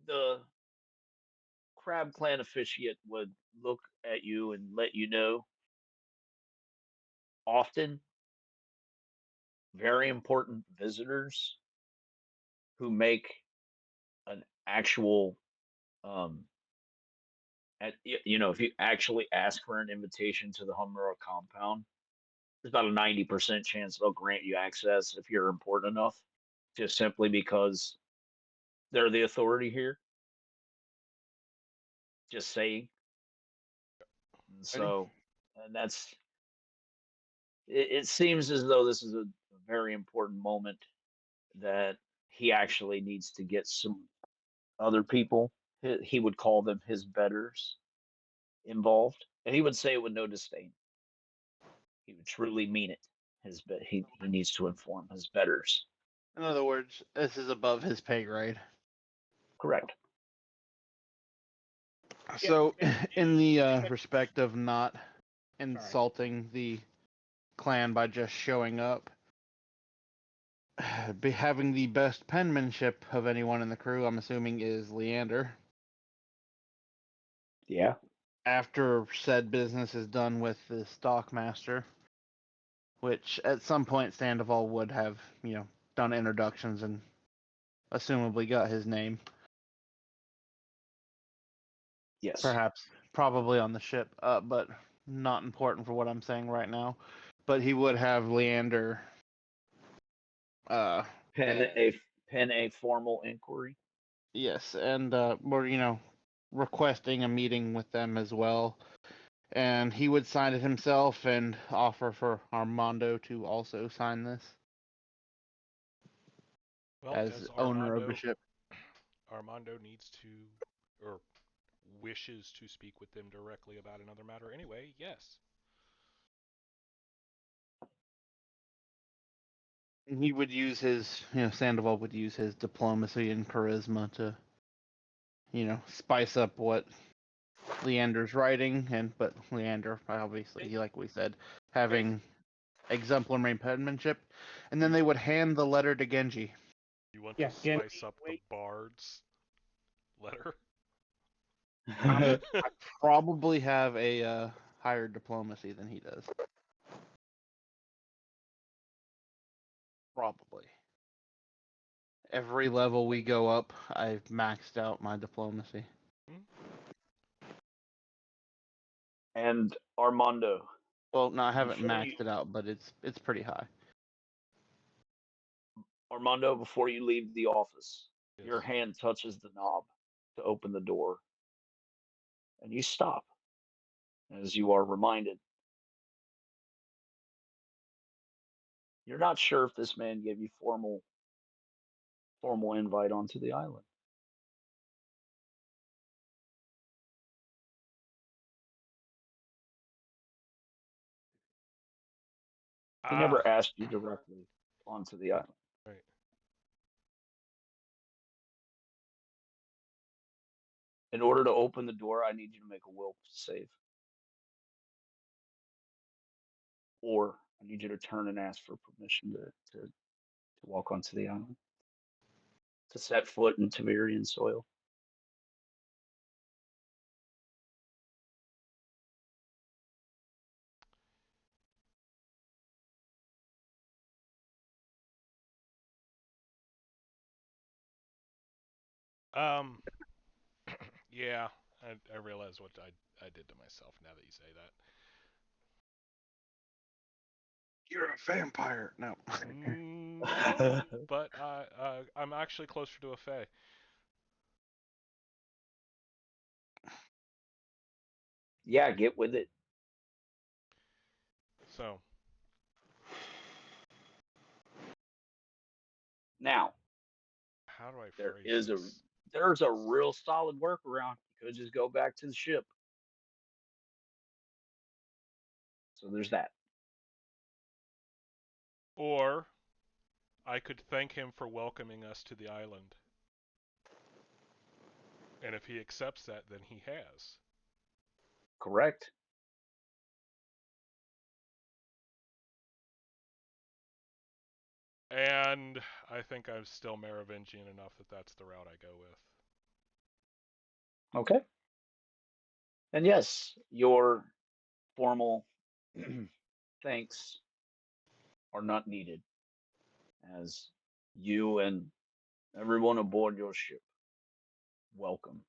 S1: the Crab Clan officiate would look at you and let you know often very important visitors who make an actual um if you actually ask for an invitation to the Hummer compound, there's about a 90% chance they'll grant you access if you're important enough, just simply because they're the authority here. Just saying. And
S2: Ready?
S1: so, and it seems as though this is a very important moment that he actually needs to get some other people. He would call them his betters involved, and he would say it with no disdain. He would truly mean it. He needs to inform his betters.
S2: In other words, this is above his pay grade.
S1: Correct.
S2: So, in the respect of not insulting the clan by just showing up, be having the best penmanship of anyone in the crew, I'm assuming, is Leander.
S1: Yeah.
S2: After said business is done with the stockmaster, which at some point Sandoval would have, done introductions and assumably got his name.
S1: Yes.
S2: Perhaps, probably on the ship, but not important for what I'm saying right now. But he would have Leander
S1: Pen a formal inquiry.
S2: yes, and we're requesting a meeting with them as well, and he would sign it himself and offer for Armando to also sign this
S3: Well,
S2: as owner of the ship.
S3: Armando needs to, or wishes to speak with them directly about another matter anyway, yes.
S2: He would use his, Sandoval would use his diplomacy and charisma to, spice up what Leander's writing, but Leander, obviously, like we said, having exemplary penmanship, and then they would hand the letter to Genji.
S3: You want to spice up the bard's letter?
S2: I probably have a higher diplomacy than he does. Probably. Every level we go up, I've maxed out my diplomacy.
S1: And Armando.
S2: Well, no, I haven't maxed it out, but it's pretty high.
S1: Armando, before you leave the office,
S3: Yes.
S1: your hand touches the knob to open the door, and you stop as you are reminded. You're not sure if this man gave you formal invite onto the island. He never asked you directly onto the island.
S3: Right.
S1: In order to open the door, I need you to make a will save. Or I need you to turn and ask for permission to walk onto the island, to set foot in Taverian soil.
S3: Yeah, I realize what I did to myself now that you say that.
S2: You're a vampire. No.
S3: No, but I'm actually closer to a fae.
S1: Yeah, get with it.
S3: So,
S1: Now,
S3: how do I
S1: there
S3: phrase
S1: is
S3: this?
S1: there's a real solid workaround. You could just go back to the ship. So there's that.
S3: Or I could thank him for welcoming us to the island. And if he accepts that, then he has.
S1: Correct.
S3: And I think I'm still Merovingian enough that that's the route I go with.
S1: Okay. And yes, your formal thanks are not needed, as you and everyone aboard your ship, welcome.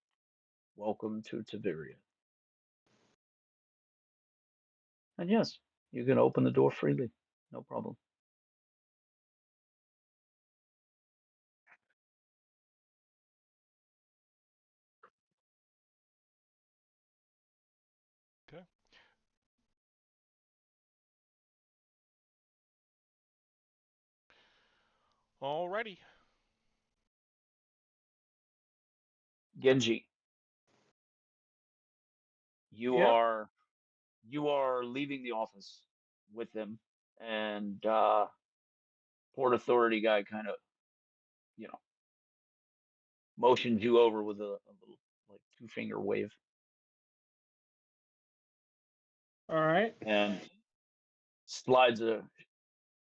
S1: Welcome to Tiberia. And yes, you can open the door freely. No problem.
S3: Okay. Alrighty.
S1: Genji, you
S4: Yep.
S1: are you are leaving the office with them, and Port Authority guy kind of, you know, motions you over with a little like two-finger wave,
S4: All right.
S1: and slides a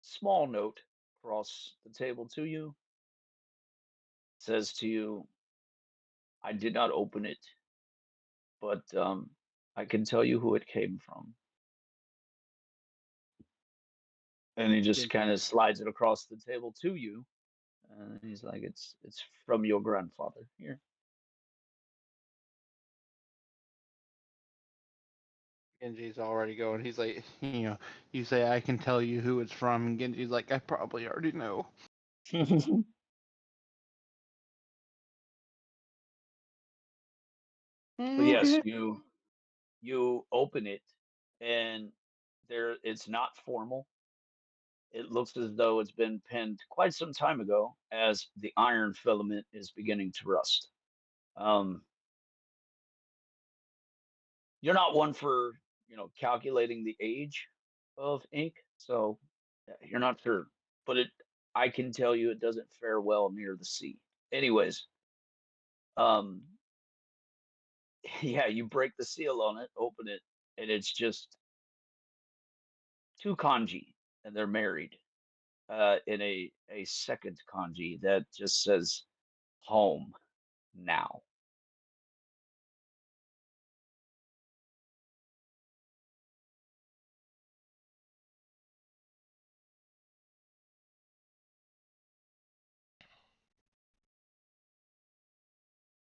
S1: small note across the table to you. Says to you, "I did not open it, but I can tell you who it came from." And he just
S2: Genji,
S1: kind of slides it across the table to you, and he's like, "It's from your grandfather. Here."
S2: Genji's already going. He's like, you say I can tell you who it's from, and Genji's like, I probably already know.
S1: But yes, you open it, and there it's not formal. It looks as though it's been penned quite some time ago, as the iron filament is beginning to rust. Um, you're not one for calculating the age of ink, so you're not sure. But I can tell you, it doesn't fare well near the sea. Anyways, um, yeah, you break the seal on it, open it, and it's just two kanji, and they're married. In a second kanji that just says home now.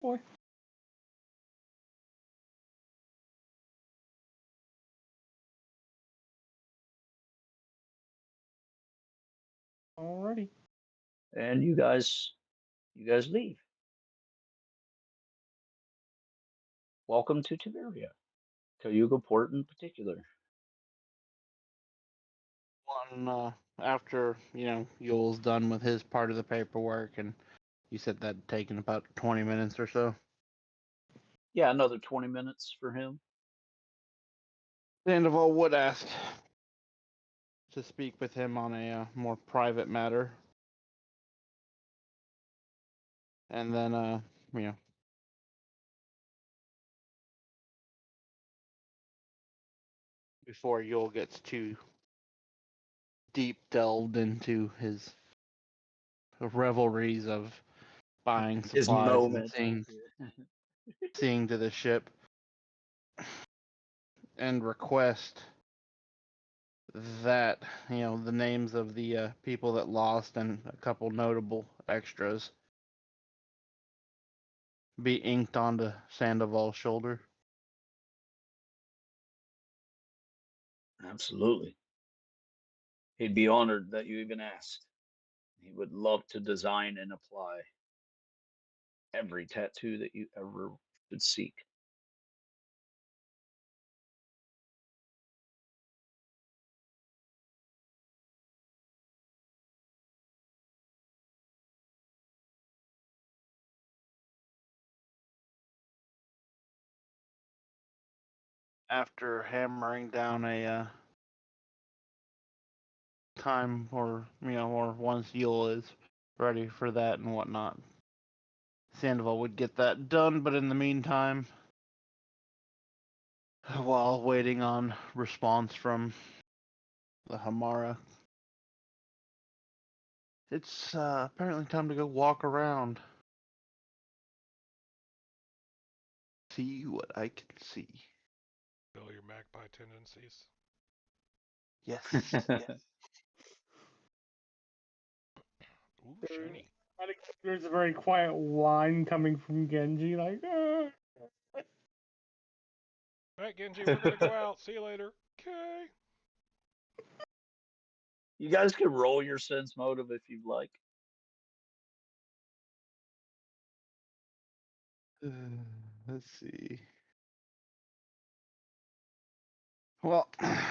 S4: Boy. Alrighty.
S1: And you guys leave. Welcome to Tiberia, Cayuga Port in particular.
S2: After Yule's done with his part of the paperwork, and you said that'd taken about 20 minutes or so.
S1: Yeah, another 20 minutes for him.
S2: Sandoval would ask to speak with him on a more private matter, and then before Yule gets too deep delved into his revelries of buying
S1: His
S2: supplies and
S1: moment.
S2: seeing to the ship, and request that the names of the people that lost and a couple notable extras be inked onto Sandoval's shoulder.
S1: Absolutely. He'd be honored that you even asked. He would love to design and apply every tattoo that you ever could seek.
S2: After hammering down a time, or or once Yule is ready for that and whatnot, Sandoval would get that done. But in the meantime, while waiting on response from the Hamara, it's apparently time to go walk around, see what I can see.
S3: Bill, your magpie tendencies.
S2: Yes, yes.
S3: Ooh, shiny.
S4: There's a very quiet whine coming from Genji, like,
S3: All right, Genji, we're gonna go out. See you later. Okay.
S1: You guys can roll your sense motive if you'd like.
S2: Let's see. Well, I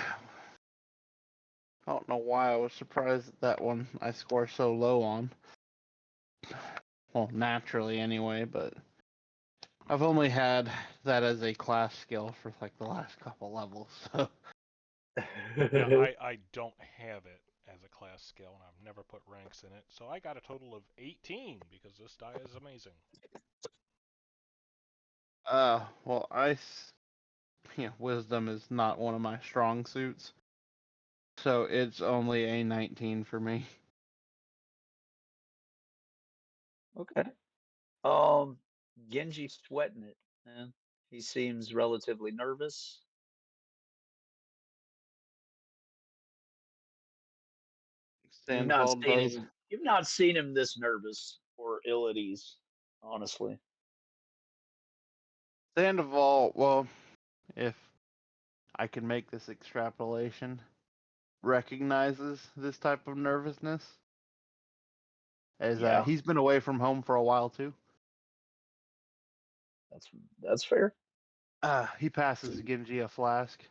S2: don't know why I was surprised that one I score so low on. Well, naturally anyway, but I've only had that as a class skill for like the last couple levels, so.
S3: Yeah, I don't have it as a class skill, and I've never put ranks in it, so I got a total of 18 because this die is amazing.
S2: Well, wisdom is not one of my strong suits, so it's only a 19 for me.
S1: Okay. Genji's sweating it, man. He seems relatively nervous.
S2: Sandoval does.
S1: You've not seen him this nervous or ill at ease, honestly.
S2: Sandoval, well, if I can make this extrapolation, recognizes this type of nervousness, as
S1: Yeah,
S2: he's been away from home for a while too.
S1: that's fair.
S2: He passes Genji a flask.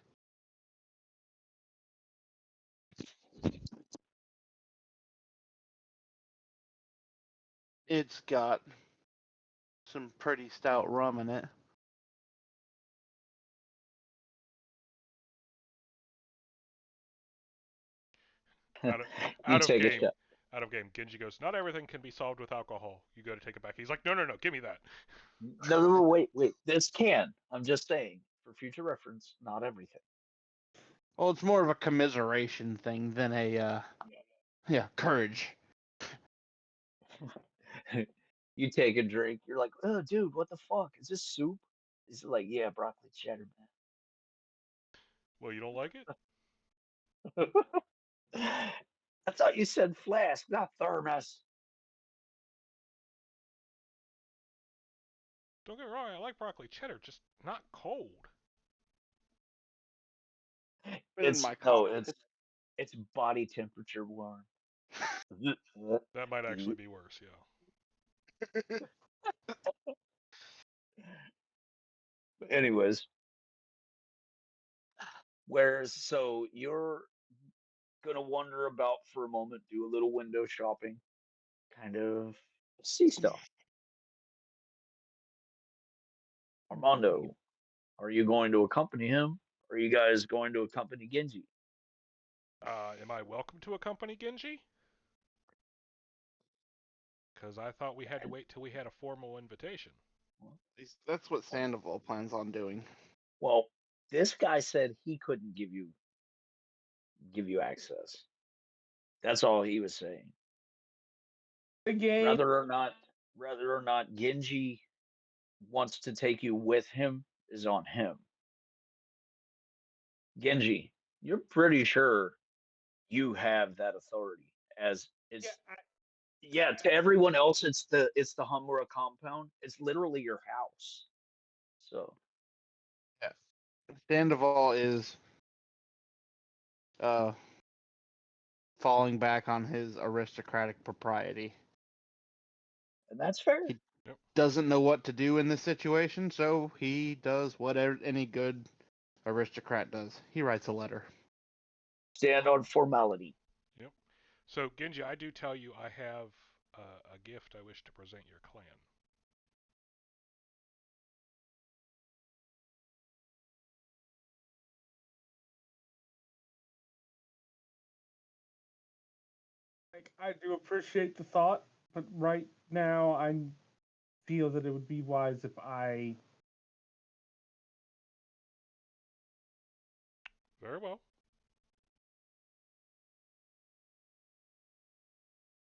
S2: It's got some pretty stout rum in it.
S3: Out of
S1: take a
S3: game.
S1: shot.
S3: Out of game. Genji goes, not everything can be solved with alcohol. You go to take it back. He's like, no, give me that.
S1: No, wait. This can. I'm just saying, for future reference, not everything.
S2: Well, it's more of a commiseration thing than a courage.
S1: You take a drink, you're like, oh, dude, what the fuck? Is this soup? He's like, yeah, broccoli cheddar,
S3: Well, you don't like it?
S1: man. I thought you said flask, not thermos.
S3: Don't get me wrong, I like broccoli cheddar, just not cold.
S2: In my coffee.
S1: It's body temperature warm.
S3: That might actually be worse, yeah.
S1: Anyways, so you're gonna wander about for a moment, do a little window shopping, kind of see stuff. Armando, are you going to accompany him? Or are you guys going to accompany Genji?
S3: Am I welcome to accompany Genji? Because I thought we had to wait till we had a formal invitation.
S2: That's what Sandoval plans on doing.
S1: Well, this guy said he couldn't give you access. That's all he was saying.
S4: the game.
S1: Whether or not Genji wants to take you with him is on him. Genji, you're pretty sure you have that authority, as it's to everyone else it's the Hamura compound. It's literally your house. So
S2: Yes. Sandoval is falling back on his aristocratic propriety.
S1: And that's fair.
S2: He doesn't know what to do in this situation, so he does whatever any good aristocrat does. He writes a letter.
S1: Stand on formality.
S3: Yep. So, Genji, I do tell you I have a gift I wish to present your clan.
S4: Like, I do appreciate the thought, but right now I feel that it would be wise if I.
S3: Very well.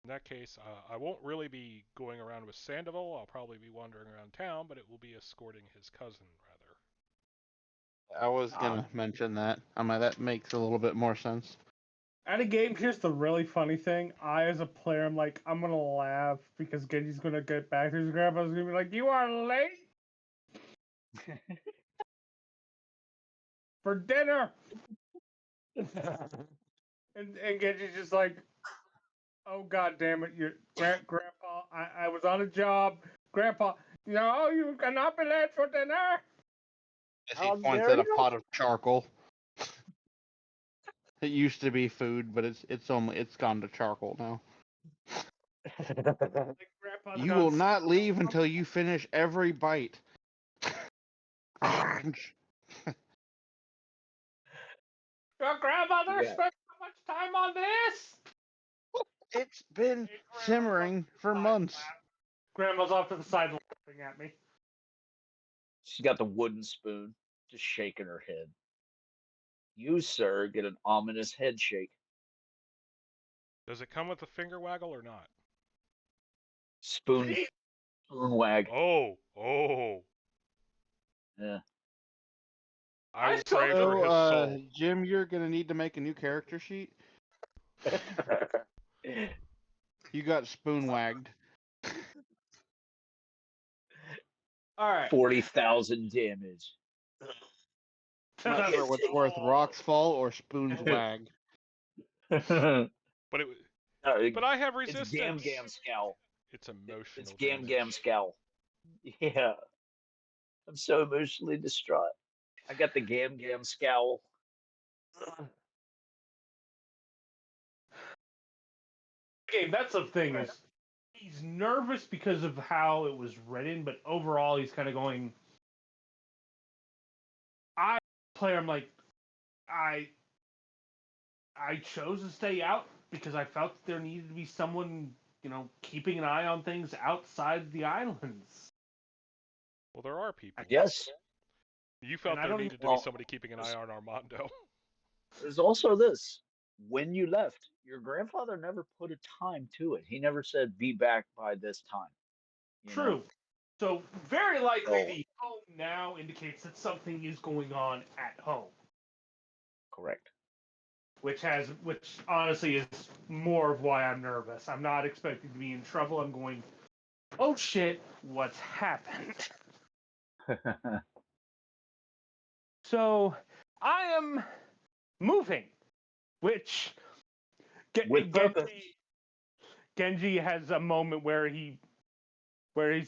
S3: In that case, I won't really be going around with Sandoval. I'll probably be wandering around town, but it will be escorting his cousin, rather.
S2: I was gonna mention that. I mean, that makes a little bit more sense.
S4: At a game, here's the really funny thing. I, as a player, I'm like, I'm gonna laugh because Genji's gonna get back to his grandpa's gonna be like, "You are late for dinner," and Genji's just like, "Oh God damn it, your grandpa! I was on a job, Grandpa. No, you cannot be late for dinner."
S2: As he points at a pot of charcoal. It used to be food, but it's gone to charcoal now.
S4: Like,
S2: You will not leave until you finish every bite.
S4: Your grandmother spent so much time on this.
S2: It's been simmering for months.
S4: Grandma's off to the side laughing at me.
S1: She's got the wooden spoon, just shaking her head. You, sir, get an ominous head shake.
S3: Does it come with a finger waggle or not?
S1: Spoon wag.
S3: Oh.
S1: Yeah.
S3: I will pray for his soul.
S2: Jim, you're gonna need to make a new character sheet. You got spoon wagged.
S4: All right.
S1: 40,000 damage.
S2: Not sure what's worth, rocks fall or spoons wag.
S3: But I have resistance.
S1: It's Gam Scowl.
S3: It's emotional.
S1: It's Gam Scowl. Yeah. I'm so emotionally distraught. I got the Gam Scowl.
S4: Okay, that's the thing. Is he's nervous because of how it was written, but overall he's kind of going. I'm like, I chose to stay out because I felt that there needed to be someone, keeping an eye on things outside the islands.
S3: Well, there are people.
S1: Yes.
S3: You felt there needed to be somebody keeping an eye on Armando.
S1: There's also this. When you left, your grandfather never put a time to it. He never said, be back by this time.
S4: True. So very likely the home now indicates that something is going on at home.
S1: Correct.
S4: Which honestly is more of why I'm nervous. I'm not expecting to be in trouble. I'm going, oh shit, what's happened? So I am moving, which Genji has a moment where he's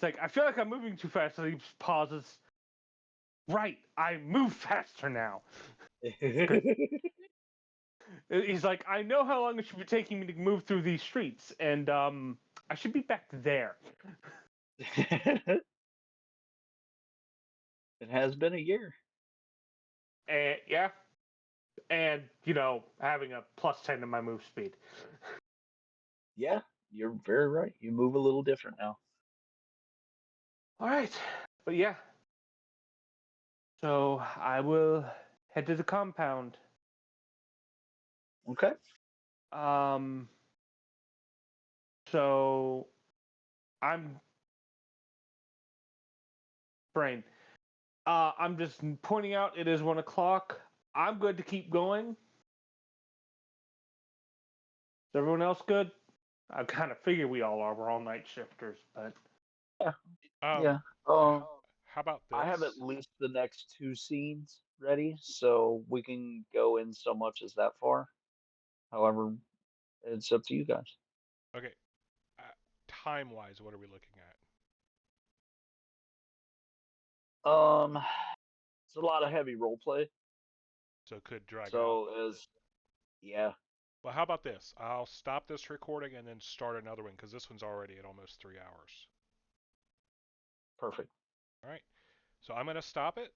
S4: like, I feel like I'm moving too fast. So he pauses. Right, I move faster now. He's like, I know how long it should be taking me to move through these streets, and I should be back there.
S1: It has been a year.
S4: Yeah. And, having a +10 to my move speed.
S1: Yeah, you're very right. You move a little different now.
S4: All right. But yeah. So I will head to the compound.
S1: Okay.
S4: So I'm just pointing out it is 1 o'clock. I'm good to keep going. Is everyone else good? I kind of figure we all are. We're all night shifters, but
S1: yeah.
S3: How about this?
S1: I have at least the next 2 scenes ready, so we can go in so much as that far. However, It's up to you guys.
S3: Okay. Time-wise, what are we looking at?
S1: It's a lot of heavy role play.
S3: So it could drag out.
S1: So yeah,
S3: Well, how about this? I'll stop this recording and then start another one because this one's already at almost 3 hours.
S1: perfect.
S3: All right. So I'm going to stop it.